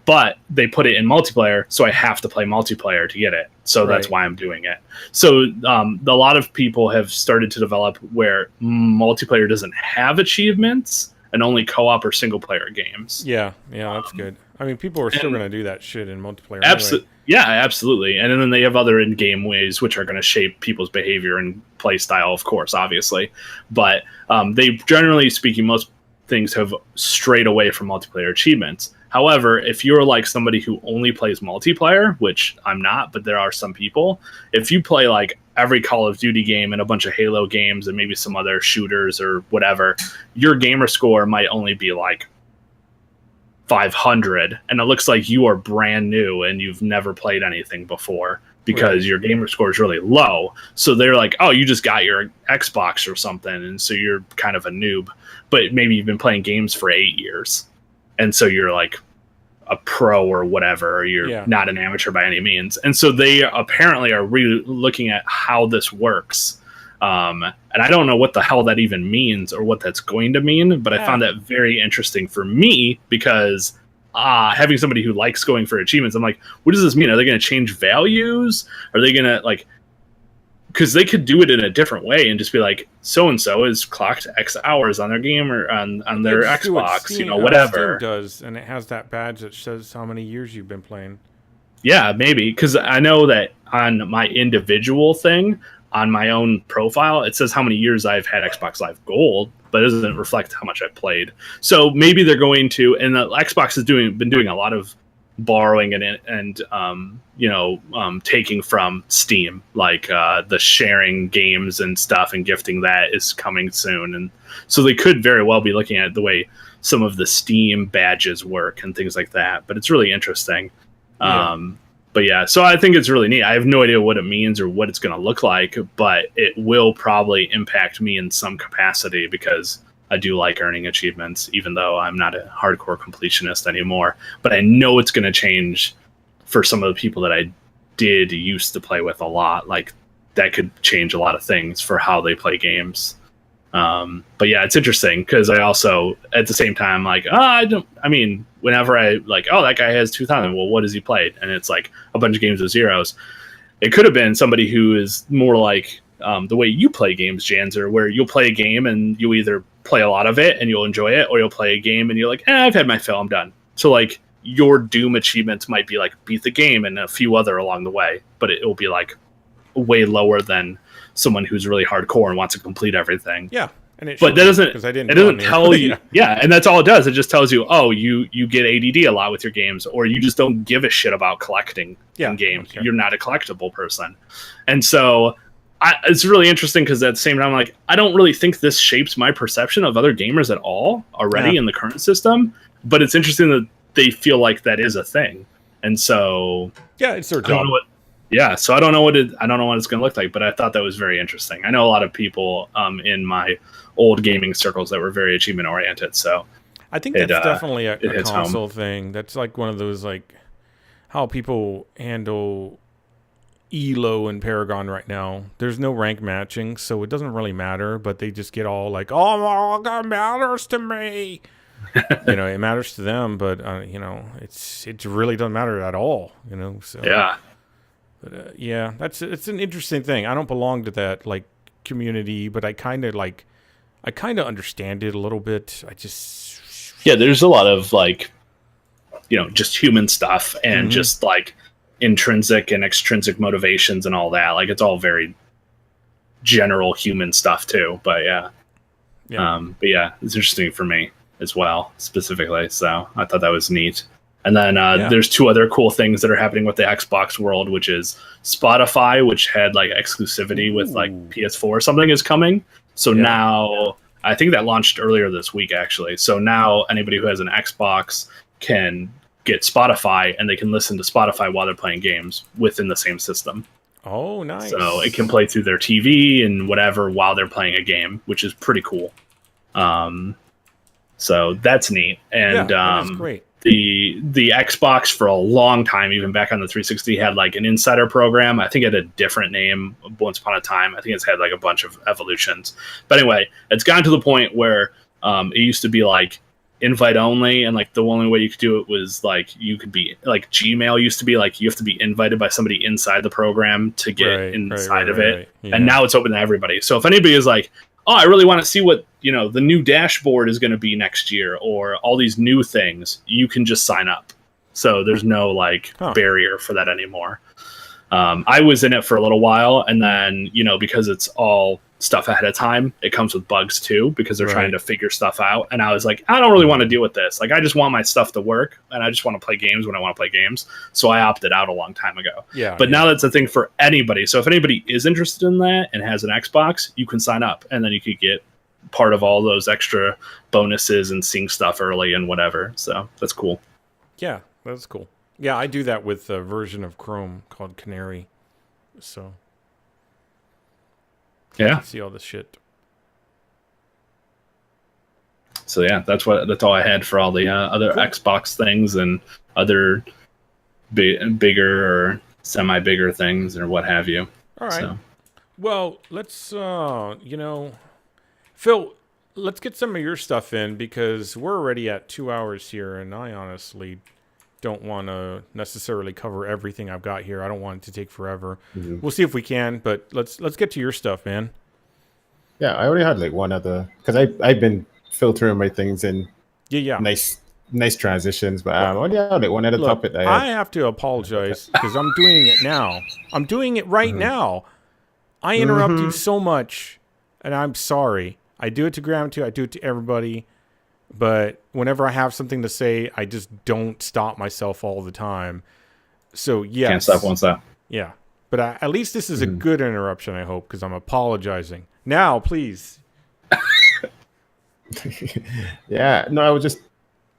But they put it in multiplayer, so I have to play multiplayer to get it. So that's why I'm doing it. So a lot of people have started to develop where multiplayer doesn't have achievements and only co-op or single-player games. Yeah, that's good. I mean, people are still going to do that shit in multiplayer. Absolutely. Anyway. Yeah, absolutely. And then they have other in-game ways which are going to shape people's behavior and play style, of course, obviously. But they, generally speaking, most things have strayed away from multiplayer achievements. However, if you're like somebody who only plays multiplayer, which I'm not, but there are some people, if you play like every Call of Duty game and a bunch of Halo games and maybe some other shooters or whatever, your gamer score might only be like 500, and it looks like you are brand new and you've never played anything before because your gamer score is really low. So they're like, oh, you just got your Xbox or something, and so you're kind of a noob. But maybe you've been playing games for 8 years. And so you're like a pro or whatever, or you're not an amateur by any means. And so they apparently are really looking at how this works. And I don't know what the hell that even means or what that's going to mean, but I found that very interesting for me because having somebody who likes going for achievements, I'm like, what does this mean? Are they going to change values? Are they going to like... Because they could do it in a different way and just be like, so-and-so is clocked X hours on their game or on their Xbox, Steam, whatever. Steam does, and it has that badge that shows how many years you've been playing. Yeah, maybe. Because I know that on my individual thing, on my own profile, it says how many years I've had Xbox Live Gold, but it doesn't reflect how much I've played. So maybe they're going to, and the Xbox has been doing a lot of borrowing and taking from Steam, like the sharing games and stuff and gifting that is coming soon, and so they could very well be looking at the way some of the Steam badges work and things like that. But it's really interesting. But yeah, so I think it's really neat. I have no idea what it means or what it's going to look like, but it will probably impact me in some capacity because I do like earning achievements, even though I'm not a hardcore completionist anymore. But I know it's going to change for some of the people that I did used to play with a lot. Like, that could change a lot of things for how they play games. But yeah, it's interesting because I also, at the same time, like, whenever I like, oh, that guy has 2,000. Well, what has he played? And it's like a bunch of games with zeros. It could have been somebody who is more like the way you play games, Janzer, where you'll play a game and you either play a lot of it and you'll enjoy it, or you'll play a game and you're like, I've had my fill, I'm done. So like your Doom achievements might be like beat the game and a few other along the way, but it will be like way lower than someone who's really hardcore and wants to complete everything. Yeah. And it but that doesn't tell you. Yeah, and that's all it does. It just tells you, oh, you get ADD a lot with your games, or you just don't give a shit about collecting in games. Okay. You're not a collectible person. And so it's really interesting because at the same time, like, I don't really think this shapes my perception of other gamers at all already in the current system. But it's interesting that they feel like that is a thing, and so it's their job. So I don't know what it's going to look like, but I thought that was very interesting. I know a lot of people in my old gaming circles that were very achievement oriented. So I think that's definitely a console thing. That's like one of those, like, how people handle ELO and Paragon right now. There's no rank matching, so it doesn't really matter, but they just get all like, oh, that matters to me. It matters to them, but it really doesn't matter at all, so but it's an interesting thing. I don't belong to that like community, but I kind of understand it a little bit. There's a lot of like just human stuff and just like intrinsic and extrinsic motivations and all that. Like, it's all very general human stuff too, but it's interesting for me as well, specifically. So I thought that was neat. And then there's two other cool things that are happening with the Xbox world, which is Spotify, which had like exclusivity with like PS4 or something, is coming. So now I think that launched earlier this week, actually. So now anybody who has an Xbox can get Spotify, and they can listen to Spotify while they're playing games within the same system. Oh, nice. So it can play through their TV and whatever while they're playing a game, which is pretty cool. So that's neat. And that is great. The Xbox for a long time, even back on the 360, had like an insider program. I think it had a different name once upon a time. I think it's had like a bunch of evolutions. But anyway, it's gotten to the point where it used to be like invite only, and like the only way you could do it was like you could be like Gmail used to be like you have to be invited by somebody inside the program to get inside of it. Yeah. And now it's open to everybody. So if anybody is like, oh, I really want to see what, you know, the new dashboard is going to be next year or all these new things, you can just sign up. So there's no like barrier for that anymore. I was in it for a little while, and then, you know, because it's all stuff ahead of time, it comes with bugs too, because they're trying to figure stuff out. And I was like, I don't really want to deal with this. Like, I just want my stuff to work, and I just want to play games when I want to play games. So I opted out a long time ago. But now that's a thing for anybody. So if anybody is interested in that and has an Xbox, you can sign up, and then you could get part of all those extra bonuses and seeing stuff early and whatever. So that's cool. Yeah, that's cool. Yeah, I do that with a version of Chrome called Canary. So yeah, see all this shit. So yeah, that's all I had for all the other Xbox things and other bigger or semi-bigger things or what have you. All right. So. Well, let's Phil, let's get some of your stuff in, because we're already at 2 hours here, and I honestly don't want to necessarily cover everything I've got here. I don't want it to take forever. Mm-hmm. We'll see if we can, but let's get to your stuff, man. Yeah, I already had like one other, because I've been filtering my things in nice transitions, but I already had like one other topic. I have to apologize because I'm doing it now. I'm doing it right now. I interrupt you so much, and I'm sorry. I do it to Graham too. I do it to everybody. But whenever I have something to say, I just don't stop myself all the time. So, yes. Can't stop, won't stop. Yeah. But at least this is a good interruption, I hope, because I'm apologizing. Now, please. Yeah. No, I would just...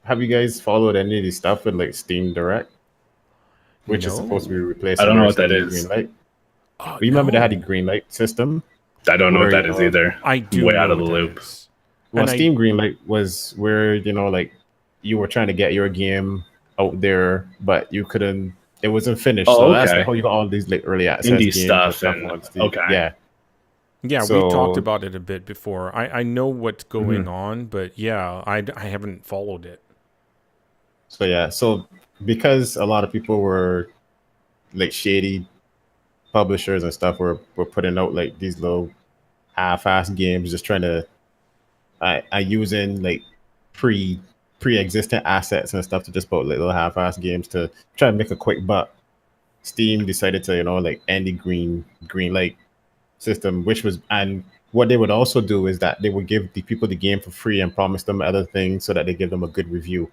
Have you guys followed any of this stuff with like Steam Direct? Which is supposed to be replacing... I don't know what that is. Greenlight. Oh, you remember they had the Greenlight system? I don't know what that is either. I do. Way out of the loop. Well, Steam Greenlight was where, you know, like you were trying to get your game out there, but you couldn't. It wasn't finished. So that's how you got all these like early access indie games stuff. Yeah, so, we talked about it a bit before. I know what's going on, but yeah, I haven't followed it. So because a lot of people were like shady publishers and stuff were putting out like these little half-ass games, just trying to using like pre-existing assets and stuff to just put little half-ass games to try to make a quick buck. Steam decided to, you know, like end the Greenlight system, and what they would also do is that they would give the people the game for free and promise them other things so that they give them a good review.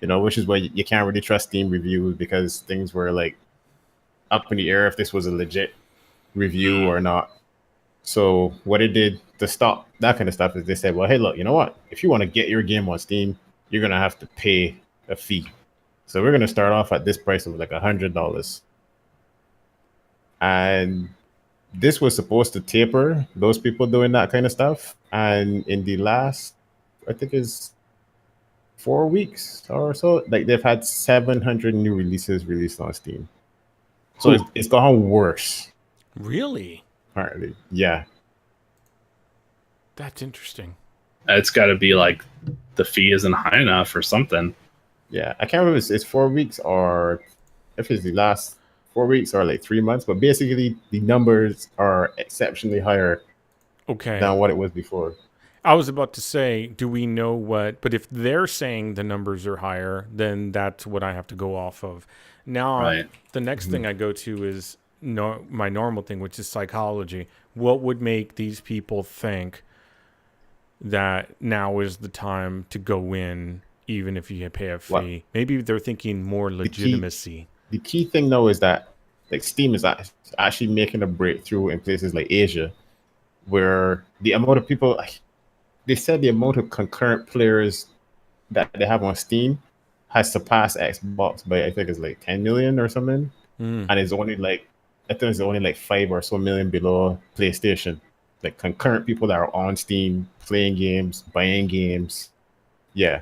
You know, which is why you can't really trust Steam reviews, because things were like up in the air if this was a legit review or not. So what it did to stop that kind of stuff is they said, well, hey, look, you know what? If you want to get your game on Steam, you're going to have to pay a fee. So we're going to start off at this price of like $100. And this was supposed to taper those people doing that kind of stuff. And in the last, I think it's 4 weeks or so, like they've had 700 new releases released on Steam. So it's gone worse. Really? Apparently, yeah. That's interesting. It's got to be like the fee isn't high enough or something. Yeah, I can't remember if it's 4 weeks or if it's the last 4 weeks or like 3 months, but basically the numbers are exceptionally higher than what it was before. I was about to say, do we know what? But if they're saying the numbers are higher, then that's what I have to go off of. Now, the next thing I go to is my normal thing, which is psychology. What would make these people think that now is the time to go in, even if you pay a fee? What? Maybe they're thinking more legitimacy. The key thing, though, is that like Steam is actually making a breakthrough in places like Asia, where the amount of people, they said the amount of concurrent players that they have on Steam has surpassed Xbox by, I think it's like 10 million or something. And it's only like I think there's only like 5 or so million below PlayStation, like concurrent people that are on Steam playing games, buying games. Yeah.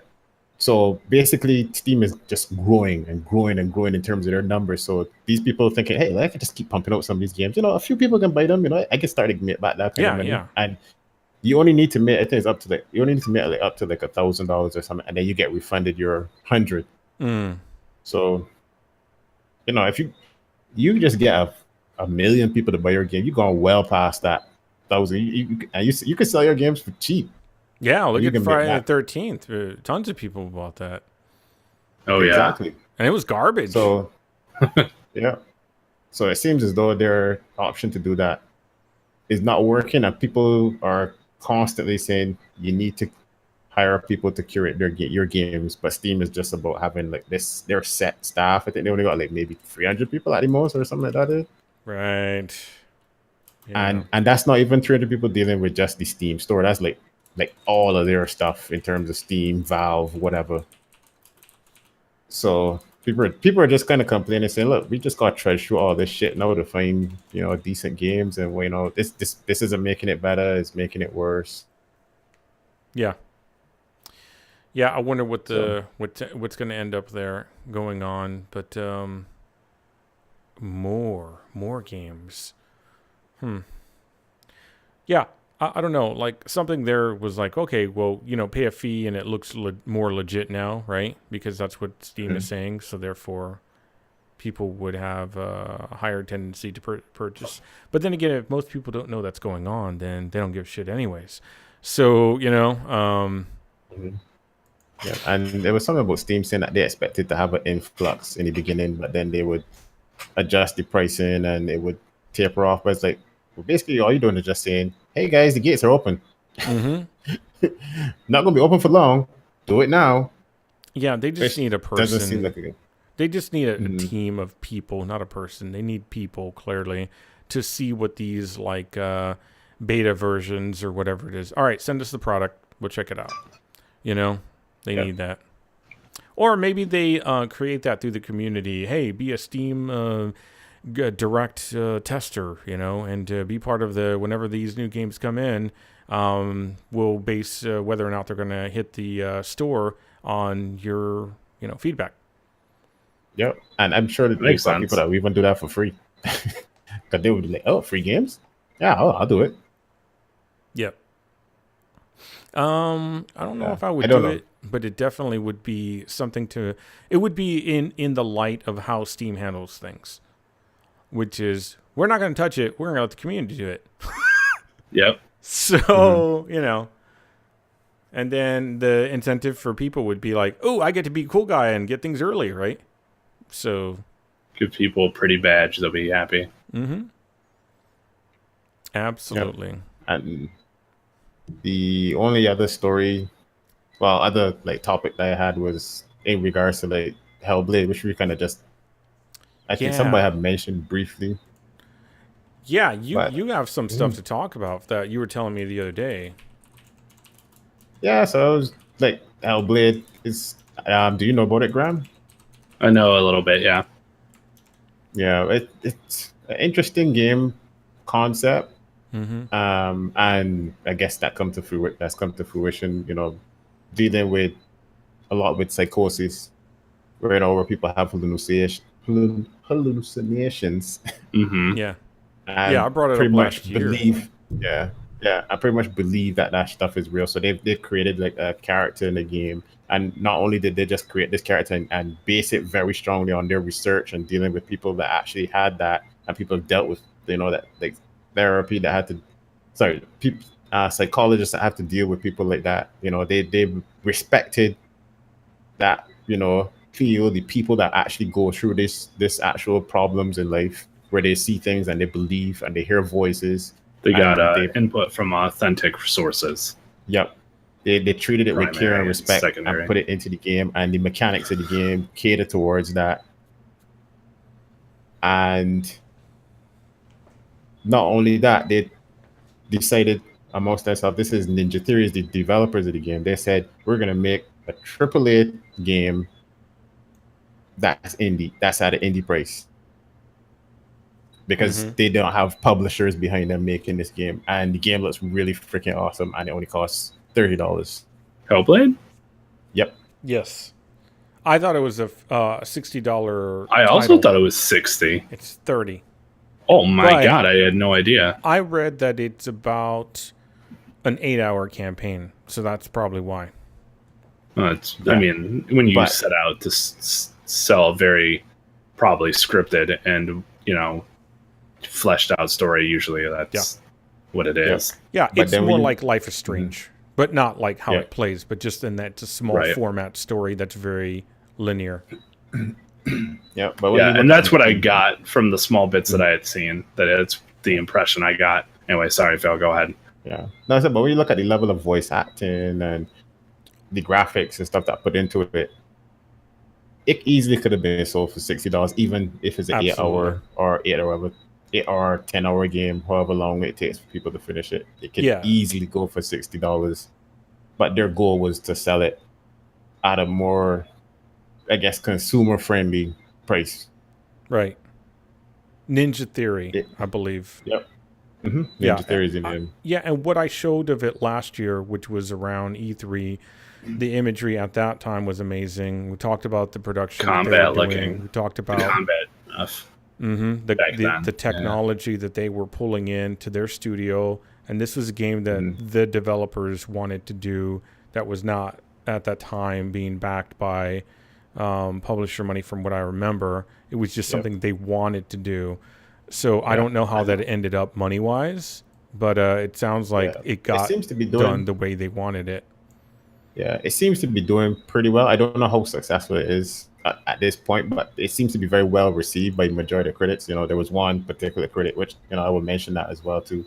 So basically, Steam is just growing and growing and growing in terms of their numbers. So these people thinking, hey, I can just keep pumping out some of these games. A few people can buy them. I can start to make back that kind of money. Yeah. And you only need to make, I think it's up to like, you only need to make like up to like $1,000 or something, and then you get refunded your 100. So, if you just get a million people to buy your game, you're going well past that 1,000. You can sell your games for cheap. Yeah, look at Friday the 13th. Tons of people bought that. Oh, exactly. Yeah. And it was garbage. So, yeah. So it seems as though their option to do that is not working, and people are constantly saying you need to hire people to curate your games. But Steam is just about having like their set staff. I think they only got like maybe 300 people at the most or something like that. Right. Yeah. And that's not even 300 people dealing with just the Steam store. That's like all of their stuff in terms of Steam, Valve, whatever. So people are just kind of complaining, saying, "Look, we just got to try through all this shit now to find decent games, and this isn't making it better; it's making it worse." Yeah. Yeah, I wonder what's going to end up there going on, but more games. Yeah, I don't know. Like something there was like, okay, well, pay a fee and it looks more legit now, right? Because that's what Steam is saying. So therefore, people would have a higher tendency to purchase. But then again, if most people don't know that's going on, then they don't give a shit anyways. So Yeah, and there was something about Steam saying that they expected to have an influx in the beginning, but then they would adjust the pricing and it would taper off. But it's like, well, basically all you're doing is just saying, hey guys, the gates are open. Not gonna be open for long. Do it now. Yeah, they just need a person. Doesn't seem like they just need a team of people, not a person. They need people, clearly, to see what these like beta versions or whatever it is. All right, send us the product. We'll check it out. They need that. Or maybe they create that through the community. Hey, be a Steam direct tester, and be part of whenever these new games come in, we'll base whether or not they're going to hit the store on your, feedback. Yep. And I'm sure that there's some people that will even do that for free. Because they would be like, oh, free games? Yeah, I'll do it. Yep. I don't know if I would do it, but it definitely would be something it would be in the light of how Steam handles things, which is, we're not going to touch it. We're going to let the community do it. Yep. So, and then the incentive for people would be like, oh, I get to be a cool guy and get things early, right? So give people a pretty badge. They'll be happy. Absolutely. Yep. And the only other story, other topic that I had was in regards to Hellblade, which we kind of just, I think somebody had mentioned briefly. Yeah, you have some stuff to talk about that you were telling me the other day. Yeah, so I was Hellblade is. Do you know about it, Graham? I know a little bit. Yeah. Yeah, it's an interesting game concept. And I guess that's come to fruition. Dealing with a lot with psychosis, where people have hallucinations. Yeah. And I brought it up last year. I pretty much believe that stuff is real. So they've created a character in the game, and not only did they just create this character and base it very strongly on their research and dealing with people that actually had that, and people have dealt with that therapy that had to, psychologists that have to deal with people like that. They respected that field, the people that actually go through this actual problems in life, where they see things and they believe and they hear voices. They got input from authentic sources. Yep. They treated it with care and respect and put it into the game, and the mechanics of the game cater towards that. And not only that, they decided amongst themselves, this is Ninja Theory, the developers of the game. They said, we're going to make a AAA game that's indie, that's at an indie price. because they don't have publishers behind them making this game, and the game looks really freaking awesome, and it only costs $30. Hellblade? Yep. Yes. I thought it was a $60 I also thought it was 60. It's 30. Oh my god, I had no idea. I read that it's about an 8-hour campaign, so that's probably why. I mean, when you set out to sell a very probably scripted and, fleshed out story, usually that's what it is. Yeah, it's more like Life is Strange, but not like how it plays, but just in that it's a small format story that's very linear. And that's what I got from the small bits that I had seen. That it's the impression I got. Anyway, sorry, Phil, go ahead. Yeah, no, but when you look at the level of voice acting and the graphics and stuff that put into it, it easily could have been sold for $60, even if it's an 8-hour or 10-hour game, however long it takes for people to finish it. It could easily go for $60, but their goal was to sell it at a more, I guess, consumer-friendly price. Right. Ninja Theory, I believe. Yep. Ninja Theory's in it. Yeah, and what I showed of it last year, which was around E3, the imagery at that time was amazing. We talked about the production. Combat looking. We talked about combat stuff. The technology that they were pulling into their studio. And this was a game that the developers wanted to do that was not, at that time, being backed by publisher money from what I remember. It was just something they wanted to do. So I don't know how that ended up money-wise, but it sounds like it seems to be done the way they wanted it. Yeah, it seems to be doing pretty well. I don't know how successful it is at this point, but it seems to be very well received by the majority of critics. There was one particular critic, which I will mention that as well too.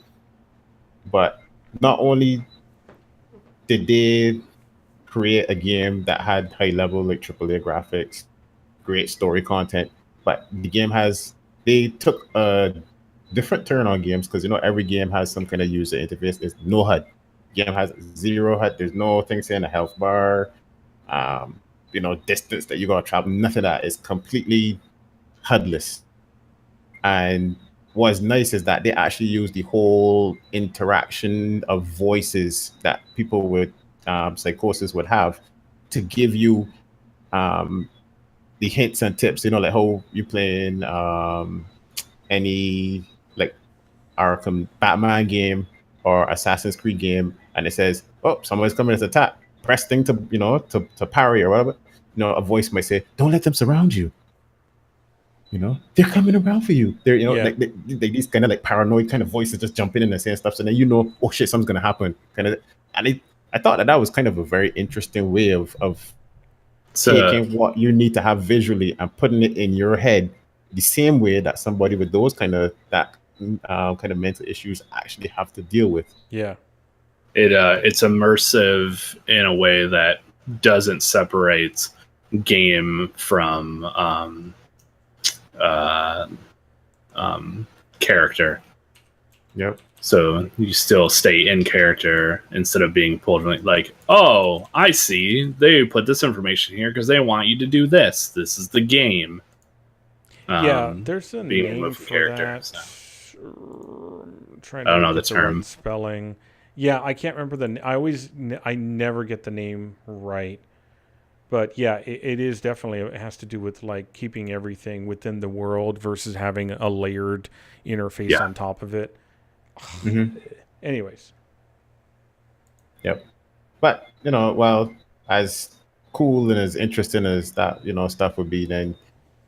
But not only did they create a game that had high level like AAA graphics, great story content, but the game they took a different turn on games because every game has some kind of user interface. There's no HUD. Game has 0 HUD. There's no thing saying a health bar, distance that you gotta travel. Nothing of that is completely HUDless. And what's nice is that they actually use the whole interaction of voices that people with psychosis would have to give you the hints and tips, like how you playing any like Arkham Batman game or Assassin's Creed game, and it says, "Oh, somebody's coming as attack. Press thing to to parry or whatever." A voice might say, "Don't let them surround you. They're coming around for you." They're like these kind of like paranoid kind of voices just jumping in and saying stuff, so then oh shit, something's gonna happen. And I thought that was kind of a very interesting way of taking what you need to have visually and putting it in your head the same way that somebody with those kind of mental issues actually have to deal with. Yeah, it's immersive in a way that doesn't separate game from character. Yep. So you still stay in character instead of being pulled like, oh, I see. They put this information here because they want you to do this. This is the game. There's a name for that. So. I don't know the term. Right spelling. Yeah, I can't remember I never get the name right. But yeah, it is definitely, it has to do with like keeping everything within the world versus having a layered interface on top of it. Anyways. Yep. But, well, as cool and as interesting as that, stuff would be, then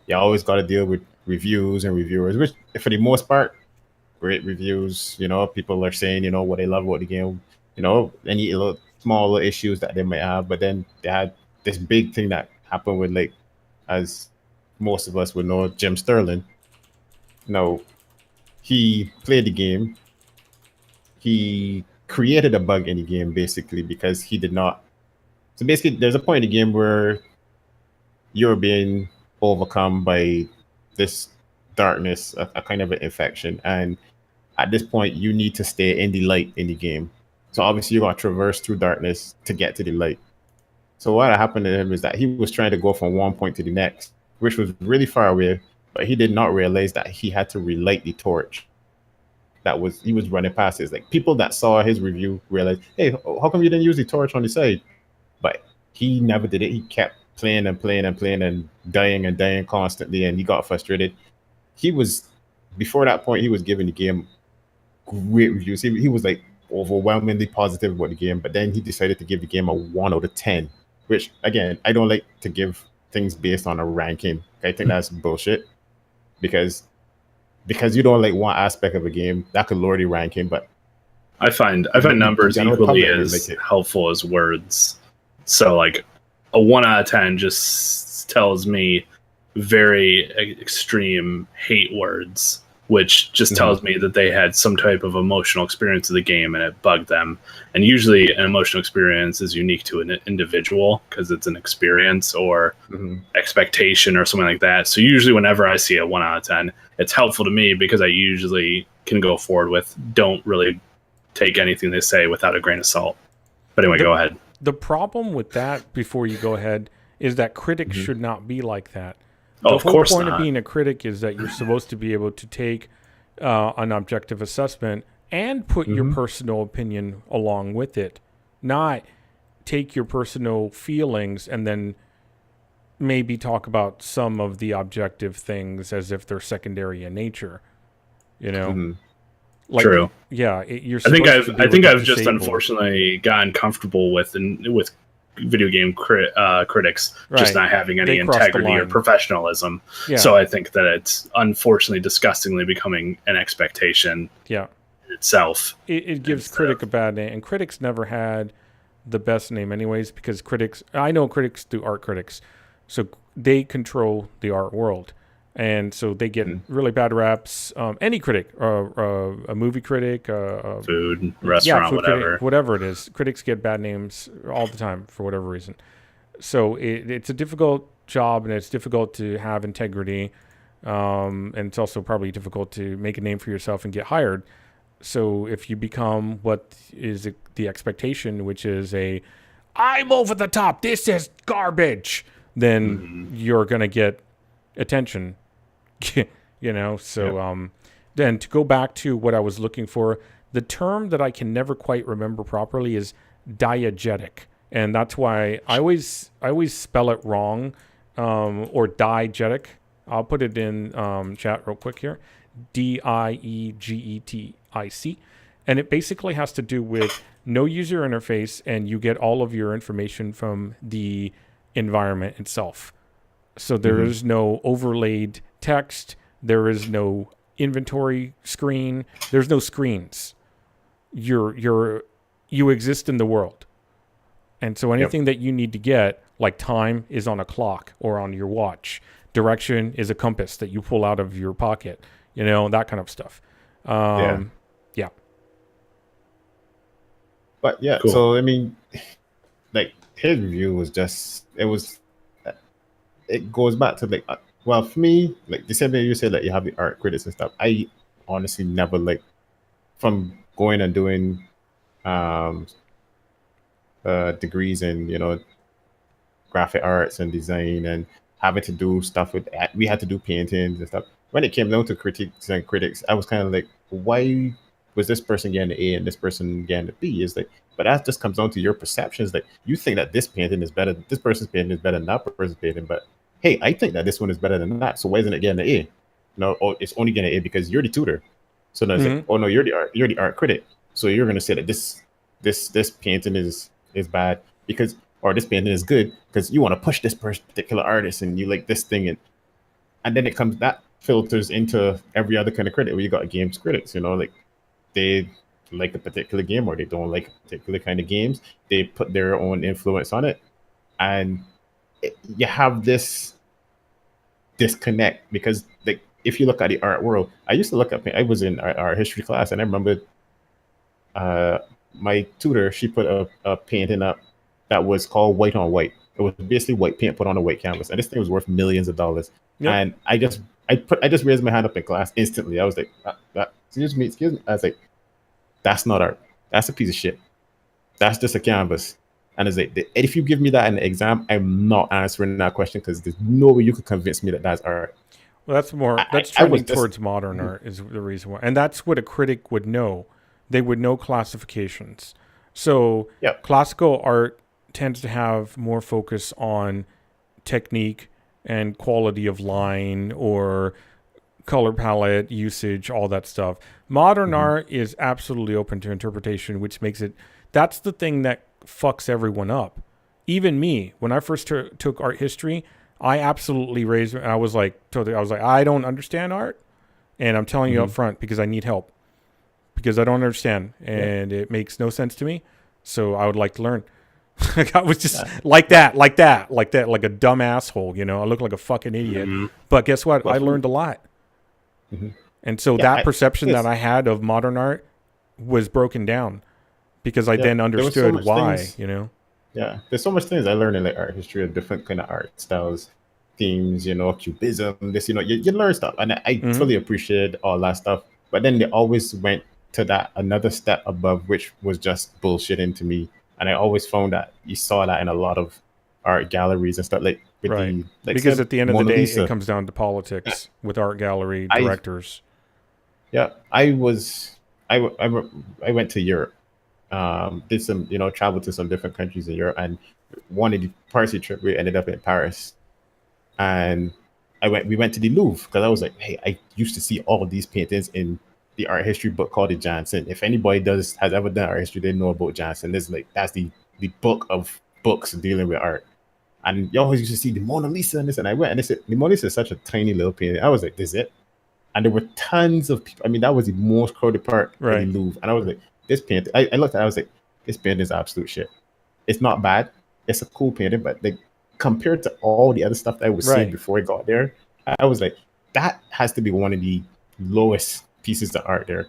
you always got to deal with reviews and reviewers, which for the most part, great reviews. People are saying, what they love about the game, any small little issues that they might have. But then they had this big thing that happened with, like, as most of us would know, Jim Sterling. He played the game. He created a bug in the game, basically, because he did not. So basically, there's a point in the game where you're being overcome by this darkness, a kind of an infection. And at this point, you need to stay in the light in the game. So obviously, you're going to traverse through darkness to get to the light. So what happened to him is that he was trying to go from one point to the next, which was really far away. but he did not realize that he had to relight the torch he was running past his, like, people that saw his review realized, hey, how come you didn't use the torch on the side? But he never did it. He kept playing and playing and playing and dying constantly, and he got frustrated. Before that point, he was giving the game great reviews. He was like overwhelmingly positive about the game, but then he decided to give the game a 1 out of 10, which, again, I don't like to give things based on a ranking. I think that's bullshit, because you don't like one aspect of a game, that could lower the ranking. But I find numbers equally as helpful as words. So like a 1 out of 10 just tells me very extreme hate words, which just tells me that they had some type of emotional experience of the game and it bugged them. And usually an emotional experience is unique to an individual because it's an experience or expectation or something like that. So usually whenever I see a 1 out of 10, it's helpful to me because I usually can go forward with, don't really take anything they say without a grain of salt. But anyway, go ahead. The problem with that, before you go ahead, is that critics should not be like that. Oh, of course not. The whole point of being a critic is that you're supposed to be able to take an objective assessment and put your personal opinion along with it, not take your personal feelings and then maybe talk about some of the objective things as if they're secondary in nature. You know, like, true. Yeah, I think I've just unfortunately gotten comfortable with video game critics just not having any integrity or professionalism. Yeah. So I think that it's unfortunately disgustingly becoming an expectation. Yeah. Itself. It gives critic a bad name, and critics never had the best name anyways, because I know critics do art critics, so they control the art world. And so they get really bad raps. Any critic, a movie critic, food, restaurant, whatever. Critic, whatever it is. Critics get bad names all the time for whatever reason. So it's a difficult job, and it's difficult to have integrity. And it's also probably difficult to make a name for yourself and get hired. So if you become what is the expectation, which is I'm over the top, this is garbage, then you're going to get attention. You know, so then to go back to what I was looking for, the term that I can never quite remember properly is diegetic, and that's why I always spell it wrong, or diegetic. I'll put it in chat real quick here, DIEGETIC, and it basically has to do with no user interface, and you get all of your information from the environment itself. So there is no overlaid text. There is no inventory screen. There's no screens. You exist in the world. And so anything that you need to get, like time, is on a clock or on your watch. Direction is a compass that you pull out of your pocket. You know, that kind of stuff. Yeah. But yeah, cool. So I mean, like, his review was just, it goes back to, like, well, for me, like the same thing you said, like you have the art critics and stuff. I honestly never, like, from going and doing degrees in, you know, graphic arts and design, and having to do stuff we had to do paintings and stuff. When it came down to critics, I was kind of like, why was this person getting an A and this person getting a B? Is like, but that just comes down to your perceptions. That you think that this painting is better, this person's painting is better than that person's painting, but hey, I think that this one is better than that. So why isn't it getting an A? No, it's only getting an A because you're the tutor. So now it's like, oh no, you're the art critic. So you're gonna say that this painting is bad because, or this painting is good because you want to push this particular artist and you like this thing, and then that filters into every other kind of critic. Where you got games critics, you know, like they like a particular game or they don't like a particular kind of games. They put their own influence on it, and you have this disconnect because, like, if you look at the art world, I used to look at, I was in our history class, and I remember my tutor, she put a painting up that was called White on White. It was basically white paint put on a white canvas, and this thing was worth millions of dollars. Yep. And I just raised my hand up in class instantly. I was like, excuse me. I was like, that's not art. That's a piece of shit. That's just a canvas. And it's like, if you give me that in the exam, I'm not answering that question because there's no way you could convince me that that's art. Well, that's trending towards modern art is the reason why. And that's what a critic would know. They would know classifications. So classical art tends to have more focus on technique and quality of line or color palette usage, all that stuff. Modern art is absolutely open to interpretation, which makes it, that's the thing that fucks everyone up. Even me, when I first took art history, I absolutely raised, I was like, I don't understand art, and I'm telling you up front because I need help, because I don't understand, and it makes no sense to me, so I would like to learn. I was just like that, like a dumb asshole, you know. I look like a fucking idiot, but guess what? I learned a lot, and so that perception that I had of modern art was broken down because I then understood why, you know. Yeah, there's so much things I learned in like art history of different kind of art styles, themes, you know, cubism, this, you know, you learn stuff. And I fully appreciate all that stuff. But then they always went to that another step above, which was just bullshitting to me. And I always found that you saw that in a lot of art galleries and stuff like with the, like, because at the end of the day, it comes down to politics with art gallery directors. I went to Europe. Did some, you know, travel to some different countries in Europe, and one of the party trip we ended up in Paris, and we went to the Louvre because I was like, hey, I used to see all of these paintings in the art history book called the Jansen. If anybody has ever done art history, they know about Jansen. That's the book of books dealing with art, and you always used to see the Mona Lisa and this, and I went and they said the Mona Lisa is such a tiny little painting. I was like, this is it, and there were tons of people. I mean, that was the most crowded part of the Louvre, and I was like, this painting, I looked at it, I was like, this painting is absolute shit. It's not bad. It's a cool painting, but like compared to all the other stuff that I was seeing before I got there, I was like, that has to be one of the lowest pieces of art there.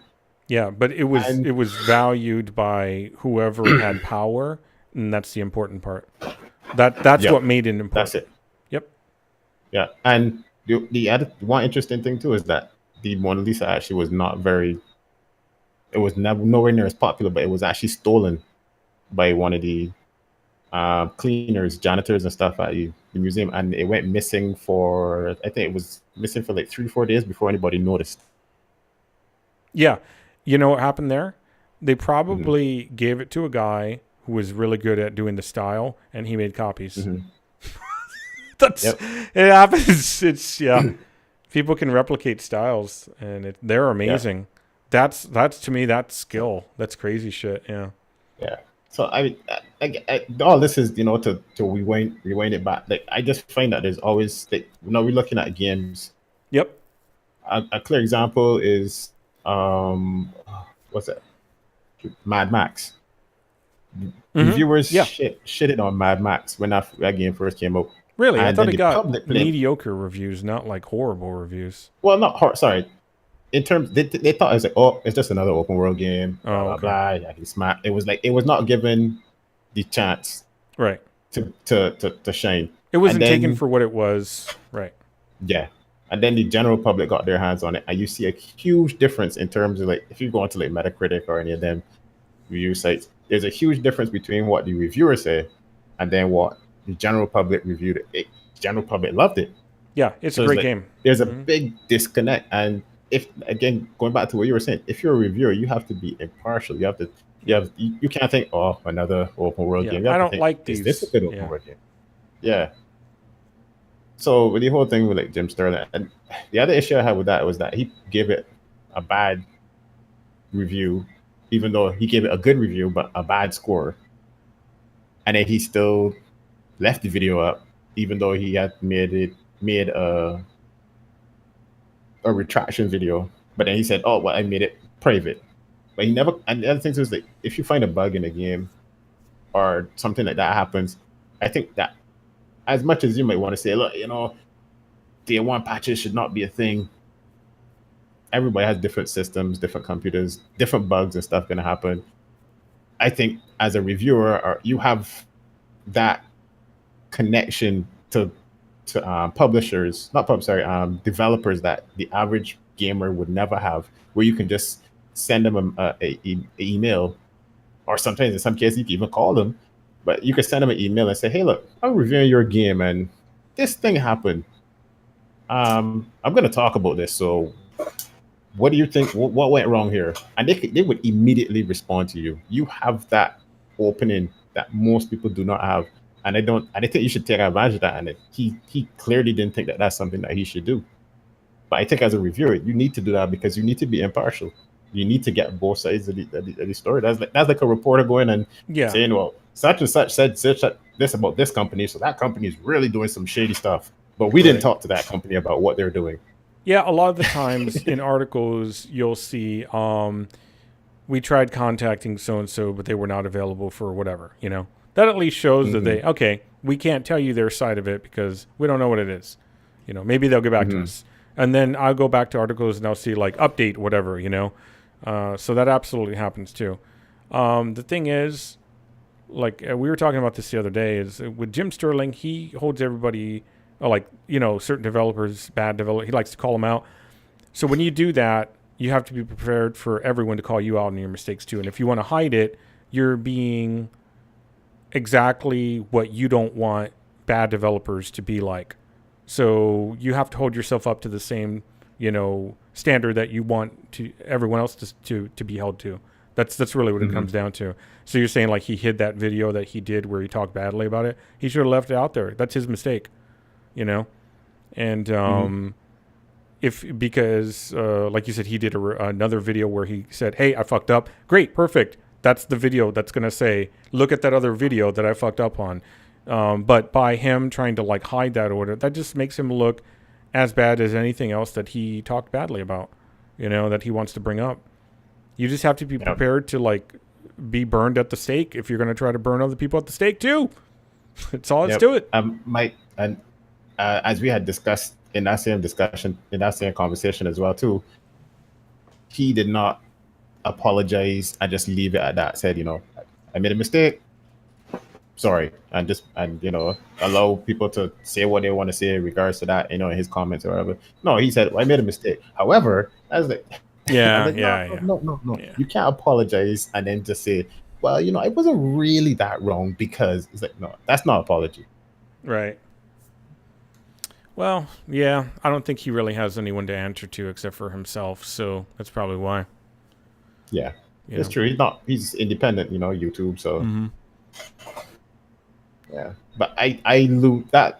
Yeah, but it was valued by whoever had power, and that's the important part. That's what made it important. That's it. Yep. Yeah, and the other one interesting thing too is that the Mona Lisa actually was not very. It was nowhere near as popular, but it was actually stolen by one of the cleaners, janitors, and stuff at the museum, and it went missing for, I think it was missing for like 3-4 days before anybody noticed. Yeah, you know what happened there? They probably gave it to a guy who was really good at doing the style, and he made copies. It happens. It's people can replicate styles, and they're amazing. That's to me, that's skill. That's crazy shit. Yeah. So I all this is, you know, to rewind it back. Like, I just find that there's always, like, you know, we're looking at games. Yep. A clear example is what's that? Mad Max. Reviewers shitted on Mad Max when that game first came out. Really? I thought it got mediocre reviews, not like horrible reviews. Well, not sorry. In terms, they thought it was like, oh, it's just another open world game. Blah, blah. Yeah, he's smart. It was like, it was not given the chance, right, to shine. It wasn't taken for what it was, right? Yeah, and then the general public got their hands on it, and you see a huge difference in terms of, like, if you go onto like Metacritic or any of them review sites, there's a huge difference between what the reviewers say and then what the general public reviewed it. The general public loved it. Yeah, it's a great game. There's a big disconnect, and if, again, going back to what you were saying, if you're a reviewer, you have to be impartial. You can't think, oh, another open world game. I don't like these. Is this a good open world game? Yeah. So with the whole thing with like Jim Sterling, and the other issue I had with that was that he gave it a bad review, even though he gave it a good review, but a bad score. And then he still left the video up, even though he had made a retraction video, but then he said, oh, well, I made it private. But he never, and the other thing is, like, if you find a bug in a game or something like that happens, I think that as much as you might want to say, look, you know, Day 1 patches should not be a thing, everybody has different systems, different computers, different bugs and stuff going to happen. I think as a reviewer, or you have that connection to developers that the average gamer would never have, where you can just send them a email, or sometimes in some cases you can even call them, but you can send them an email and say, hey, look, I'm reviewing your game and this thing happened. I'm going to talk about this. So, what do you think? What went wrong here? And they would immediately respond to you. You have that opening that most people do not have, and I don't. And I think you should take advantage of that. And he clearly didn't think that that's something that he should do. But I think as a reviewer, you need to do that because you need to be impartial. You need to get both sides of the story. That's like a reporter going and saying, well, such and such said this about this company, so that company is really doing some shady stuff. But we didn't talk to that company about what they're doing. Yeah, a lot of the times in articles, you'll see, we tried contacting so-and-so, but they were not available for whatever, you know. That at least shows that we can't tell you their side of it because we don't know what it is. You know, maybe they'll get back to us. And then I'll go back to articles and I'll see, like, update, whatever, you know. So that absolutely happens, too. The thing is, like, we were talking about this the other day, is with Jim Sterling, he holds everybody... like, you know, certain developers, bad developers, he likes to call them out. So when you do that, you have to be prepared for everyone to call you out on your mistakes too. And if you want to hide it, you're being exactly what you don't want bad developers to be like. So you have to hold yourself up to the same, you know, standard that you want to everyone else to be held to. That's really what it comes down to. So you're saying like he hid that video that he did where he talked badly about it. He should have left it out there. That's his mistake. You know, and because like you said, he did another video where he said, hey, I fucked up. Great. Perfect. That's the video that's going to say, look at that other video that I fucked up on. But by him trying to like hide that order, that just makes him look as bad as anything else that he talked badly about, you know, that he wants to bring up. You just have to be prepared to like be burned at the stake if you're going to try to burn other people at the stake too. That's all. Let's do it. As we had discussed in that same discussion, in that same conversation as well too, he did not apologize and just leave it at that. Said, you know, I made a mistake. Sorry, and you know, allow people to say what they want to say in regards to that, you know, in his comments or whatever. No, he said, well, I made a mistake. However, I was like, no. Yeah. You can't apologize and then just say, well, you know, I wasn't really that wrong because it's like, no, that's not apology. Right. Well, yeah, I don't think he really has anyone to answer to except for himself, so that's probably why. Yeah, it's true. He's independent, you know, YouTube, so yeah. But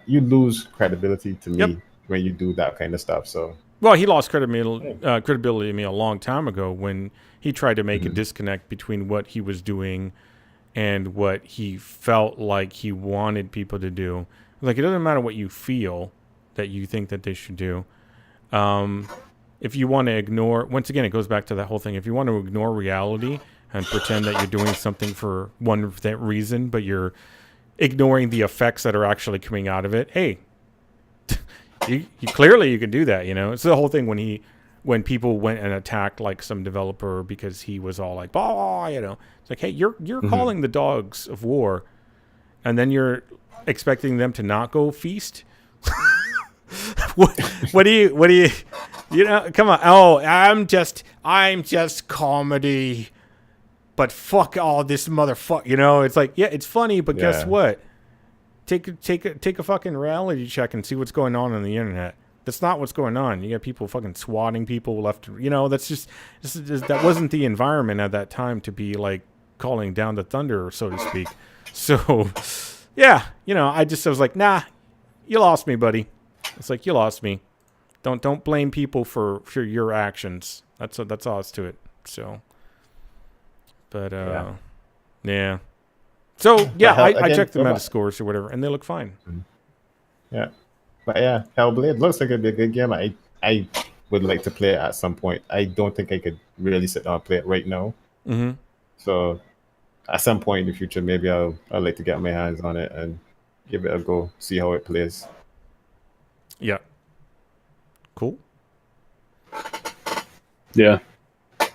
you lose credibility to me when you do that kind of stuff. So well, he lost credibility to me a long time ago when he tried to make a disconnect between what he was doing and what he felt like he wanted people to do. Like, it doesn't matter what you feel that you think that they should do. If you want to ignore, once again, it goes back to that whole thing. If you want to ignore reality and pretend that you're doing something for one reason, but you're ignoring the effects that are actually coming out of it, hey, you clearly you can do that. You know, it's the whole thing when people went and attacked like some developer because he was all like, "Bah," you know, it's like, hey, you're calling the dogs of war, and then you're expecting them to not go feast. what do you know, come on. Oh, I'm just comedy, but fuck all this motherfucker, you know. It's like, yeah, it's funny, but guess what, take a fucking reality check and see what's going on the internet. That's not what's going on. You got people fucking swatting people left, you know. That's just that wasn't the environment at that time to be like calling down the thunder, so to speak. So yeah, you know, I was like, nah, you lost me, buddy. It's like, you lost me. Don't blame people for your actions. That's all it's to it. So, but yeah. So yeah, I checked the Metascores or whatever, and they look fine. Yeah, but yeah, Hellblade looks like it'd be a good game. I would like to play it at some point. I don't think I could really sit down and play it right now. So at some point in the future, maybe I'd like to get my hands on it and give it a go, see how it plays. Yeah. Cool. Yeah. It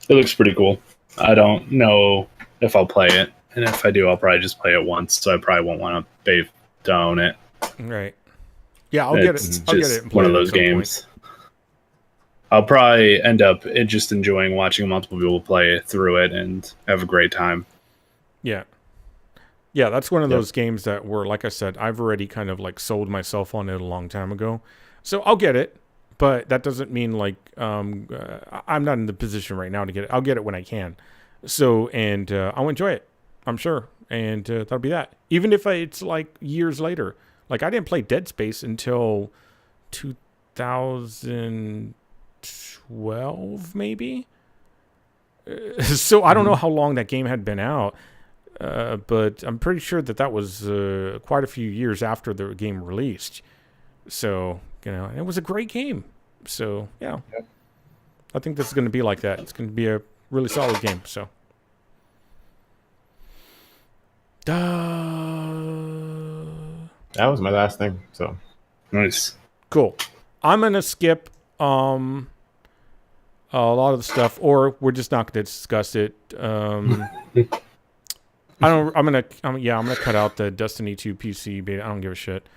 looks pretty cool. I don't know if I'll play it. And if I do, I'll probably just play it once. So I probably won't want to own it. Right. Yeah, I'll get it. I'll get it. One of those games. I'll probably end up just enjoying watching multiple people play through it and have a great time. Yeah. Yeah, that's one of those games that were, like I said, I've already kind of like sold myself on it a long time ago. So I'll get it, but that doesn't mean like I'm not in the position right now to get it. I'll get it when I can. So and I'll enjoy it, I'm sure, and that'll be that. Even if it's like years later. Like I didn't play Dead Space until 2012, maybe. So I don't know how long that game had been out, but I'm pretty sure that was quite a few years after the game released. So, it was a great game. So, yeah. Yep. I think this is going to be like that. It's going to be a really solid game. So, that was my last thing. So, nice. Cool. I'm going to skip a lot of the stuff, or we're just not going to discuss it. I'm gonna cut out the Destiny 2 PC beta. I don't give a shit.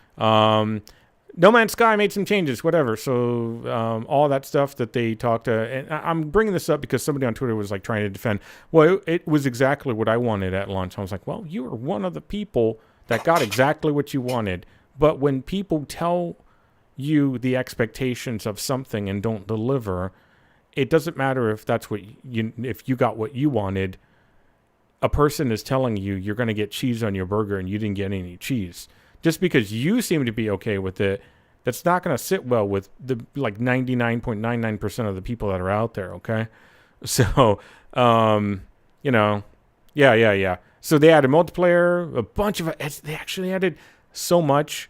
No Man's Sky made some changes, whatever. So all that stuff that they talked and I'm bringing this up because somebody on Twitter was like trying to defend. Well, it was exactly what I wanted at launch. I was like, well, you were one of the people that got exactly what you wanted. But when people tell you the expectations of something and don't deliver, it doesn't matter if that's if you got what you wanted. A person is telling you you're going to get cheese on your burger and you didn't get any cheese. Just because you seem to be okay with it, that's not going to sit well with the 99.99% of the people that are out there, okay? So, yeah. So they added multiplayer, a bunch of it. They actually added so much.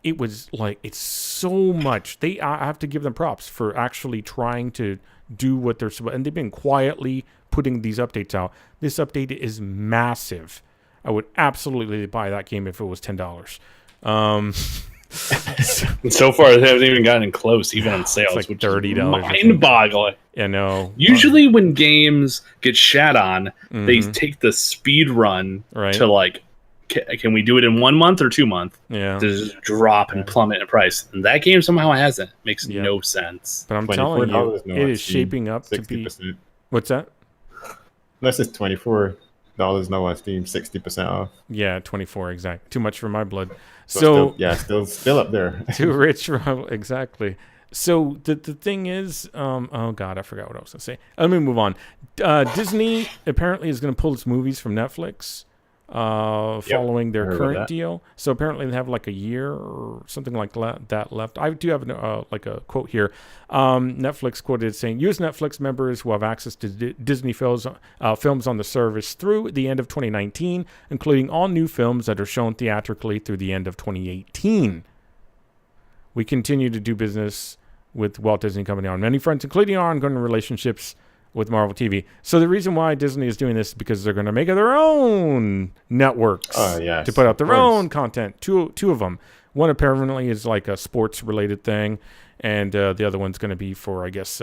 It was it's so much. I have to give them props for actually trying to do what they're supposed to. And they've been quietly putting these updates out. This update is massive. I would absolutely buy that game if it was $10. So far, they haven't even gotten close, even on sales, it's like which $30. Is mind-boggling. I know. Usually, when games get shat on, they take the speed run to can we do it in 1 month or 2 months? Yeah, to just drop and plummet in price. And that game somehow hasn't. Makes no sense. But I'm telling you, it is shaping up 60%. To be. What's that? Unless it's $24 now on Steam, 60% off. Yeah, 24 exactly. Too much for my blood. So still up there. Too rich for exactly. So the thing is, oh god, I forgot what I was gonna say. Let me move on. Disney apparently is gonna pull its movies from Netflix. Following their current deal. So apparently they have like a year or something like that left. I do have a quote here. Netflix quoted saying, "U.S. Netflix members will have access to Disney films on the service through the end of 2019, including all new films that are shown theatrically through the end of 2018. We continue to do business with Walt Disney Company on many fronts, including our ongoing relationships with Marvel TV." So the reason why Disney is doing this is because they're going to make their own networks to put out their own content. Two of them. One apparently is like a sports-related thing, and the other one's going to be for, I guess,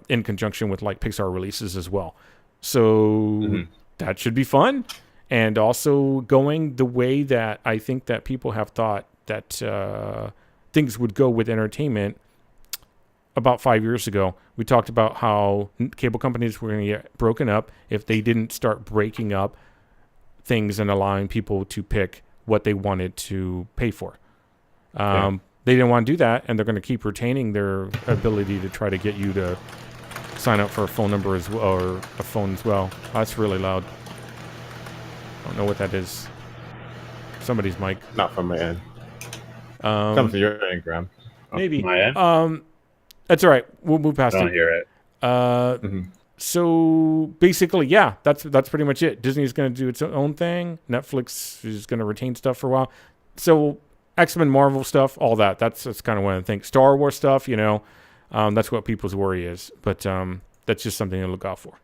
in conjunction with like Pixar releases as well. So that should be fun, and also going the way that I think that people have thought that things would go with entertainment. About 5 years ago, we talked about how cable companies were going to get broken up if they didn't start breaking up things and allowing people to pick what they wanted to pay for. They didn't want to do that, and they're going to keep retaining their ability to try to get you to sign up for a phone number as well, or a phone as well. That's really loud. I don't know what that is. Somebody's mic. Not from my end. Come from your end, Graham. Maybe. My end? That's all right. We'll move past it. I don't hear it. So basically, yeah, that's pretty much it. Disney's going to do its own thing. Netflix is going to retain stuff for a while. So X-Men, Marvel stuff, all that. That's kind of one of the things. Star Wars stuff, that's what people's worry is. But that's just something to look out for.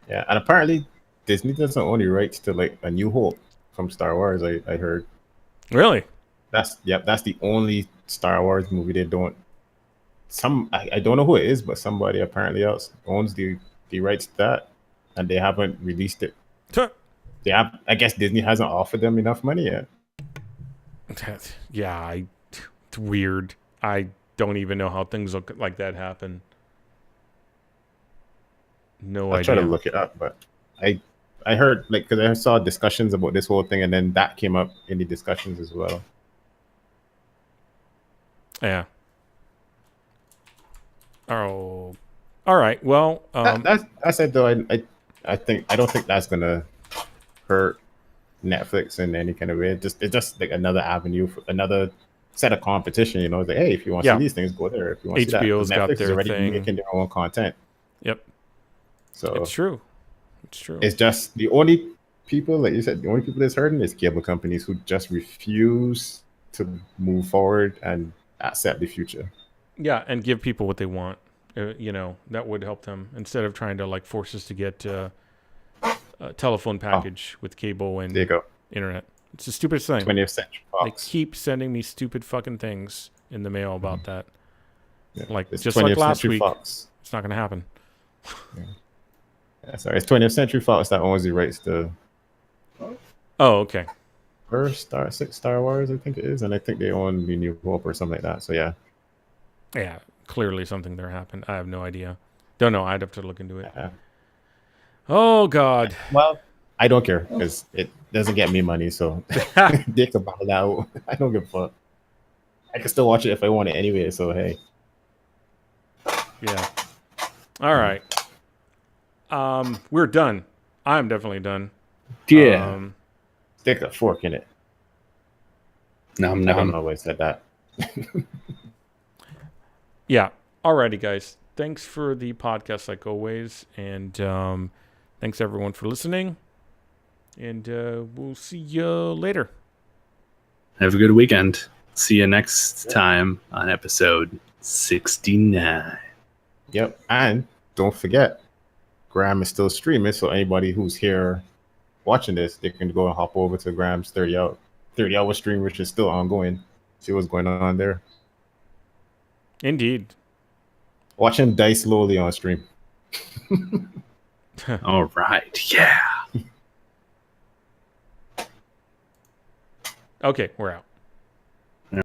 Yeah, and apparently Disney doesn't own the rights to like A New Hope from Star Wars. I heard. Really? That's the only Star Wars movie they don't. I don't know who it is, but somebody apparently else owns the rights to that, and they haven't released it. I guess Disney hasn't offered them enough money yet. Yeah, it's weird. I don't even know how things look like that happen. No idea. I'll try to look it up, but I heard because I saw discussions about this whole thing, and then that came up in the discussions as well. Yeah. Oh, all right. Well, that's it though. I don't think that's gonna hurt Netflix in any kind of way. It's just like another avenue for another set of competition. You know, it's like, hey, if you want to see these things, go there. If you want to see that, because HBO's got Netflix is their already thing. making their own content. Yep. So it's true. It's true. It's just the only people, like you said, the only people that's hurting is cable companies who just refuse to move forward and accept the future. Yeah, and give people what they want. You know, that would help them instead of trying to like force us to get a telephone package with cable and there you go. internet. It's the stupidest thing. 20th Century Fox. They keep sending me stupid fucking things in the mail about that. Yeah. Like It's just like last Century week. Fox. It's not going to happen. Yeah, sorry, it's 20th Century Fox that owns the rights to. Oh, okay. Star Wars, I think it is, and I think they own the New Hope or something like that. So yeah. Yeah, clearly something there happened. I have no idea. Don't know. I'd have to look into it. Yeah. Oh God. Well, I don't care because it doesn't get me money, so they can buy that out. I don't give a fuck. I can still watch it if I want it anyway. So hey. Yeah. All right. We're done. I'm definitely done. Yeah. Stick a fork in it. Nom I don't nom. know why I said that. Yeah. Alrighty, guys. Thanks for the podcast, like always, and thanks everyone for listening. And we'll see you later. Have a good weekend. See you next time on episode 69. Yep. And don't forget, Graham is still streaming, so anybody who's here watching this, they can go and hop over to Graham's 30-hour stream, which is still ongoing. See what's going on there. Indeed. Watch him die slowly on stream. All right. Yeah. Okay, we're out.